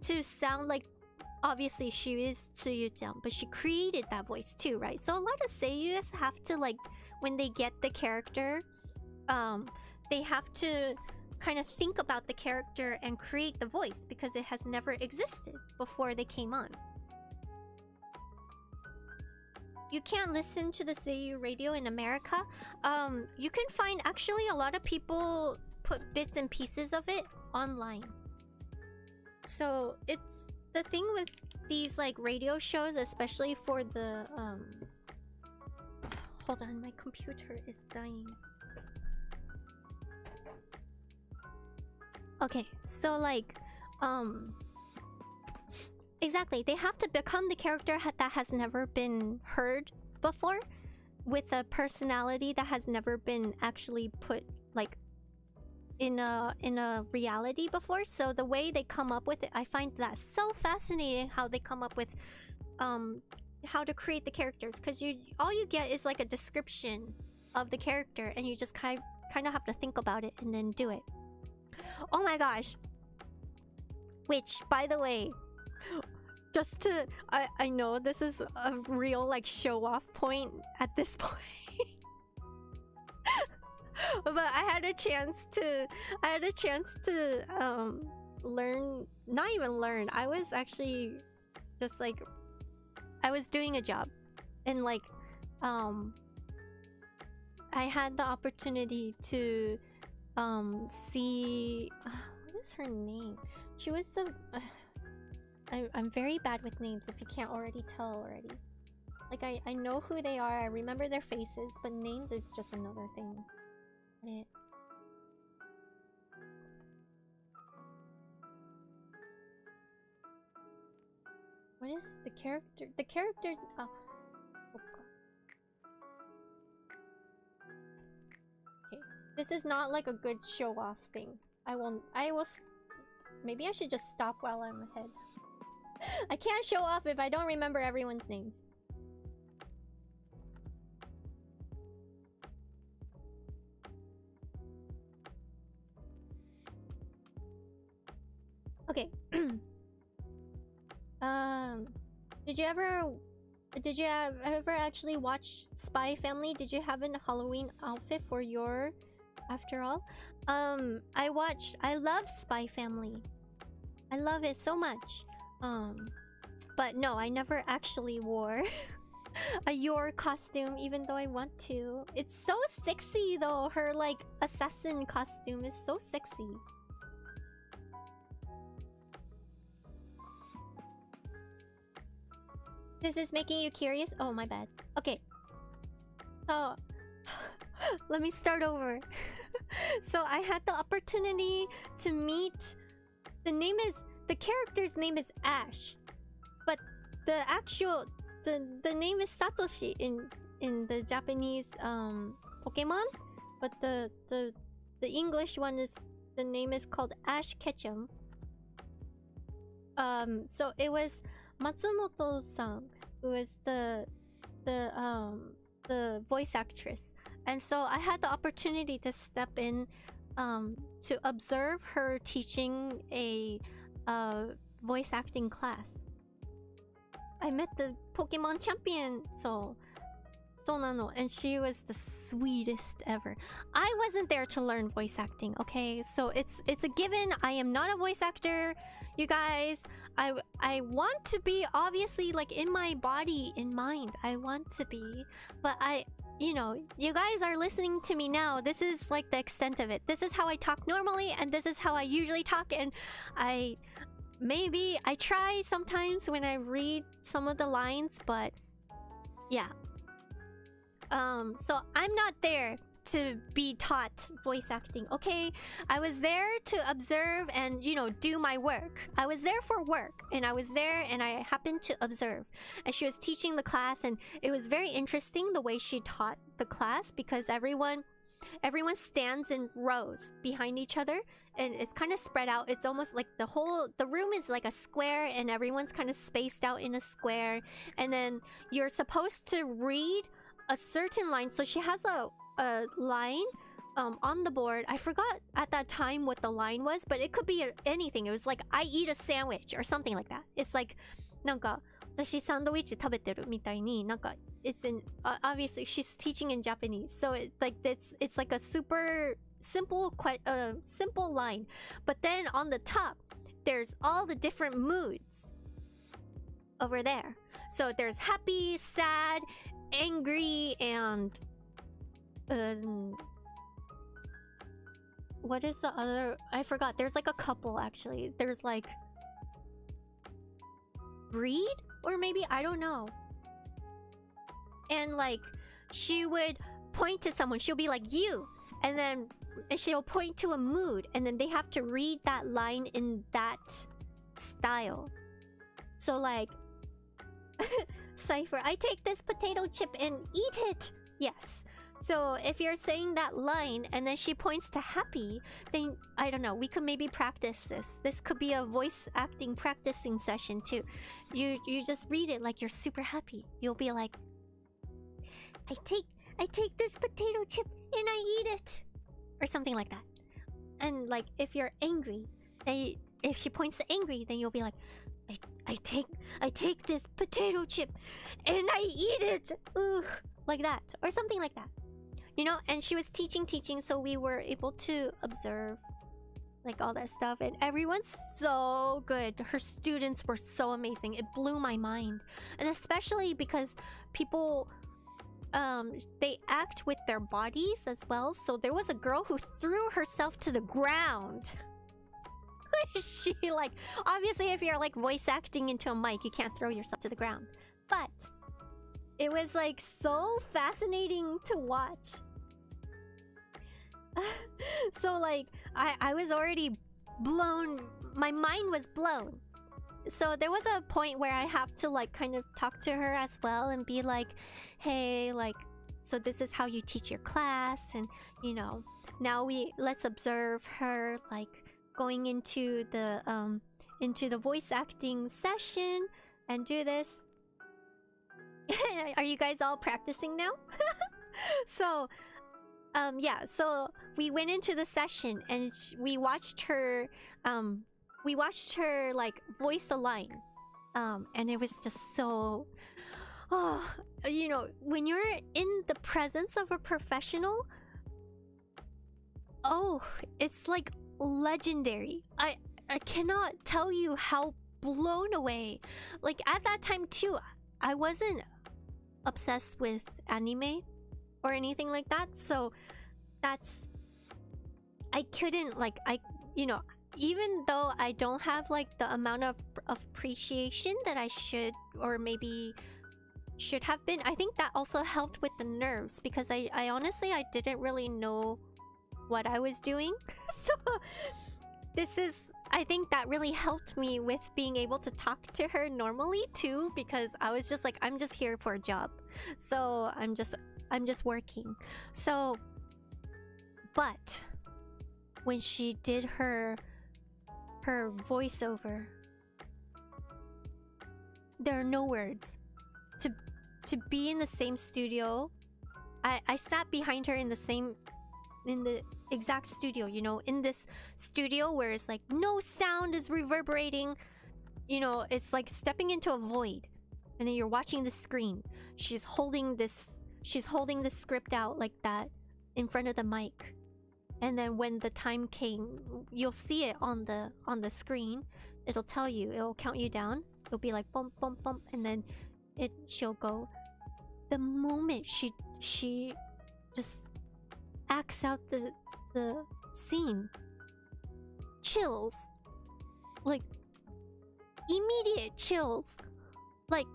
to sound like... Obviously, she is Tsuyu-chan, but she created that voice too, right? So a lot of seiyus have to, like, when they get the character, they have to kind of think about the character and create the voice because it has never existed before they came on. You can't listen to the Seiyu radio in America. You can find actually a lot of people put bits and pieces of it online. So it's the thing with these like radio shows, especially for the hold on, my computer is dying. Okay, so like exactly, they have to become the character that has never been heard before, with a personality that has never been actually put like in a reality before. So the way they come up with it, I find that so fascinating, how they come up with how to create the characters, because all you get is like a description of the character and you just kind of have to think about it and then do it. Oh my gosh, which by the way, just to I know this is a real like show off point at this point. But I had a chance to learn, not even learn. I was actually just like, I was doing a job and like I had the opportunity to see what is her name? She was the I'm very bad with names, if you can't already tell already. Like I know who they are, I remember their faces, but names is just another thing. What is the character? The characters. Oh God. Okay, this is not like a good show off thing. I will. Maybe I should just stop while I'm ahead. I can't show off if I don't remember everyone's names. Okay. Did you ever actually watch Spy Family? Did you have a Halloween outfit for your after all? I love Spy Family. I love it so much. But no, I never actually wore a your costume, even though I want to. It's so sexy though. Her like assassin costume is so sexy. This is making you curious? Oh, my bad. Okay. So, let me start over. So, I had the opportunity to meet the character's name is Ash, but the name is Satoshi in the Japanese Pokemon, but the English one is, the name is called Ash Ketchum. So it was Matsumoto-san who was the voice actress, and so I had the opportunity to step in to observe her teaching a voice acting class. I met the Pokemon champion, so nano, and she was the sweetest ever. I wasn't there to learn voice acting, okay? So it's a given. I am not a voice actor, you guys. I want to be, obviously, like, in my body, in mind. I want to be, but you know, you guys are listening to me now. This is like the extent of it. This is how I talk normally, and this is how I usually talk, and maybe I try sometimes when I read some of the lines, but yeah. So I'm not there to be taught voice acting, okay? I was there to observe and, you know, do my work. I was there for work, and I was there and I happened to observe. And she was teaching the class, and it was very interesting the way she taught the class, because everyone stands in rows behind each other, and it's kind of spread out. It's almost like the room is like a square, and everyone's kind of spaced out in a square, and then you're supposed to read a certain line. So she has a line on the board. I forgot at that time what the line was, but it could be anything. It was like, I eat a sandwich or something like that. It's like, なんか私サンドイッチ食べてるみたいに、なんか it's in obviously she's teaching in Japanese, so it's like a super simple simple line, but then on the top there's all the different moods over there. So there's happy, sad, angry, and what is the other? I forgot. There's like a couple, actually. There's like breed, or maybe, I don't know. And like she would point to someone. She'll be like, you, and she'll point to a mood, and then they have to read that line in that style. So like Cypher, I take this potato chip and eat it. Yes. So if you're saying that line and then she points to happy, then I don't know, we could maybe practice this. This could be a voice acting practicing session too. You just read it like you're super happy. You'll be like, I take this potato chip and I eat it, or something like that. And like if you're angry, if she points to angry, then you'll be like, I take this potato chip and I eat it. Ugh. Like that, or something like that, you know. And she was teaching, so we were able to observe like all that stuff, and everyone's so good. Her students were so amazing. It blew my mind, and especially because people they act with their bodies as well. So there was a girl who threw herself to the ground. She, like, obviously if you're like voice acting into a mic, you can't throw yourself to the ground, but it was like so fascinating to watch. So like I was already blown. My mind was blown. So there was a point where I have to like kind of talk to her as well and be like, hey, like, so this is how you teach your class, and you know, now let's observe her like going into the voice acting session and do this. Are you guys all practicing now? So yeah, so we went into the session and we watched her like voice a line, and it was just so, oh, you know, when you're in the presence of a professional, oh, it's like legendary. I cannot tell you how blown away. Like at that time too, I wasn't obsessed with anime or anything like that, so I couldn't like, you know, even though I don't have like the amount of appreciation that I should, or maybe should have been, I think that also helped with the nerves, because I honestly, I didn't really know what I was doing. So this is I think that really helped me with being able to talk to her normally too, because I was just like, I'm just here for a job. So I'm just working. So, but when she did her voiceover, there are no words. To be in the same studio, I sat behind her in the exact studio, you know, in this studio where it's like no sound is reverberating, you know, it's like stepping into a void, and then you're watching the screen. She's holding this script out like that in front of the mic, and then when the time came, you'll see it on the screen. It'll tell you, it'll count you down. It'll be like bump bump bump, and then she'll go. The moment she just acts out the scene, chills, like immediate chills, like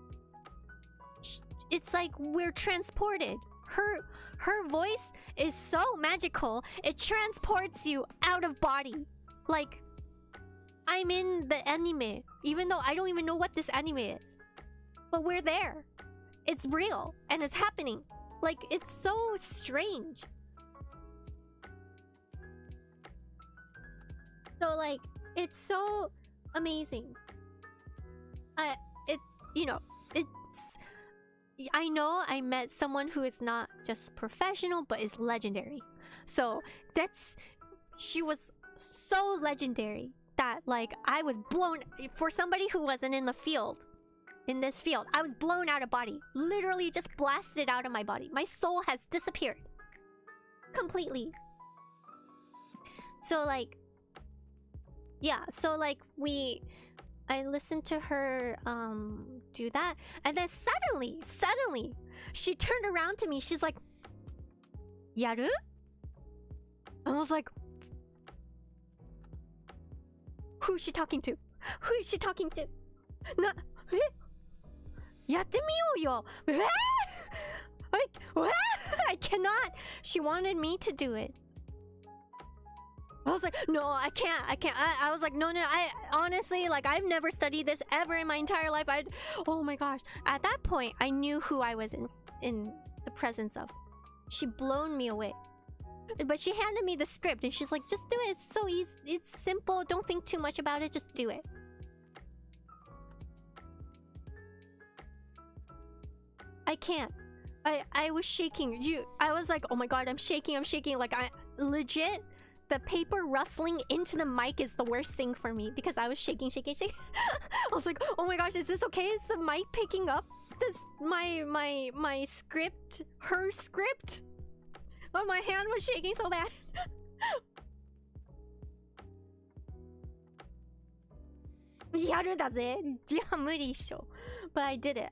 it's like we're transported. Her voice is so magical, it transports you out of body. Like I'm in the anime, even though I don't even know what this anime is, but we're there. It's real and it's happening. Like it's so strange. So like it's so amazing. I know I met someone who is not just professional but is legendary. So she was so legendary that like I was blown. For somebody who wasn't in the field, in this field, I was blown out of body. Literally just blasted out of my body. My soul has disappeared completely. So like, yeah, so like I listened to her do that, and then suddenly she turned around to me. She's like, "Yaru?" And I was like, who is she talking to? Who is she talking to? Na, yatte miyou yo. Like, what? I cannot. She wanted me to do it. I was like, no, I can't. I was like, no. I honestly, like, I've never studied this ever in my entire life. Oh my gosh. At that point, I knew who I was in the presence of. She blown me away. But she handed me the script and she's like, just do it. It's so easy. It's simple. Don't think too much about it. Just do it. I can't. I was shaking. I was like, oh my god, I'm shaking. Like, I legit. The paper rustling into the mic is the worst thing for me because I was shaking. I was like, oh my gosh, is this okay? Is the mic picking up this my script? Her script? Oh, my hand was shaking so bad. Yaru da ze. Yeah, 無理っしょ. But I did it.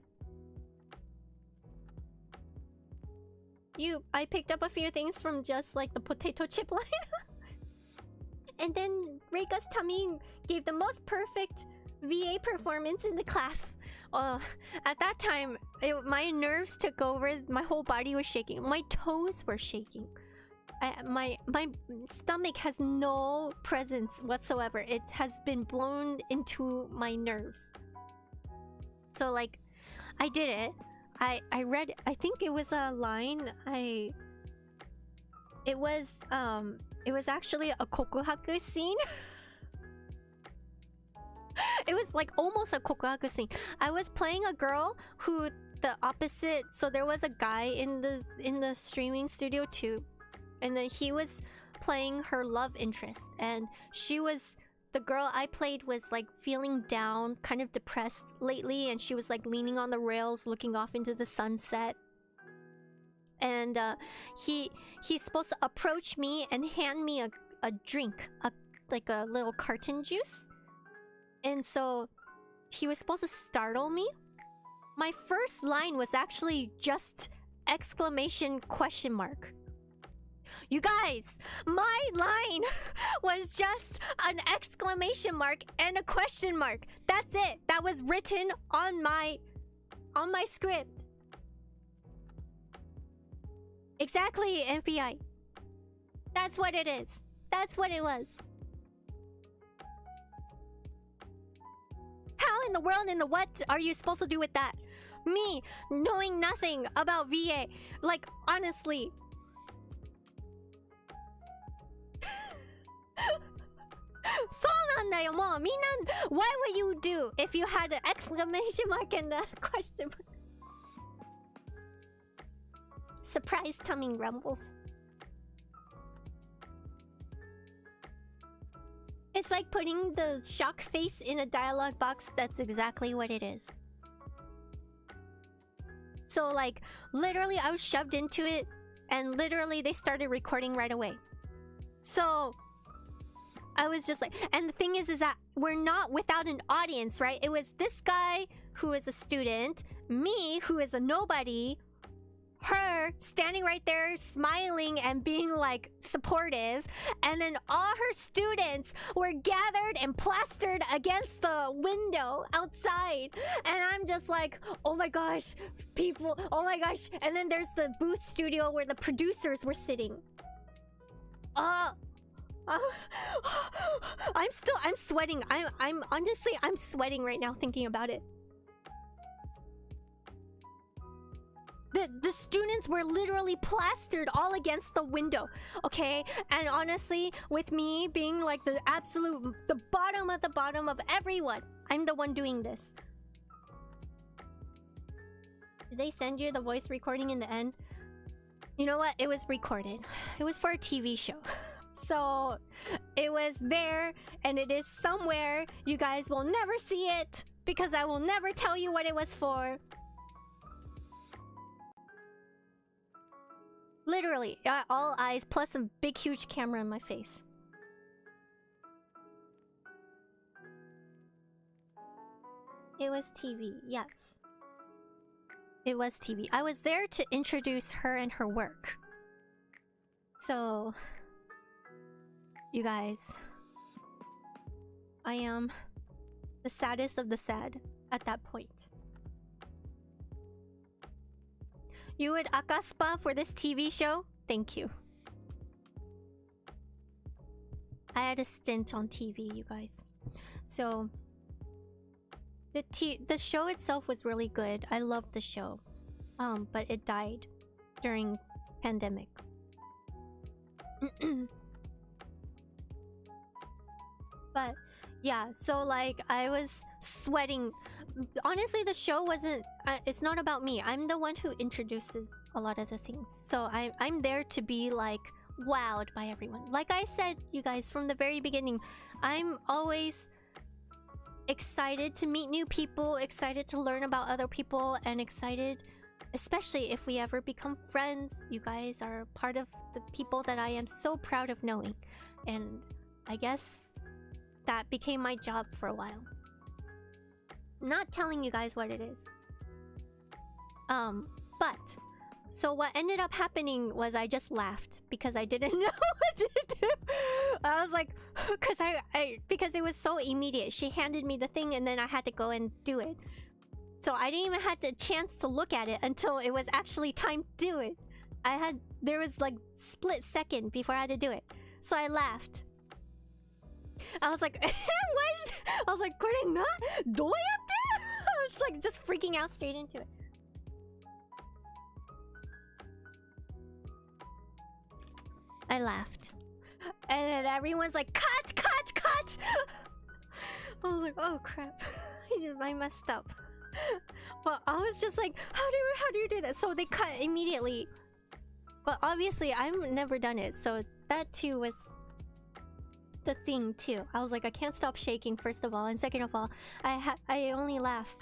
I picked up a few things from just like the potato chip line. And then Reika's tummy gave the most perfect VA performance in the class. At that time, my nerves took over. My whole body was shaking. My toes were shaking. My stomach has no presence whatsoever. It has been blown into my nerves. So like, I did it. I read. I think it was a line. It was actually a kokuhaku scene. It was like almost a kokuhaku scene. I was playing a girl who the opposite. So there was a guy in the streaming studio too, and then he was playing her love interest, and the girl I played was like feeling down, kind of depressed lately, and she was like leaning on the rails, looking off into the sunset. And he's supposed to approach me and hand me a drink, like a little carton juice. And so he was supposed to startle me. My first line was actually just exclamation question mark. You guys, my line was just an exclamation mark and a question mark. That's it. That was written on my script. Exactly, FBI. That's what it is. That's what it was. how in the world in the what are you supposed to do with that? Me knowing nothing about VA. Like, honestly. What would you do if you had an exclamation mark and a question mark? Surprise tummy rumbles. It's like putting the shock face in a dialogue box. That's exactly what it is. So like, literally I was shoved into it and literally they started recording right away. So I was just like, and the thing is that we're not without an audience, right? It was this guy who is a student, me who is a nobody, her standing right there smiling and being like supportive, and then all her students were gathered and plastered against the window outside, and I'm just like, oh my gosh, people, oh my gosh. And then there's the booth studio where the producers were sitting. I'm sweating. I'm honestly, I'm sweating right now thinking about it. The students were literally plastered all against the window, okay? And honestly, with me being like the bottom of the bottom of everyone, I'm the one doing this. Did they send you the voice recording in the end? You know what? It was recorded. It was for a TV show. So it was there and it is somewhere. You guys will never see it because I will never tell you what it was for. Literally, all eyes plus a big huge camera in my face. It was TV, yes. It was TV. I was there to introduce her and her work. So, you guys, I am the saddest of the sad at that point. You would akaspa for this TV show? Thank you. I had a stint on TV, you guys. So the show itself was really good. I loved the show. But it died during pandemic. But yeah, so like I was sweating. Honestly, the show wasn't it's not about me. I'm the one who introduces a lot of the things. So I'm there to be like wowed by everyone. Like I said, you guys, from the very beginning, I'm always excited to meet new people, excited to learn about other people, and excited, especially if we ever become friends. You guys are part of the people that I am so proud of knowing. And I guess that became my job for a while. Not telling you guys what it is. But so what ended up happening was I just laughed because I didn't know what to do. I was like, because it was so immediate. She handed me the thing and then I had to go and do it. So I didn't even have the chance to look at it until it was actually time to do it. There was like split second before I had to do it. So I laughed. I was like, what? I was like, これな? どうやって? I was like just freaking out straight into it. I laughed. And then everyone's like, cut, cut, cut! I was like, oh crap. I messed up. But I was just like, how do you do that? So they cut immediately. But obviously I've never done it, so that too was the thing too. I was like, I can't stop shaking, first of all, and second of all, I only laugh.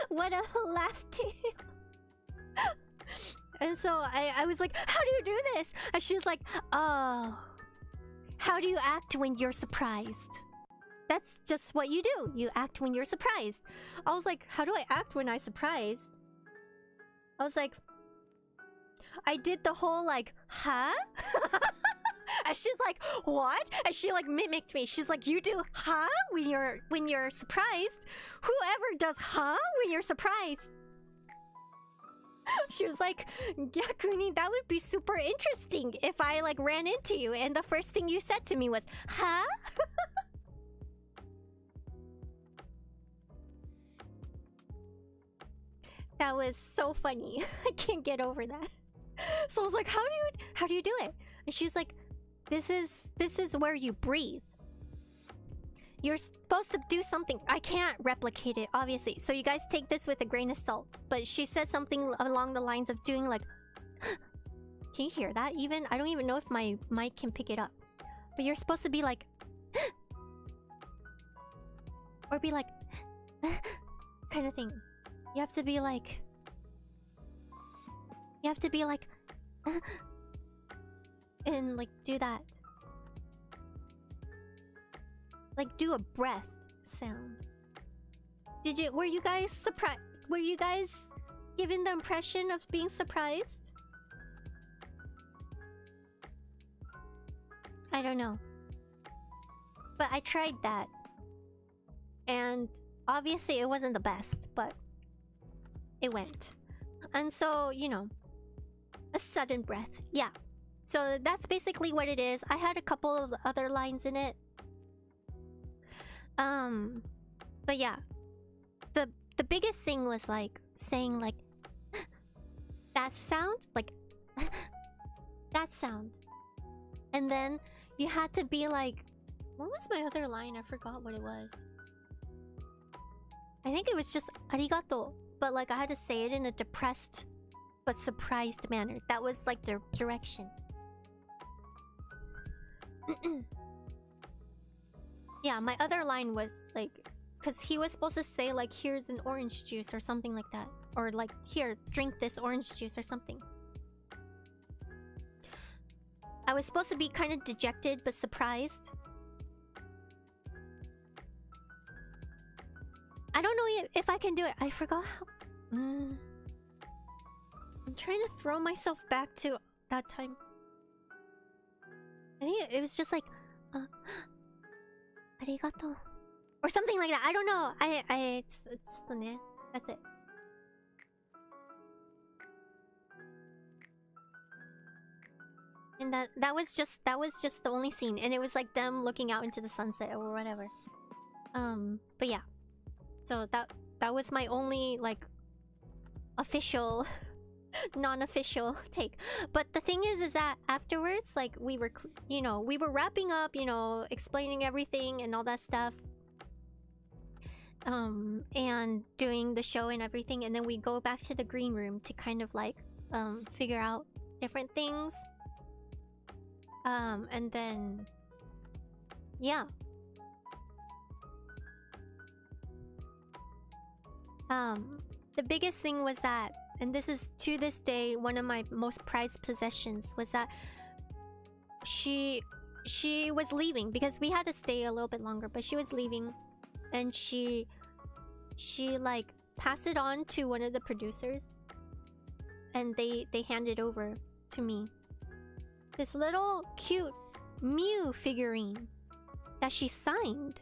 What a laugh too. And so I was like, how do you do this? And she was like, oh, how do you act when you're surprised? That's just what you do. You act when you're surprised. I was like, how do I act when I'm surprised? I was like, I did the whole like, huh? And she's like, what? And she like mimicked me. She's like, you do huh when you're surprised? Whoever does huh when you're surprised? She was like, Yakuni, that would be super interesting if I like ran into you and the first thing you said to me was, huh? That was so funny. I can't get over that. So I was like, how do you do it? And she's like, this is where you breathe. You're supposed to do something. I can't replicate it, obviously. So you guys take this with a grain of salt. But she said something along the lines of doing like... Can you hear that even? I don't even know if my mic can pick it up. But you're supposed to be like... Or be like... kind of thing. You have to be like... You have to be like... and like do that. Like do a breath sound. Were you guys surprised? Were you guys given the impression of being surprised? I don't know. But I tried that. And obviously it wasn't the best, but it went. And so, you know, a sudden breath. Yeah. So that's basically what it is. I had a couple of other lines in it. But yeah. The biggest thing was like saying like that sound, like that sound. And then you had to be like, what was my other line? I forgot what it was. I think it was just arigato, but like I had to say it in a depressed but surprised manner. That was like the direction. Yeah, my other line was like, because he was supposed to say like, here's an orange juice or something like that, or like, here, drink this orange juice or something. I was supposed to be kind of dejected but surprised. I don't know if I can do it. I forgot how... I'm trying to throw myself back to that time. I think it was just like... arigato. Or something like that. I don't know. It's that's it. And that was just the only scene. And it was like them looking out into the sunset or whatever. But yeah. So that was my only like official non-official take. But the thing is that afterwards, like we were we were wrapping up, explaining everything and all that stuff. And doing the show and everything, and then we go back to the green room to kind of like figure out different things. And then yeah. The biggest thing was that, and this is to this day one of my most prized possessions, was that she was leaving because we had to stay a little bit longer, but she was leaving, and she like passed it on to one of the producers, and they handed over to me this little cute Mew figurine that she signed.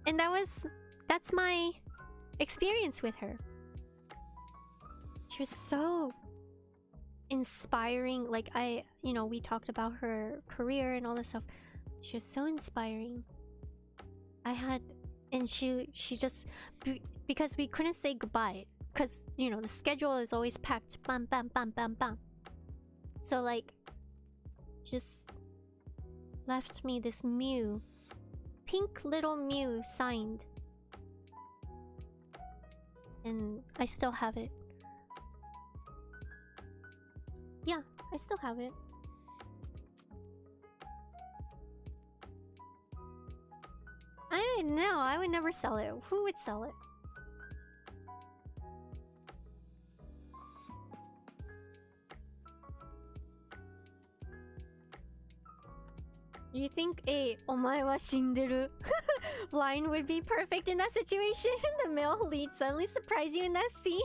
And that's my experience with her. She was so inspiring. Like we talked about her career and all this stuff. She was so inspiring. And she just, because we couldn't say goodbye, because the schedule is always packed. Bam, bam, bam, bam, bam. So like, just left me this Mew, pink little Mew signed, and I still have it. Yeah, I still have it. I would never sell it. Who would sell it? You think a "omae wa shinderu" line would be perfect in that situation? The male lead suddenly surprise you in that scene.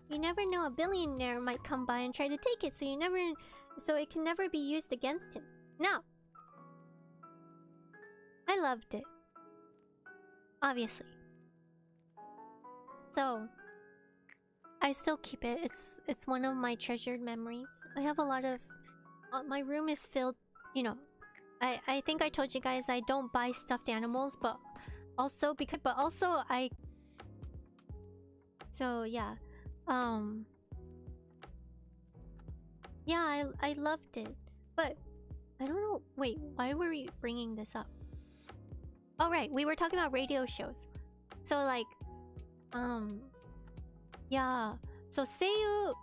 You never know, a billionaire might come by and try to take it, so it can never be used against him. No. I loved it. Obviously. So I still keep it. It's one of my treasured memories. I have a lot of my room is filled, I think I told you guys I don't buy stuffed animals, but also I. So yeah, um, yeah, I loved it, but I don't know. Wait, why were we bringing this up? Oh right, we were talking about radio shows. So like, um, yeah. So Seiyu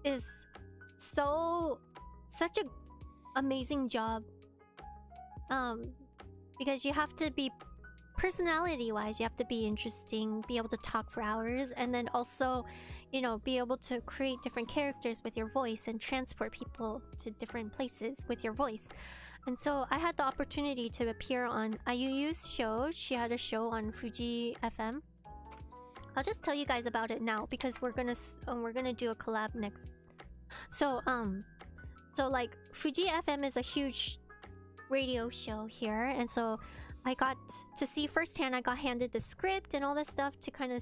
is such a amazing job. Because you have to be personality-wise, you have to be interesting, be able to talk for hours, and then also, you know, be able to create different characters with your voice and transport people to different places with your voice. And so I had the opportunity to appear on Ayuyu's show. She had a show on Fuji FM. I'll just tell you guys about it now because we're gonna do a collab next. So like Fuji FM is a huge radio show here, and so I got to see firsthand. I got handed the script and all this stuff to kind of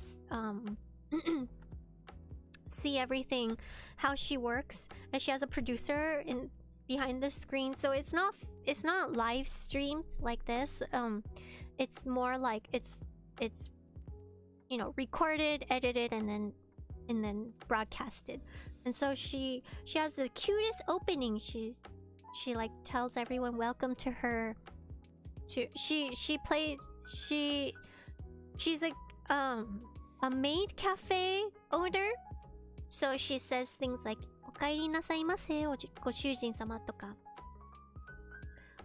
see everything, how she works, and she has a producer in behind the screen. So it's not live streamed like this. It's more like it's you know, recorded, edited, and then broadcasted. And so she has the cutest opening. She like tells everyone welcome to her. She's a maid cafe owner. So she says things like おかえりなさいませご主人様とか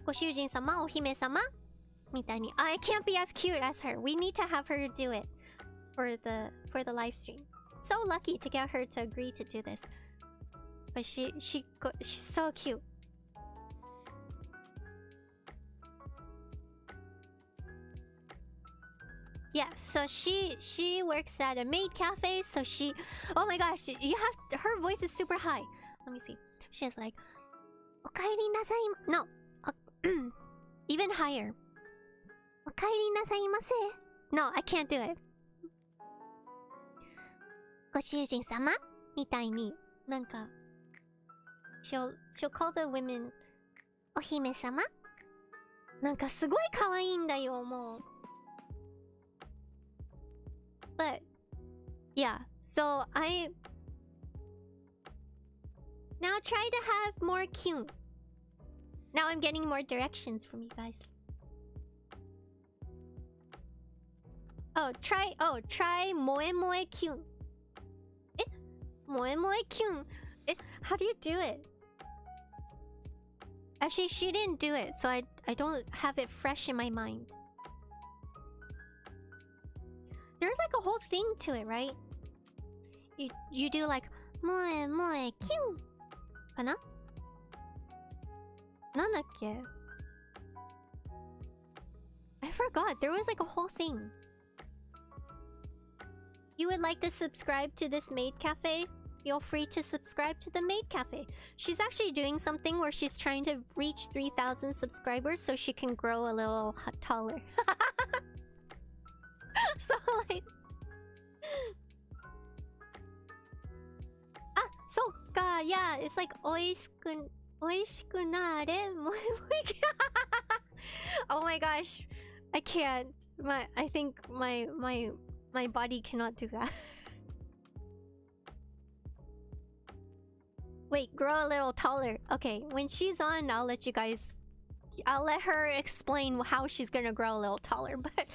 ご主人様お姫様みたいに I can't be as cute as her. We need to have her do it for the live stream. So lucky to get her to agree to do this. But she's so cute. Yeah, so she works at a maid cafe. So oh my gosh, her voice is super high. Let me see. She's like, おかえりなさいno, even higher. おかえりなさいませ No, I can't do it. ご主人様みたいになんか she'll call the women お姫様なんかすごい可愛いんだよもう。But yeah, so I now try to have more cute. Now I'm getting more directions from you guys. Try moe moe cute. Moe moe cute. How do you do it? Actually, she didn't do it, so I don't have it fresh in my mind. There's like a whole thing to it, right? You do like moe moe cute. Kana? Nandakke? I forgot. There was like a whole thing. You would like to subscribe to this maid cafe? Feel free to subscribe to the maid cafe. She's actually doing something where she's trying to reach 3,000 subscribers so she can grow a little taller. So like... so yeah, it's like oishiku nare Oh my gosh, I can't. I think my body cannot do that. Wait, grow a little taller. Okay, when she's on, I'll let her explain how she's gonna grow a little taller, but...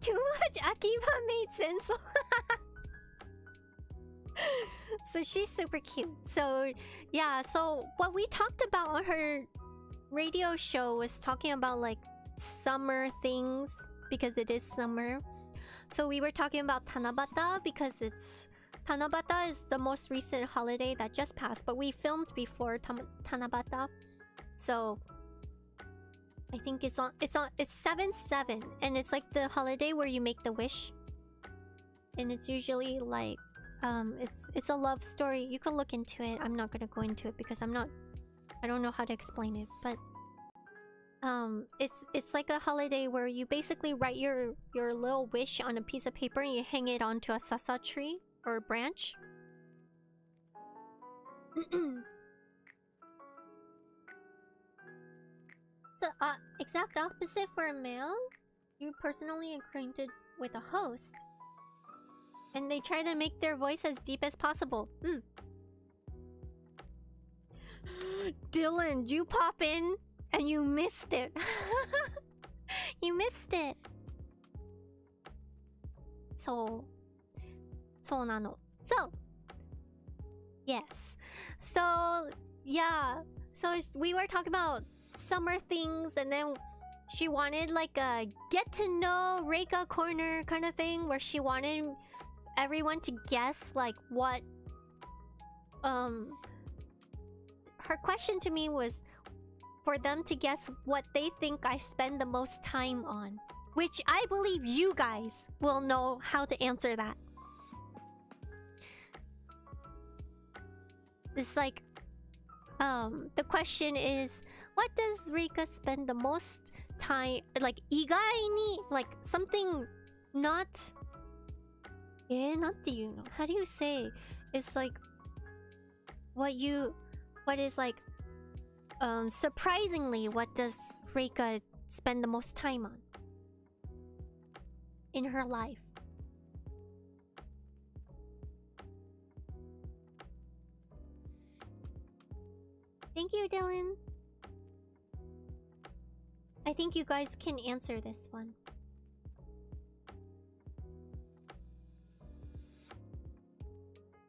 Too much Akiba made sense. So she's super cute. So yeah, so what we talked about on her radio show was talking about like summer things because it is summer. So we were talking about Tanabata because Tanabata is the most recent holiday that just passed, but we filmed before Tanabata. So I think it's 7/7, and it's like the holiday where you make the wish. And it's usually like it's a love story. You can look into it. I'm not gonna go into it because I don't know how to explain it, but it's like a holiday where you basically write your little wish on a piece of paper and you hang it onto a sasa tree or a branch. So, exact opposite for a male. You're personally acquainted with a host. And they try to make their voice as deep as possible. Dylan, you pop in and you missed it. You missed it. So nano. So, yes. So, yeah. So we were talking about summer things, and then she wanted like a get to know Reika corner kind of thing where she wanted everyone to guess like what her question to me was for them to guess what they think I spend the most time on, which I believe you guys will know how to answer that. It's like the question is, what does Reika spend the most time, like igai ni, like something not not do you know, how do you say, it's like what is like surprisingly, what does Reika spend the most time on in her life? Thank you, Dylan. I think you guys can answer this one.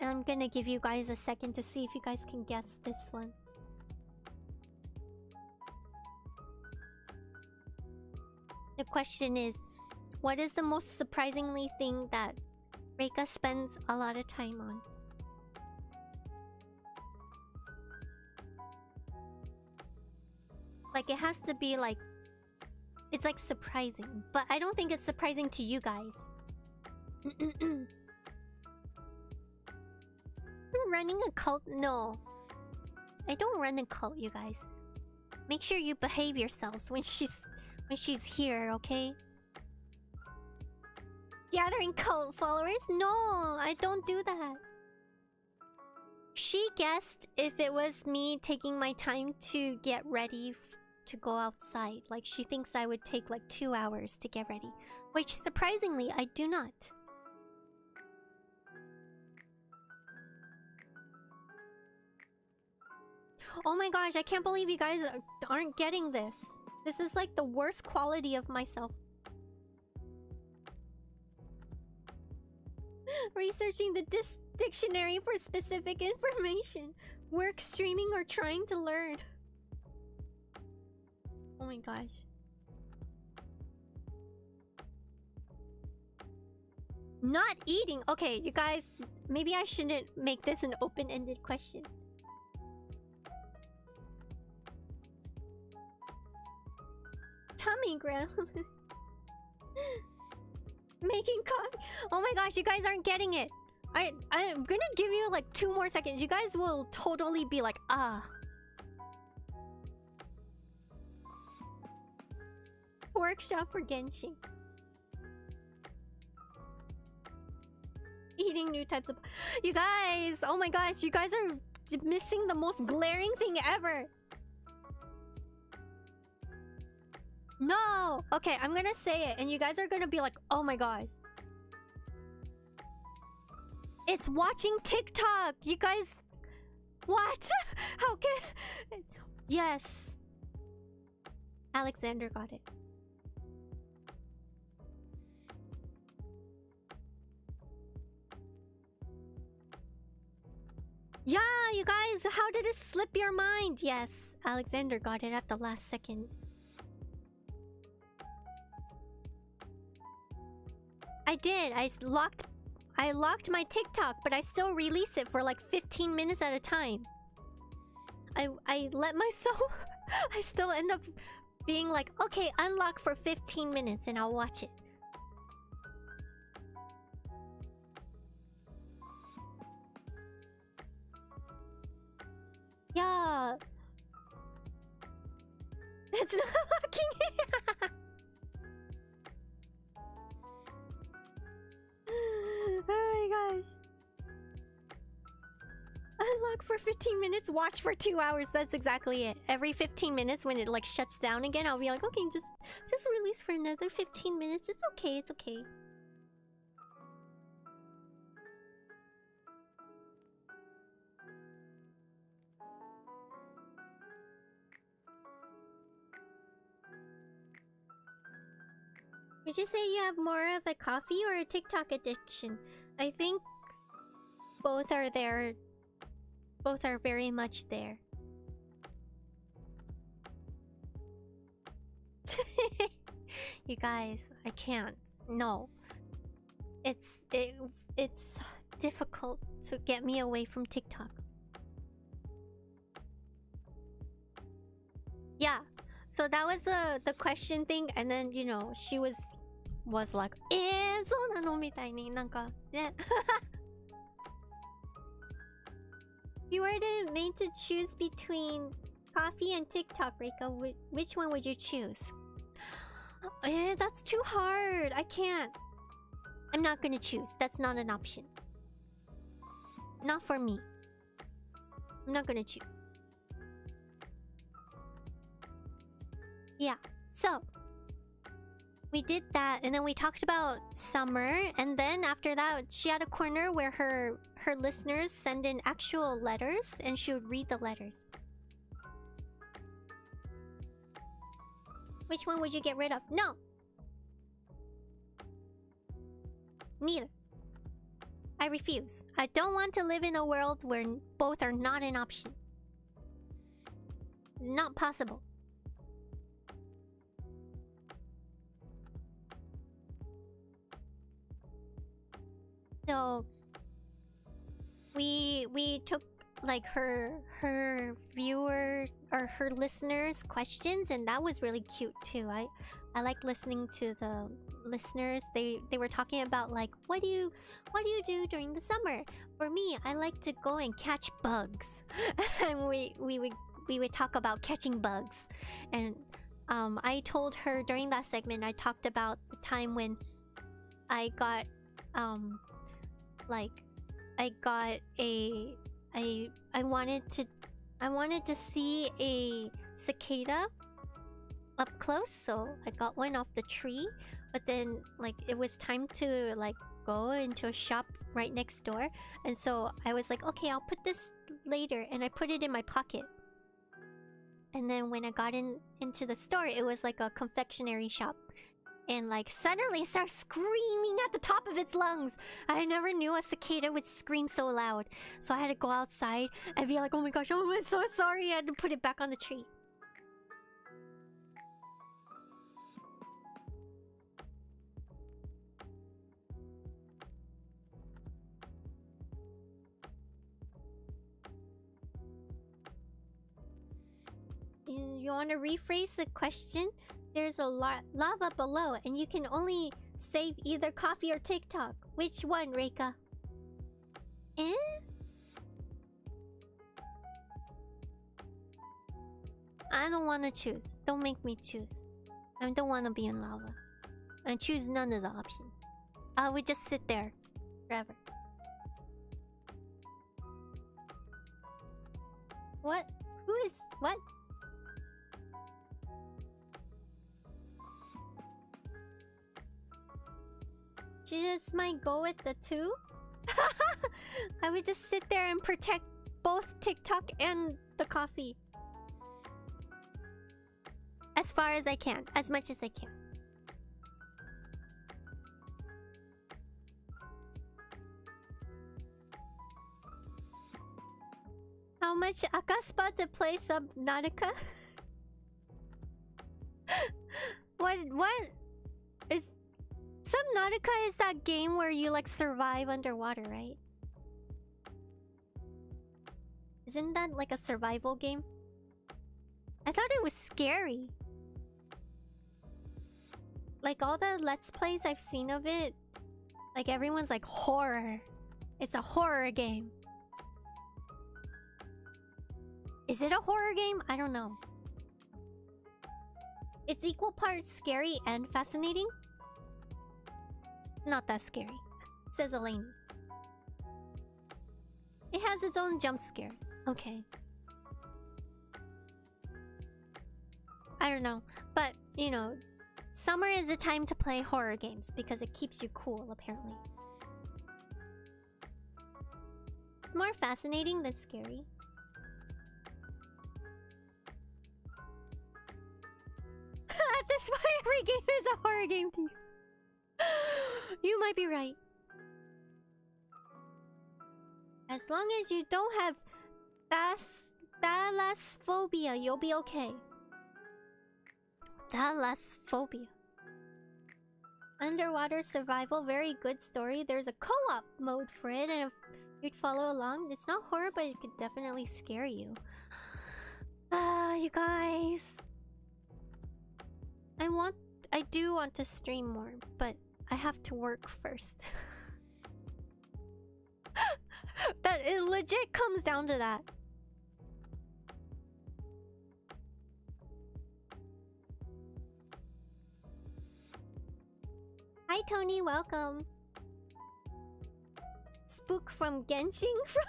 And I'm gonna give you guys a second to see if you guys can guess this one. The question is, what is the most surprisingly thing that Reika spends a lot of time on? Like, it has to be like, it's like surprising, but I don't think it's surprising to you guys. Running a cult? No. I don't run a cult, you guys. Make sure you behave yourselves when she's here, okay? Gathering cult followers? No, I don't do that. She guessed if it was me taking my time to get ready to go outside. Like, she thinks I would take like 2 hours to get ready. Which, surprisingly, I do not. Oh my gosh, I can't believe you guys aren't getting this. This is like the worst quality of myself. Researching the dictionary for specific information. Work, streaming, or trying to learn. Oh my gosh. Not eating. Okay, you guys, maybe I shouldn't make this an open-ended question. Tummy ground. Making coffee. Oh my gosh, you guys aren't getting it. I'm gonna give you like 2 more seconds. You guys will totally be like, ah. Workshop for Genshin. Eating new types of... You guys! Oh my gosh, you guys are missing the most glaring thing ever. No! Okay, I'm gonna say it and you guys are gonna be like, oh my gosh. It's watching TikTok! You guys... What? How can... Yes. Alexander got it. Yeah, you guys, how did it slip your mind? Yes, Alexander got it at the last second. I did. I locked my TikTok, but I still release it for like 15 minutes at a time. I let myself... I still end up being like, okay, unlock for 15 minutes and I'll watch it. Yeah. It's not locking. Oh my gosh. log for 15 minutes, watch for 2 hours. That's exactly it. Every 15 minutes when it like shuts down again, I'll be like, okay, just release for another 15 minutes. It's okay, it's okay. Would you say you have more of a coffee or a TikTok addiction? I think both are there. Both are very much there. You guys, I can't. No. It's difficult to get me away from TikTok. Yeah. So that was the question thing, and then you know she was like, そうなのみたいになんかね。If you were made to choose between coffee and TikTok, Reika, which one would you choose? That's too hard. I can't. I'm not gonna choose. That's not an option. Not for me. I'm not gonna choose. Yeah. So we did that, and then we talked about summer, and then after that, she had a corner where her listeners send in actual letters, and she would read the letters. Which one would you get rid of? No. Neither. I refuse. I don't want to live in a world where both are not an option. Not possible. So we took like her viewers or her listeners' questions, and that was really cute too. I like listening to the listeners. They were talking about like what do you do during the summer? For me, I like to go and catch bugs. And we would talk about catching bugs. And I told her during that segment, I talked about the time when I got I wanted to see a cicada up close, so I got one off the tree. But then like it was time to like go into a shop right next door, and so I was like, okay, I'll put this later, and I put it in my pocket. And then when I got into the store, it was like a confectionery shop. And like suddenly starts screaming at the top of its lungs. I never knew a cicada would scream so loud. So I had to go outside and be like, oh my gosh, oh, I'm so sorry. I had to put it back on the tree. You want to rephrase the question? There's a lava below, and you can only save either coffee or TikTok. Which one, Reika? Eh? I don't want to choose. Don't make me choose. I don't want to be in lava. I choose none of the options. I would just sit there forever. What? Who is... what? She just might go with the two? I would just sit there and protect both TikTok and the coffee. As far as I can. As much as I can. How much Akaspa to play Subnautica? What is... Subnautica is that game where you like survive underwater, right? Isn't that like a survival game? I thought it was scary. Like all the Let's Plays I've seen of it, like everyone's like horror. It's a horror game. Is it a horror game? I don't know. It's equal parts scary and fascinating. Not that scary, says Elaine. It has its own jump scares. Okay. I don't know. But, you know, summer is the time to play horror games because it keeps you cool, apparently. It's more fascinating than scary. At this point, every game is a horror game to you. You might be right. As long as you don't have thalassophobia, you'll be okay. Thalassophobia. Underwater survival, very good story. There's a co-op mode for it, and if you'd follow along, it's not horror, but it could definitely scare you. You guys. I do want to stream more, but I have to work first. That it legit comes down to that. Hi Tony, welcome. Spook from Genshin from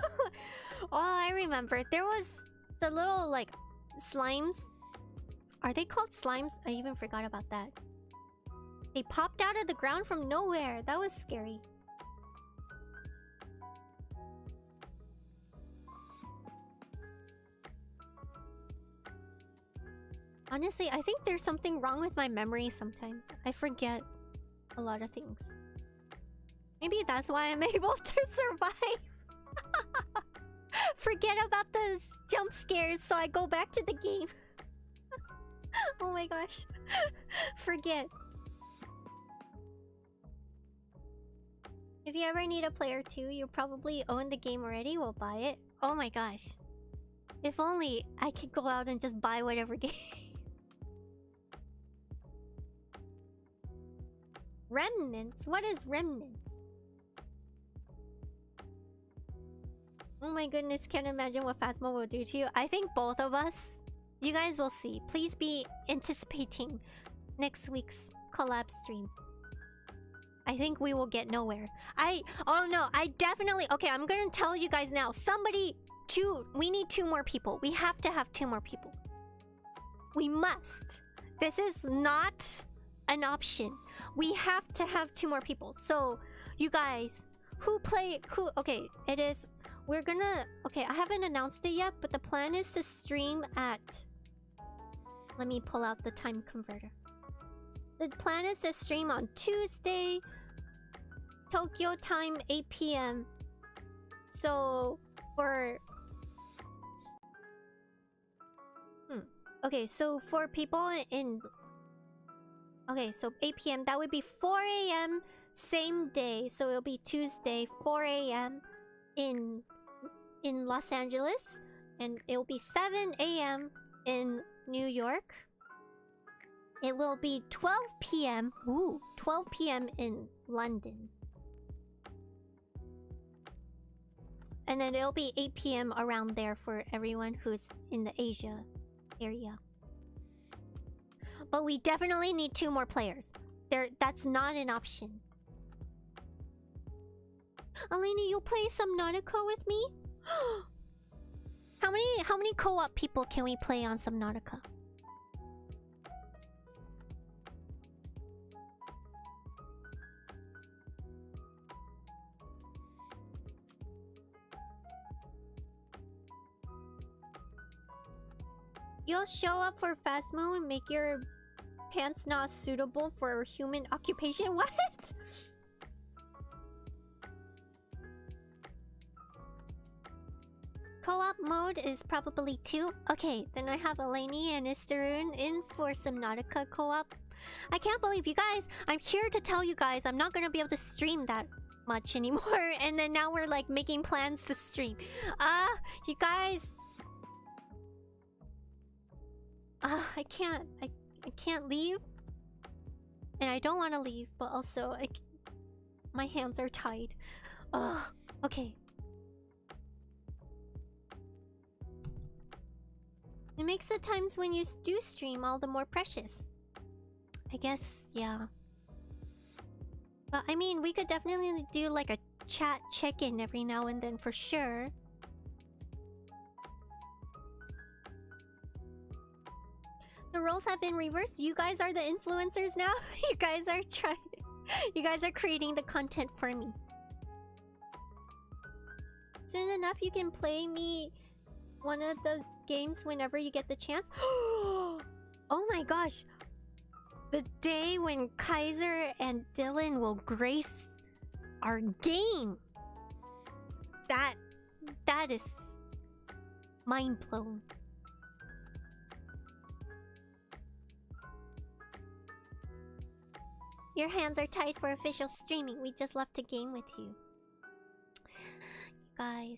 Oh, I remember. There was the little like slimes. Are they called slimes? I even forgot about that. They popped out of the ground from nowhere. That was scary. Honestly, I think there's something wrong with my memory sometimes. I forget a lot of things. Maybe that's why I'm able to survive. Forget about those jump scares so I go back to the game. Oh my gosh. Forget. If you ever need a player too, you probably own the game already. We'll buy it. Oh my gosh. If only I could go out and just buy whatever game. Remnants? What is remnants? Oh my goodness, can't imagine what Phasma will do to you. I think both of us. You guys will see. Please be anticipating next week's collab stream. I think we will get nowhere. Oh no, I definitely... Okay, I'm gonna tell you guys now. We need 2 more people. We have to have 2 more people. We must. This is not an option. We have to have 2 more people. So, you guys, okay, it is... We're gonna... Okay, I haven't announced it yet, but the plan is to stream at... Let me pull out the time converter. The plan is to stream on Tuesday, Tokyo time, 8 p.m. So, for... Okay, so for people in... Okay, so 8 p.m. That would be 4 a.m. same day. So it'll be Tuesday, 4 a.m. in Los Angeles. And it'll be 7 a.m. in New York. It will be 12 p.m. Ooh, 12 p.m. in London. And then it'll be 8 p.m. around there for everyone who's in the Asia area. But we definitely need 2 more players. That's not an option. Eleni, you'll play Subnautica with me? How many co-op people can we play on Subnautica? You'll show up for Phasmo and make your pants not suitable for human occupation? What? Co-op mode is probably 2. Okay, then I have Eleni and Istaroon in for Subnautica co-op. I can't believe you guys. I'm here to tell you guys I'm not gonna be able to stream that much anymore. And then now we're like making plans to stream. You guys. I can't leave. And I don't want to leave, but also my hands are tied. Okay. It makes the times when you do stream all the more precious. I guess, yeah. But I mean, we could definitely do like a chat check-in every now and then for sure. roles have been reversed. You guys are the influencers now. You guys are trying. You guys are creating the content for me. Soon enough, you can play me one of the games whenever you get the chance. Oh my gosh. The day when Kaiser and Dylan will grace our game. That is mind blown. Your hands are tied for official streaming. We just love to game with you. You guys.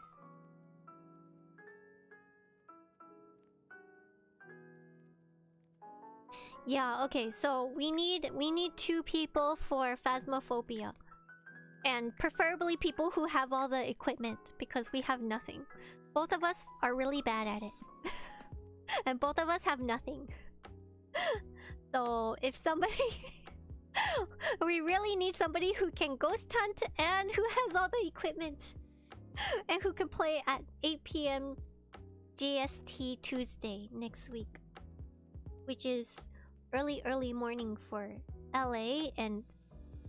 Yeah, okay, so we need 2 people for Phasmophobia. And preferably people who have all the equipment, because we have nothing. Both of us are really bad at it. And both of us have nothing. So if somebody... we really need somebody who can ghost hunt and who has all the equipment. And who can play at 8 PM GST Tuesday next week. Which is early morning for LA and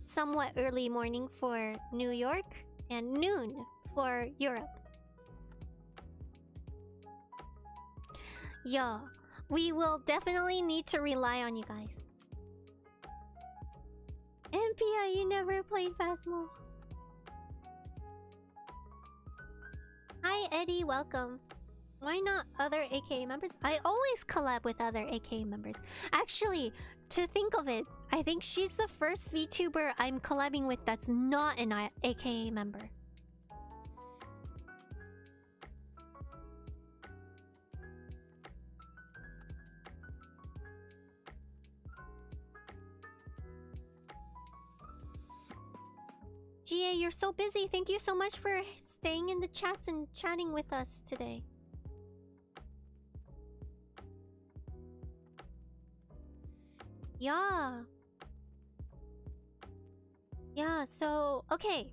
somewhat early morning for New York and noon for Europe. Yeah, we will definitely need to rely on you guys. MPI, you never played Phasmo. Hi Eddie, welcome. Why not other AKA members? I always collab with other AKA members. Actually, to think of it, I think she's the first VTuber I'm collabing with that's not an AKA member. GA, you're so busy. Thank you so much for staying in the chats and chatting with us today. Yeah. Yeah, so, okay.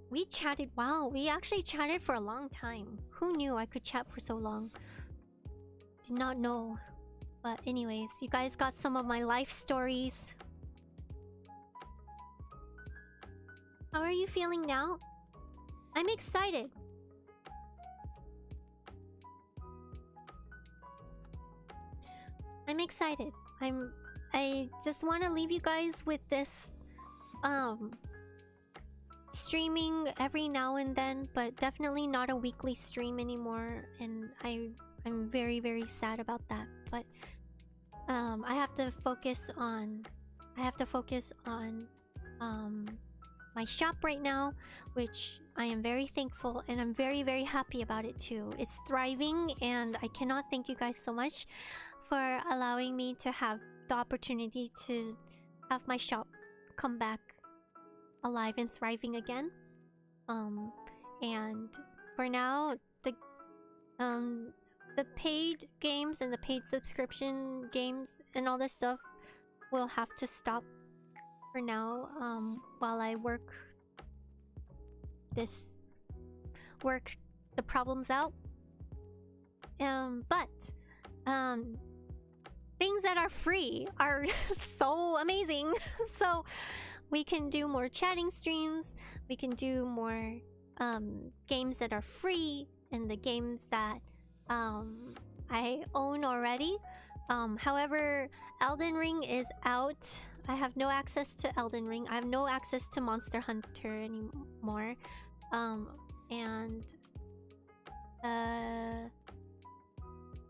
We chatted, wow, we actually chatted for a long time. Who knew I could chat for so long? Did not know. But anyways, you guys got some of my life stories. How are you feeling now? I'm excited. I'm excited. I just want to leave you guys with this streaming every now and then, but definitely not a weekly stream anymore, and I'm very, very sad about that. But I have to focus on my shop right now, which I am very thankful and I'm very, very happy about it too. It's thriving, and I cannot thank you guys so much for allowing me to have the opportunity to have my shop come back alive and thriving again. And for now, the paid games and the paid subscription games and all this stuff will have to stop for now, while I work the problems out. But things that are free are so amazing. So we can do more chatting streams, we can do more games that are free, and the games that I own already. However, Elden Ring is out. I have no access to Elden Ring. I have no access to Monster Hunter anymore.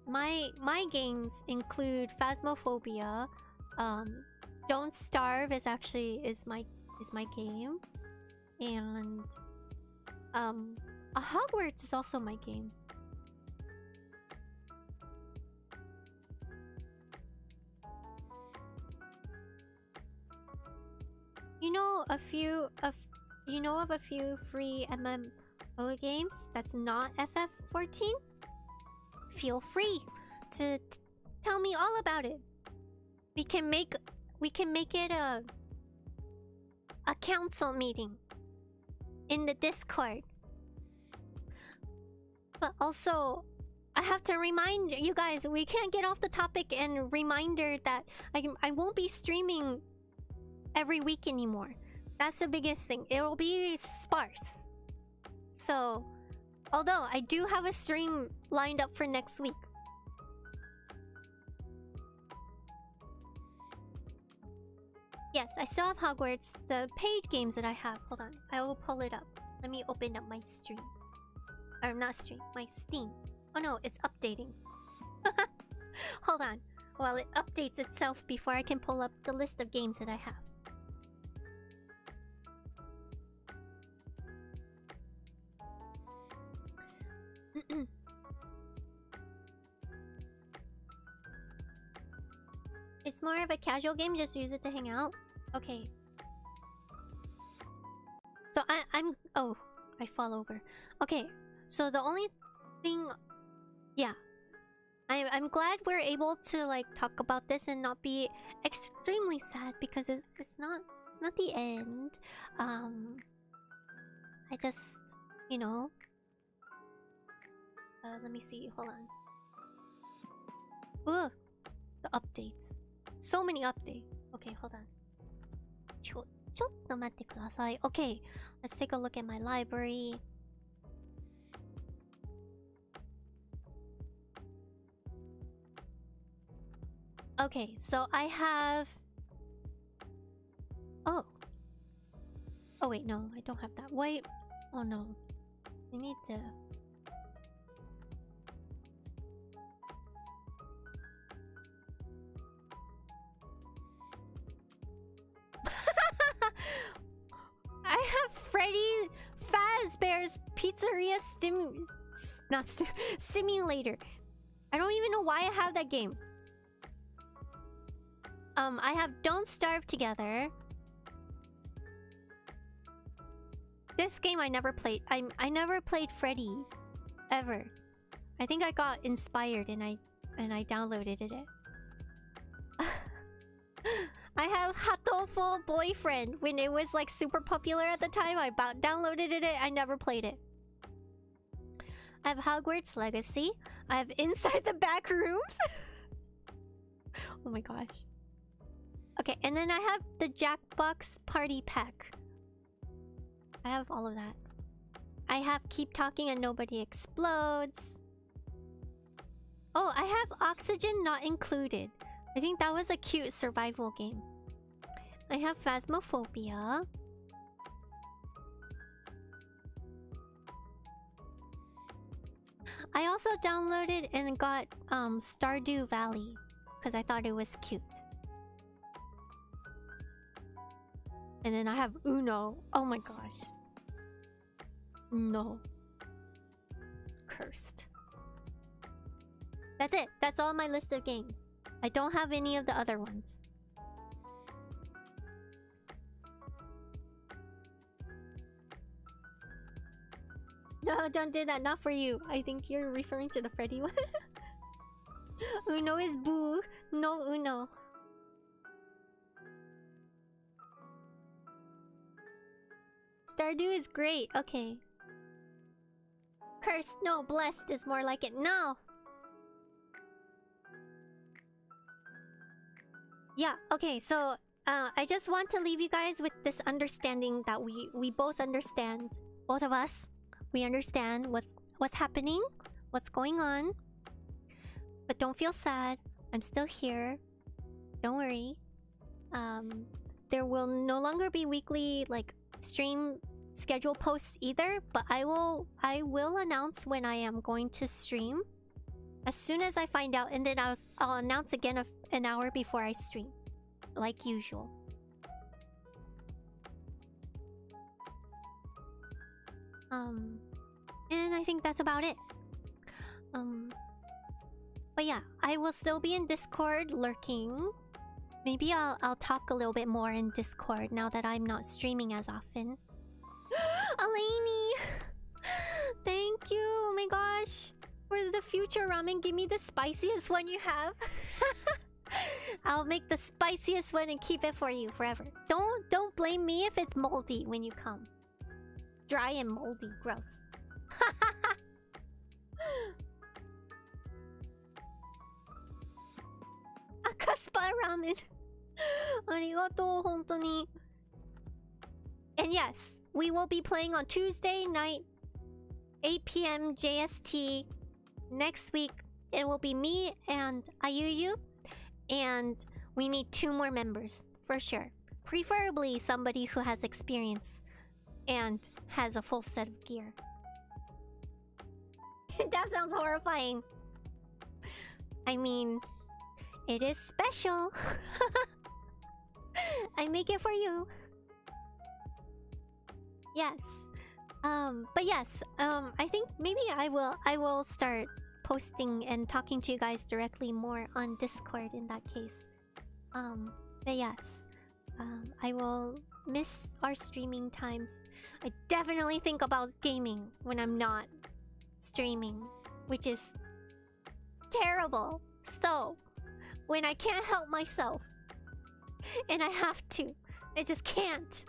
My games include Phasmophobia. Don't Starve is my game, and Hogwarts is also my game. You know of a few free MMO games that's not FF14? Feel free to tell me all about it. We can make it a council meeting in the Discord. But also, I have to remind you guys, we can't get off the topic, and reminder that I won't be streaming every week anymore. That's the biggest thing. It will be sparse. So, although I do have a stream lined up for next week. Yes, I still have Hogwarts. The paid games that I have. Hold on. I will pull it up. Let me open up my stream. Or not stream. My Steam. Oh no, it's updating. Hold on. While it updates itself before I can pull up the list of games that I have. It's more of a casual game, just use it to hang out. Okay. So I'm oh, I fall over. Okay. So the only thing, yeah. I'm glad we're able to like talk about this and not be extremely sad, because it's not the end. I just, you know, let me see. Hold on. Ugh, the updates. So many updates. Okay, hold on. ちょっと待ってください. Okay, let's take a look at my library. Okay, so I have... Oh. Oh wait, no, I don't have that. Wait. Oh no. I need to... I have Freddy Fazbear's Pizzeria Simulator. I don't even know why I have that game. I have Don't Starve Together. This game I never played. I never played Freddy ever. I think I got inspired and I downloaded it. I have Hatoful Boyfriend. When it was like super popular at the time, I downloaded it. I never played it. I have Hogwarts Legacy. I have Inside the Back Rooms. Oh my gosh. Okay, and then I have the Jackbox Party Pack. I have all of that. I have Keep Talking and Nobody Explodes. Oh, I have Oxygen Not Included. I think that was a cute survival game. I have Phasmophobia. I also downloaded and got Stardew Valley because I thought it was cute. And then I have Uno. Oh my gosh. No. Cursed. That's it. That's all my list of games. I don't have any of the other ones. No, don't do that. Not for you. I think you're referring to the Freddy one. Uno is boo. No Uno. Stardew is great. Okay. Cursed. No, blessed is more like it. No. Yeah, okay, so I just want to leave you guys with this understanding that we both understand. Both of us. We understand what's happening, what's going on. But don't feel sad. I'm still here. Don't worry. There will no longer be weekly like stream schedule posts either, but I will announce when I am going to stream as soon as I find out, and then I'll announce again an hour before I stream, like usual. And I think that's about it. But yeah, I will still be in Discord lurking. Maybe I'll talk a little bit more in Discord now that I'm not streaming as often. Alani! Thank you! Oh my gosh! For the future ramen, give me the spiciest one you have. I'll make the spiciest one and keep it for you forever. Don't blame me if it's moldy when you come. Dry and moldy, gross. ramen. Arigato, hontoni. And yes, we will be playing on Tuesday night, 8 p.m. JST. Next week, it will be me and Ayuyu. And we need 2 more members, for sure. Preferably somebody who has experience and has a full set of gear. That sounds horrifying. I mean, it is special. I make it for you. Yes. But yes, I think maybe I will start posting and talking to you guys directly more on Discord in that case. But yes. I will miss our streaming times. I definitely think about gaming when I'm not streaming, which is terrible. So, when I can't help myself, and I have to, I just can't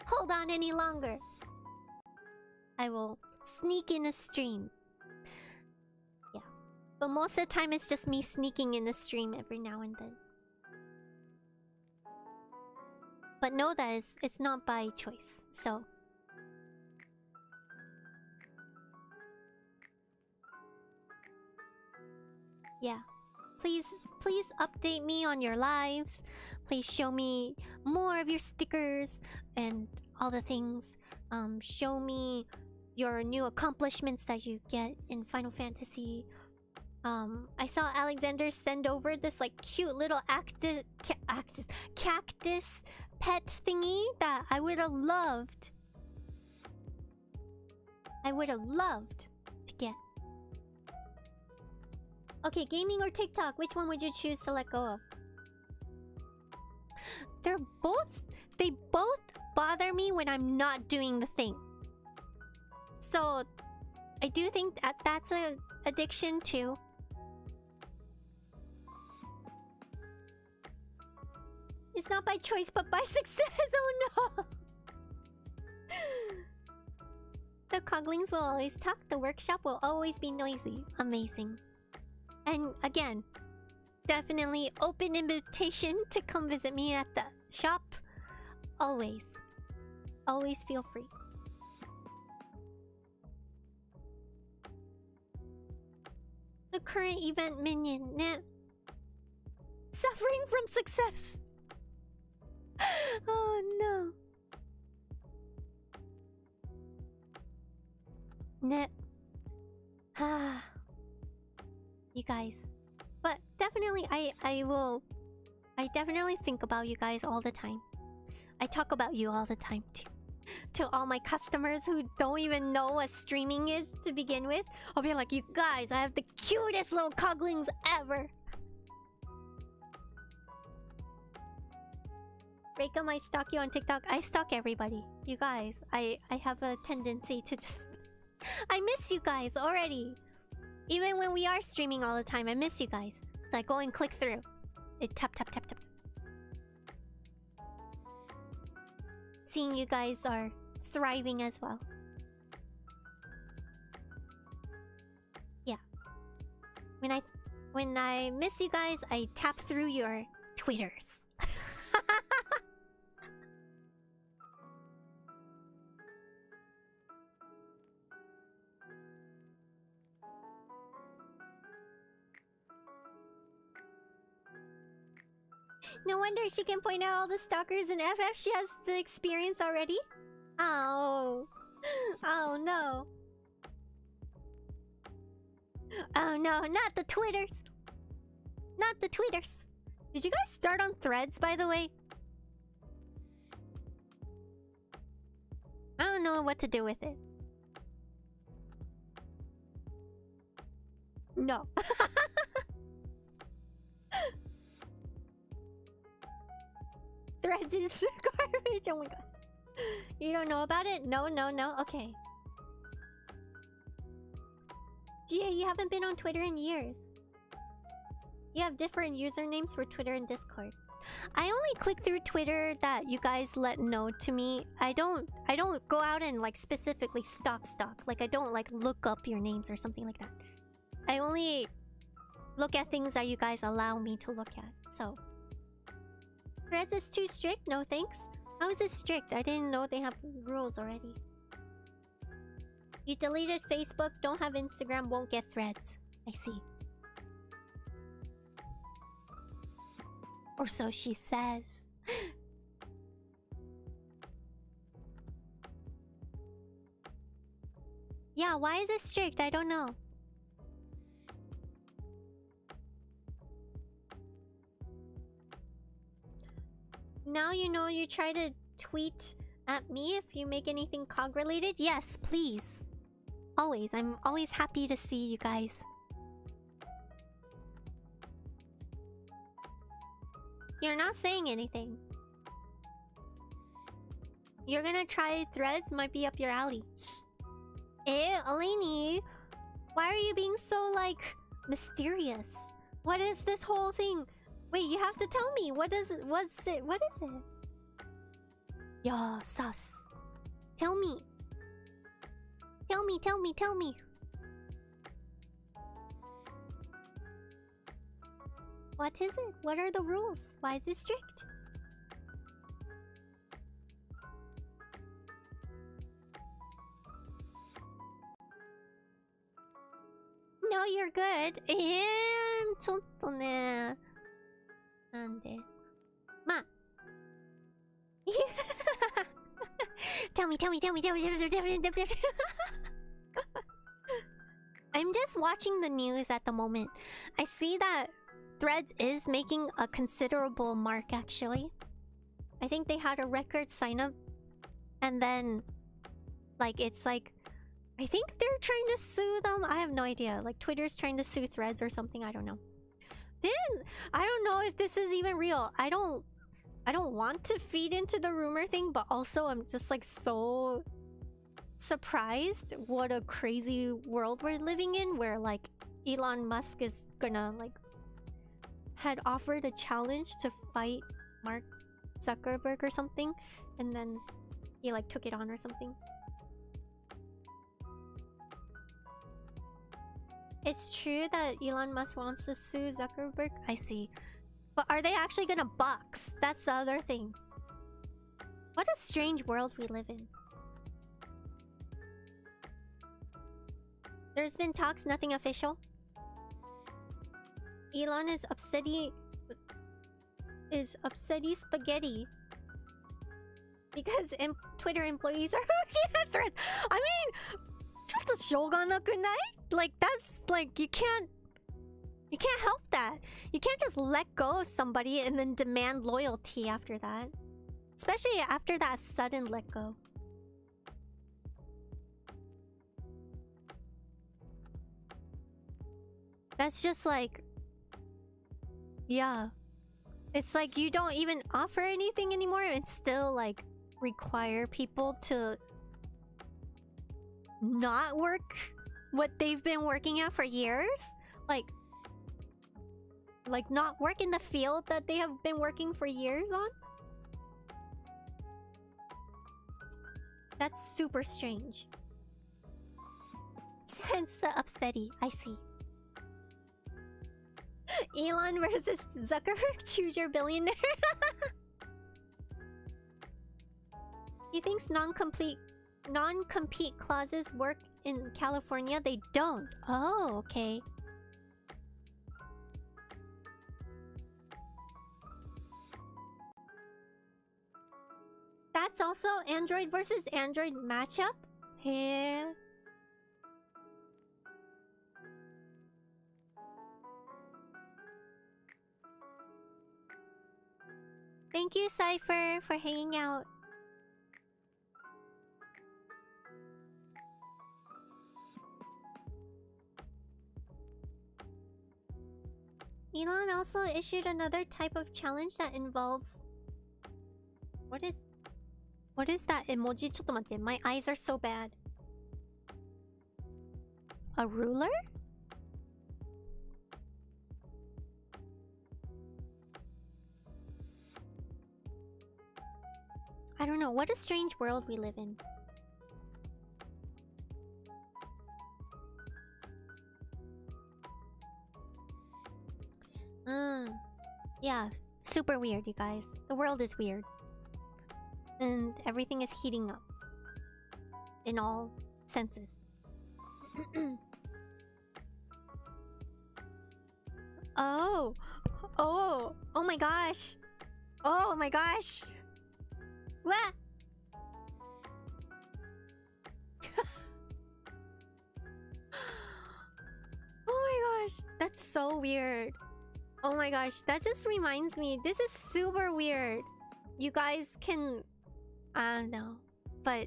hold on any longer, I will sneak in a stream. Yeah. But most of the time it's just me sneaking in a stream every now and then. But know that it's not by choice, so... Yeah. Please update me on your lives. Please show me more of your stickers and all the things. Show me your new accomplishments that you get in Final Fantasy. I saw Alexander send over this like cute little cactus pet thingy that I would have loved. To get. Okay, gaming or TikTok, which one would you choose to let go of? They both bother me when I'm not doing the thing. So, I do think that that's a addiction too. It's not by choice, but by success. Oh no! The Coglings will always talk. The workshop will always be noisy. Amazing. And again, definitely open invitation to come visit me at the shop. Always. Always feel free. The current event minion. Nah. Suffering from success. Oh no. Nah. Ah. You guys. But definitely I definitely think about you guys all the time. I talk about you all the time too. To all my customers who don't even know what streaming is to begin with. I'll be like, you guys, I have the cutest little Coglings ever. Reika, I stalk you on TikTok. I stalk everybody. You guys, I have a tendency to just... I miss you guys already. Even when we are streaming all the time, I miss you guys. So I go and click through. It tap. Seeing you guys are thriving as well. Yeah. When I miss you guys, I tap through your Twitters. No wonder she can point out all the stalkers in FF. She has the experience already. Oh. Oh no. Oh no, not the Twitters. Not the Twitters. Did you guys start on Threads, by the way? I don't know what to do with it. No. Threads is garbage. Oh my god. You don't know about it? No. Okay. Gia, you haven't been on Twitter in years. You have different usernames for Twitter and Discord. I only click through Twitter that you guys let know to me. I don't go out and like specifically stalk. Like I don't like look up your names or something like that. I only look at things that you guys allow me to look at. So Threads is too strict? No thanks. How is it strict? I didn't know they have rules already. You deleted Facebook, don't have Instagram, won't get Threads. I see. Or so she says. Yeah, why is it strict? I don't know. Now you know, you try to tweet at me if you make anything cog related. Yes, please. Always. I'm always happy to see you guys. You're not saying anything. You're gonna try Threads? Might be up your alley. Eleni, why are you being so, like, mysterious? What is this whole thing? Wait, you have to tell me. What is it? What is it? Yeah, sus. Tell me. Tell me. What is it? What are the rules? Why is it strict? No, you're good. ちょっとね。なんで。まあ。Tell me. I'm just watching the news at the moment. I see that Threads is making a considerable mark, actually. I think they had a record sign up. And then, like, it's like, I think they're trying to sue them. I have no idea. Like, Twitter's trying to sue Threads or something. I don't know. I don't know if this is even real. I don't want to feed into the rumor thing, but also I'm just like so surprised what a crazy world we're living in, where like Elon Musk is gonna like had offered a challenge to fight Mark Zuckerberg or something, and then he like took it on or something. It's true that Elon Musk wants to sue Zuckerberg? I see. But are they actually gonna box? That's the other thing. What a strange world we live in. There's been talks, nothing official. Elon is upsetty spaghetti. Because Twitter employees are looking at Threads. I mean, ちょっとしょうがなくない? Like, that's like, you can't help that. You can't just let go of somebody and then demand loyalty after that. Especially after that sudden let go. That's just like... Yeah. It's like you don't even offer anything anymore and still like require people to not work what they've been working at for years. Like not work in the field that they have been working for years on. That's super strange. Hence the upsetty. I see. Elon versus Zuckerberg, choose your billionaire. He thinks non-compete clauses work in California. They don't. Oh, okay. That's also Android versus Android matchup? Hey. Thank you, Cypher, for hanging out. Elon also issued another type of challenge that involves... What is that emoji? ちょっと待って. My eyes are so bad. A ruler? I don't know. What a strange world we live in. Yeah, super weird, you guys. The world is weird. And everything is heating up. In all senses. Oh! Oh! Oh my gosh! Oh my gosh! What? Oh my gosh! That's so weird. Oh my gosh, that just reminds me. This is super weird. You guys can... I don't know. But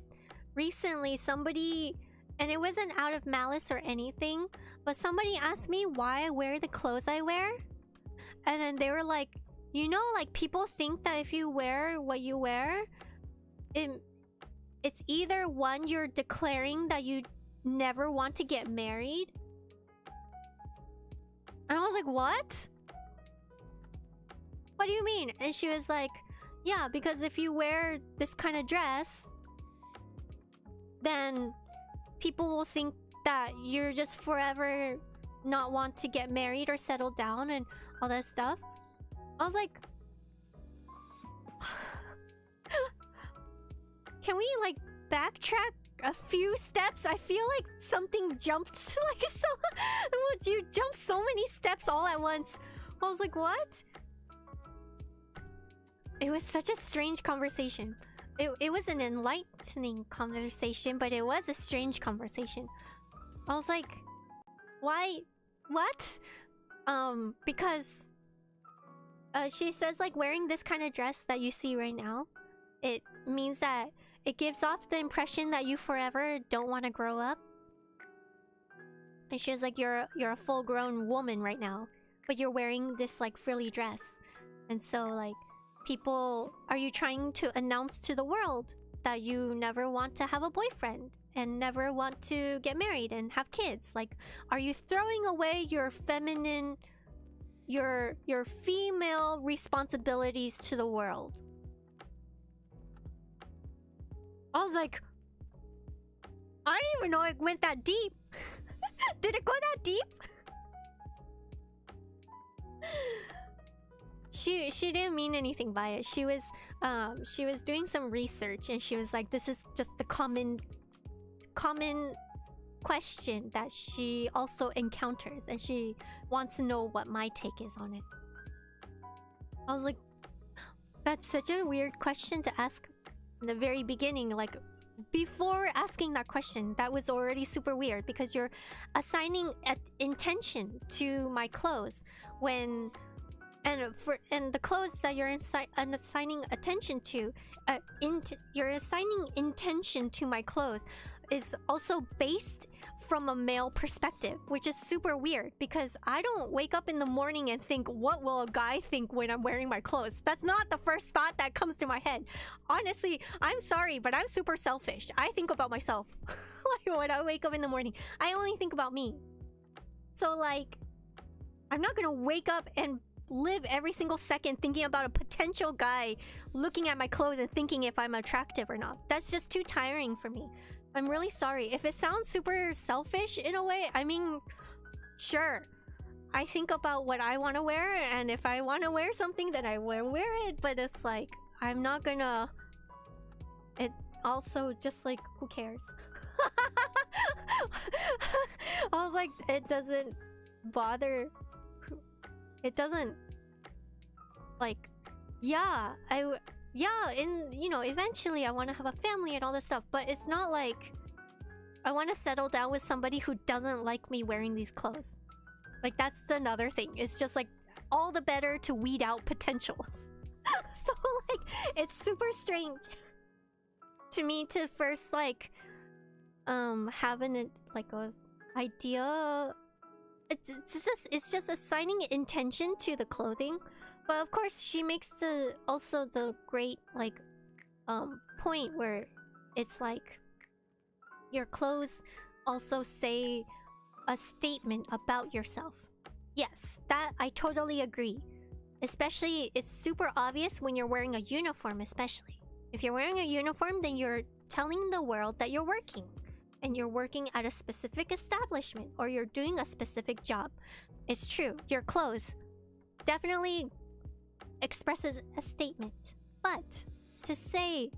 recently somebody... And it wasn't out of malice or anything, but somebody asked me why I wear the clothes I wear. And then they were like, you know, like people think that if you wear what you wear, it's either one, you're declaring that you never want to get married. And I was like, what? What do you mean? And she was like, yeah, because if you wear this kind of dress, then people will think that you're just forever not want to get married or settle down and all that stuff. I was like, can we like backtrack a few steps? I feel like something jumped. Like you jumped so many steps all at once. I was like, what? It was such a strange conversation. It was an enlightening conversation, but it was a strange conversation. I was like, why? What? Because she says like wearing this kind of dress that you see right now, it means that it gives off the impression that you forever don't want to grow up. And she was like, you're a full-grown woman right now, but you're wearing this like frilly dress. And so like, people, are you trying to announce to the world that you never want to have a boyfriend and never want to get married and have kids? Like, are you throwing away your feminine, your female responsibilities to the world? I was like, I didn't even know it went that deep. Did it go that deep? She didn't mean anything by it. She was doing some research and she was like, this is just the common question that she also encounters, and she wants to know what my take is on it. I was like, that's such a weird question to ask in the very beginning. Like, before asking that question, that was already super weird because you're assigning intention to my clothes when... And the clothes that you're assigning attention to, you're assigning intention to my clothes is also based from a male perspective, which is super weird because I don't wake up in the morning and think, what will a guy think when I'm wearing my clothes? That's not the first thought that comes to my head. Honestly, I'm sorry, but I'm super selfish. I think about myself. Like when I wake up in the morning, I only think about me. So like, I'm not gonna wake up and live every single second thinking about a potential guy looking at my clothes and thinking if I'm attractive or not. That's just too tiring for me. I'm really sorry. If it sounds super selfish in a way, I mean, sure. I think about what I want to wear, and if I want to wear something, then I will wear it, but it's like, I'm not gonna... It also just like, who cares? I was like, it doesn't bother... It doesn't, like, yeah, and you know, eventually I want to have a family and all this stuff, but it's not like I want to settle down with somebody who doesn't like me wearing these clothes. Like, that's another thing. It's just like all the better to weed out potentials. So like, it's super strange to me to first like have an like a idea. It's just assigning intention to the clothing, but of course she makes also the great like point where it's like your clothes also say a statement about yourself. Yes, that I totally agree. Especially, it's super obvious when you're wearing a uniform. Especially if you're wearing a uniform, then you're telling the world that you're working. And you're working at a specific establishment, or you're doing a specific job. It's true, your clothes definitely expresses a statement. But to say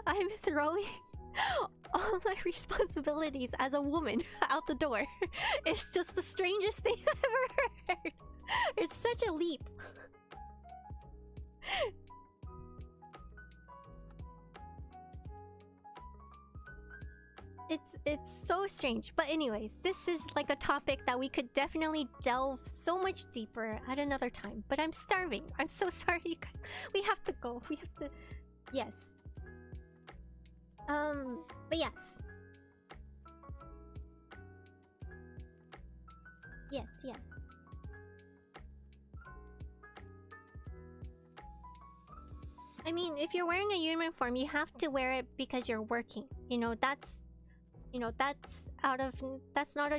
I'm throwing all my responsibilities as a woman out the door is just the strangest thing I've ever heard. It's such a leap. It's so strange. But anyways, this is like a topic that we could definitely delve so much deeper at another time. But I'm starving. I'm so sorry, you guys. We have to go. We have to. Yes. But yes. Yes, yes. I mean, if you're wearing a uniform, you have to wear it because you're working. That's out of that's not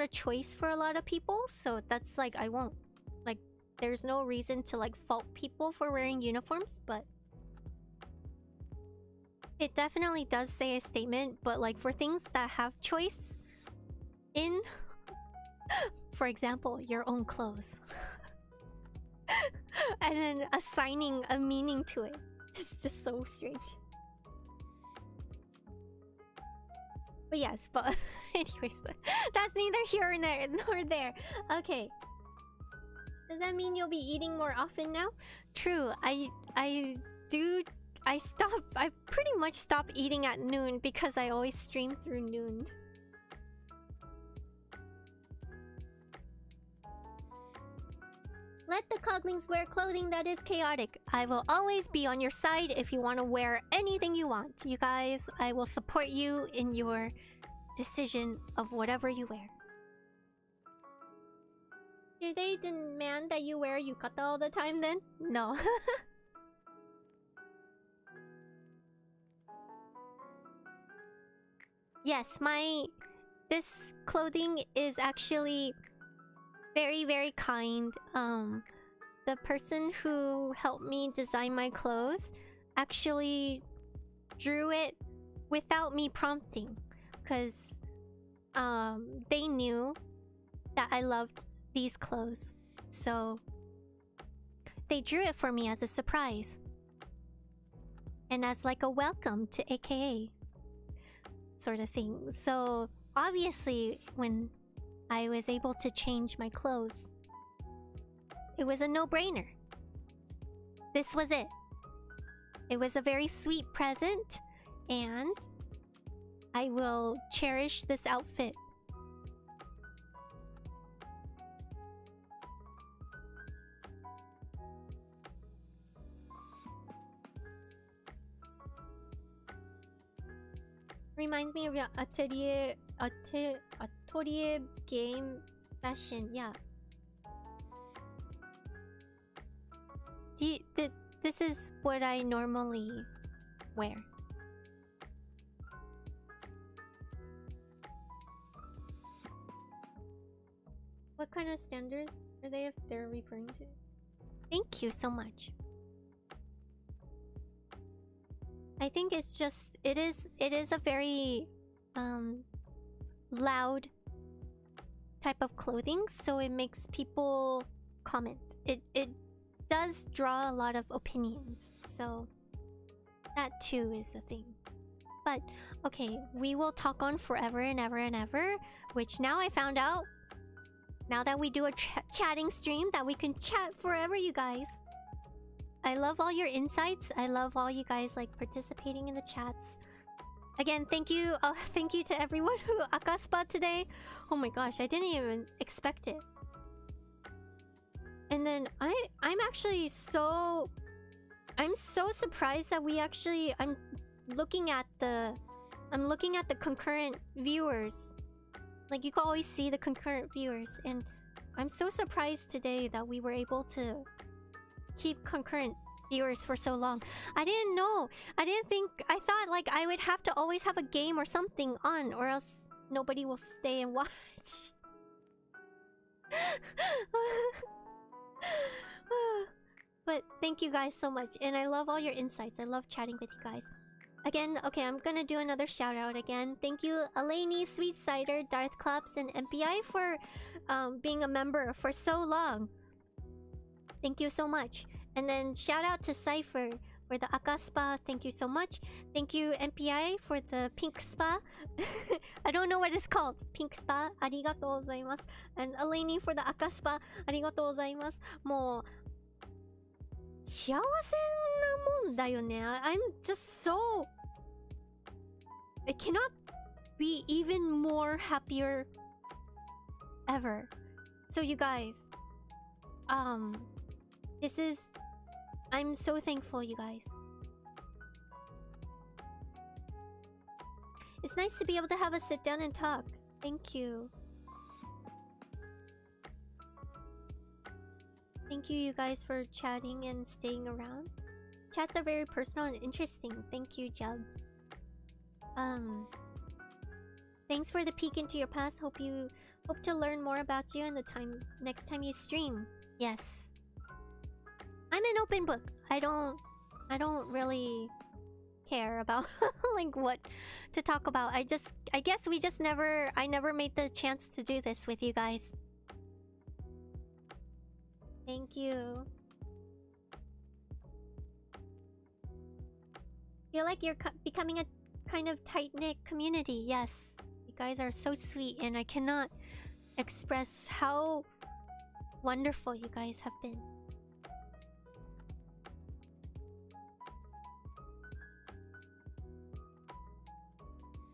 a choice for a lot of people. So that's like I won't like. There's no reason to like fault people for wearing uniforms, but it definitely does say a statement. But like for things that have choice in, for example, your own clothes. And then assigning a meaning to it. It's just so strange. But yes, but anyways, that's neither here nor there. Okay. Does that mean you'll be eating more often now? True. I pretty much stop eating at noon because I always stream through noon. Let the Coglings wear clothing that is chaotic. I will always be on your side if you want to wear anything you want. You guys, I will support you in your decision of whatever you wear. Do they demand that you wear yukata all the time then? No. Yes, this clothing is actually very, very kind. The person who helped me design my clothes actually drew it without me prompting, because they knew that I loved these clothes, so they drew it for me as a surprise and as like a welcome to AKA sort of thing. So obviously when I was able to change my clothes, it was a no-brainer. This was it. It was a very sweet present, and I will cherish this outfit. Reminds me of your atelier game fashion. Yeah. This is what I normally wear. What kind of standards are they if they're referring to? Thank you so much. I think it's just it is a very loud type of clothing, so it makes people comment. It does draw a lot of opinions, so that too is a thing. But okay, we will talk on forever and ever and ever, which now I found out, now that we do a chatting stream, that we can chat forever, you guys. I love all your insights. I love all you guys like participating in the chats. Again, thank you to everyone who akaspa today. Oh my gosh, I didn't even expect it. And then I'm actually so surprised that I'm looking at the concurrent viewers. Like, you can always see the concurrent viewers, and I'm so surprised today that we were able to keep concurrent viewers for so long. I didn't know. I thought like I would have to always have a game or something on, or else nobody will stay and watch. But thank you guys so much, and I love all your insights. I love chatting with you guys. Again, okay, I'm gonna do another shout out again. Thank you, Eleni, Sweet Cider, Darth Klops, and MPI for being a member for so long. Thank you so much. And then shout out to Cypher for the Aka Spa. Thank you so much. Thank you, MPI, for the Pink Spa. I don't know what it's called. Pink Spa. Arigatou gozaimasu. And Eleni for the Aka Spa. Arigatou gozaimasu. もう幸せなもんだよね. I'm just so... I cannot be even more happier ever. So you guys, this is... I'm so thankful, you guys. It's nice to be able to have a sit down and talk. Thank you. Thank you, you guys, for chatting and staying around. Chats are very personal and interesting. Thank you, Jub. Thanks for the peek into your past. Hope to learn more about you in the next time you stream. Yes. I'm an open book. I don't really care about like what to talk about. I guess I never made the chance to do this with you guys. Thank you. Feel like you're becoming a kind of tight-knit community. Yes. You guys are so sweet, and I cannot express how wonderful you guys have been.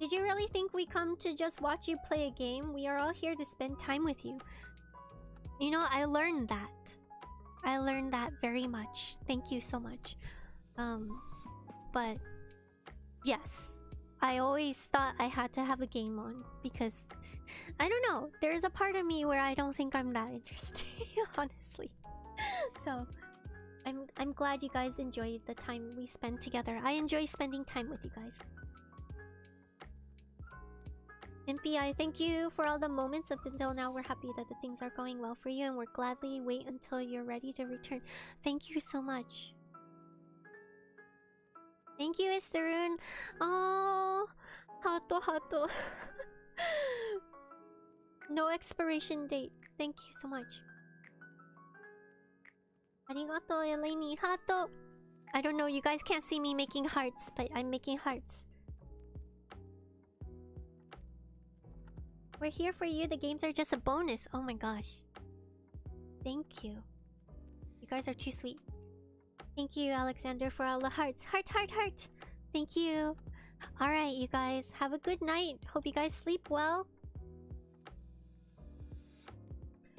Did you really think we come to just watch you play a game? We are all here to spend time with you. You know, I learned that. I learned that very much. Thank you so much. But yes, I always thought I had to have a game on because I don't know. There's a part of me where I don't think I'm that interesting, honestly. So I'm glad you guys enjoyed the time we spent together. I enjoy spending time with you guys. MPI, thank you for all the moments up until now. We're happy that the things are going well for you, and we'll gladly wait until you're ready to return. Thank you so much. Thank you, Esteroon. Oh, hato hato. No expiration date. Thank you so much. Arigato, Eleni. Hato. I don't know, you guys can't see me making hearts, but I'm making hearts. We're here for you. The games are just a bonus. Oh my gosh. Thank you. You guys are too sweet. Thank you, Alexander, for all the hearts. Heart, heart, heart. Thank you. Alright, you guys. Have a good night. Hope you guys sleep well.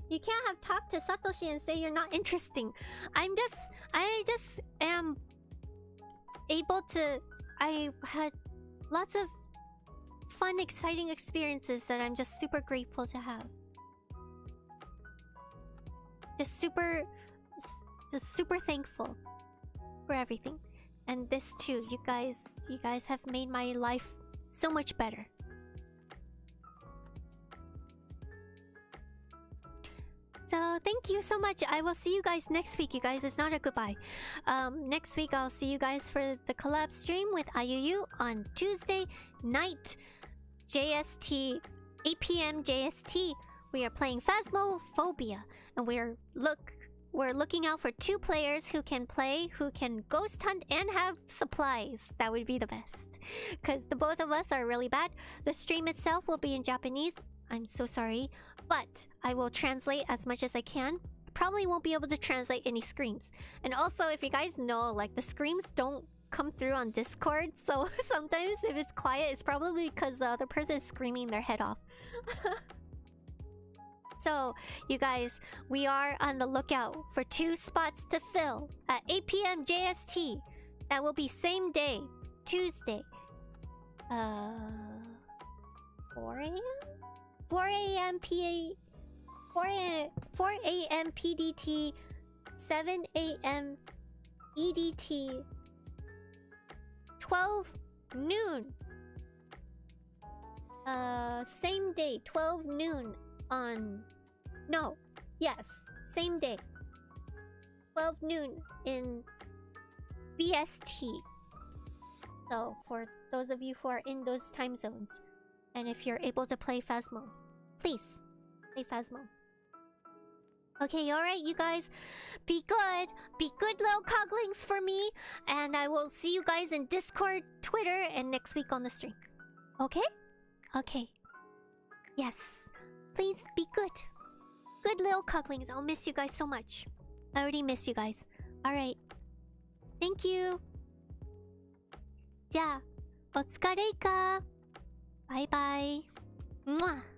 You can't have talked to Satoshi and say you're not interesting. I just am able to... I've had lots of fun, exciting experiences that I'm just super grateful to have. Just super thankful for everything. And this too, you guys have made my life so much better. So thank you so much. I will see you guys next week, you guys. It's not a goodbye. Next week I'll see you guys for the collab stream with IUU on Tuesday night, JST, 8 PM JST. We are playing Phasmophobia, and we're looking out for 2 players who can play, who can ghost hunt and have supplies. That would be the best, because the both of us are really bad. The stream itself will be in Japanese. I'm so sorry, but I will translate as much as I can. Probably won't be able to translate any screams. And also, if you guys know, like, the screams don't come through on Discord, so sometimes if it's quiet, it's probably because the other person is screaming their head off. So, you guys, we are on the lookout for 2 spots to fill at 8 PM JST. That will be same day, Tuesday. 4 AM? 4 AM 4 AM PDT, 7 AM EDT, 12 noon. Same day, 12 noon on... No, yes, same day. 12 noon in BST. So, for those of you who are in those time zones, and if you're able to play Phasmo, please play Phasmo. Okay, alright, you guys. Be good. Be good little coglings for me. And I will see you guys in Discord, Twitter, and next week on the stream. Okay? Okay. Yes. Please be good. Good little coglings. I'll miss you guys so much. I already miss you guys. Alright. Thank you. じゃあ、お疲れか。バイバイ。Mwah.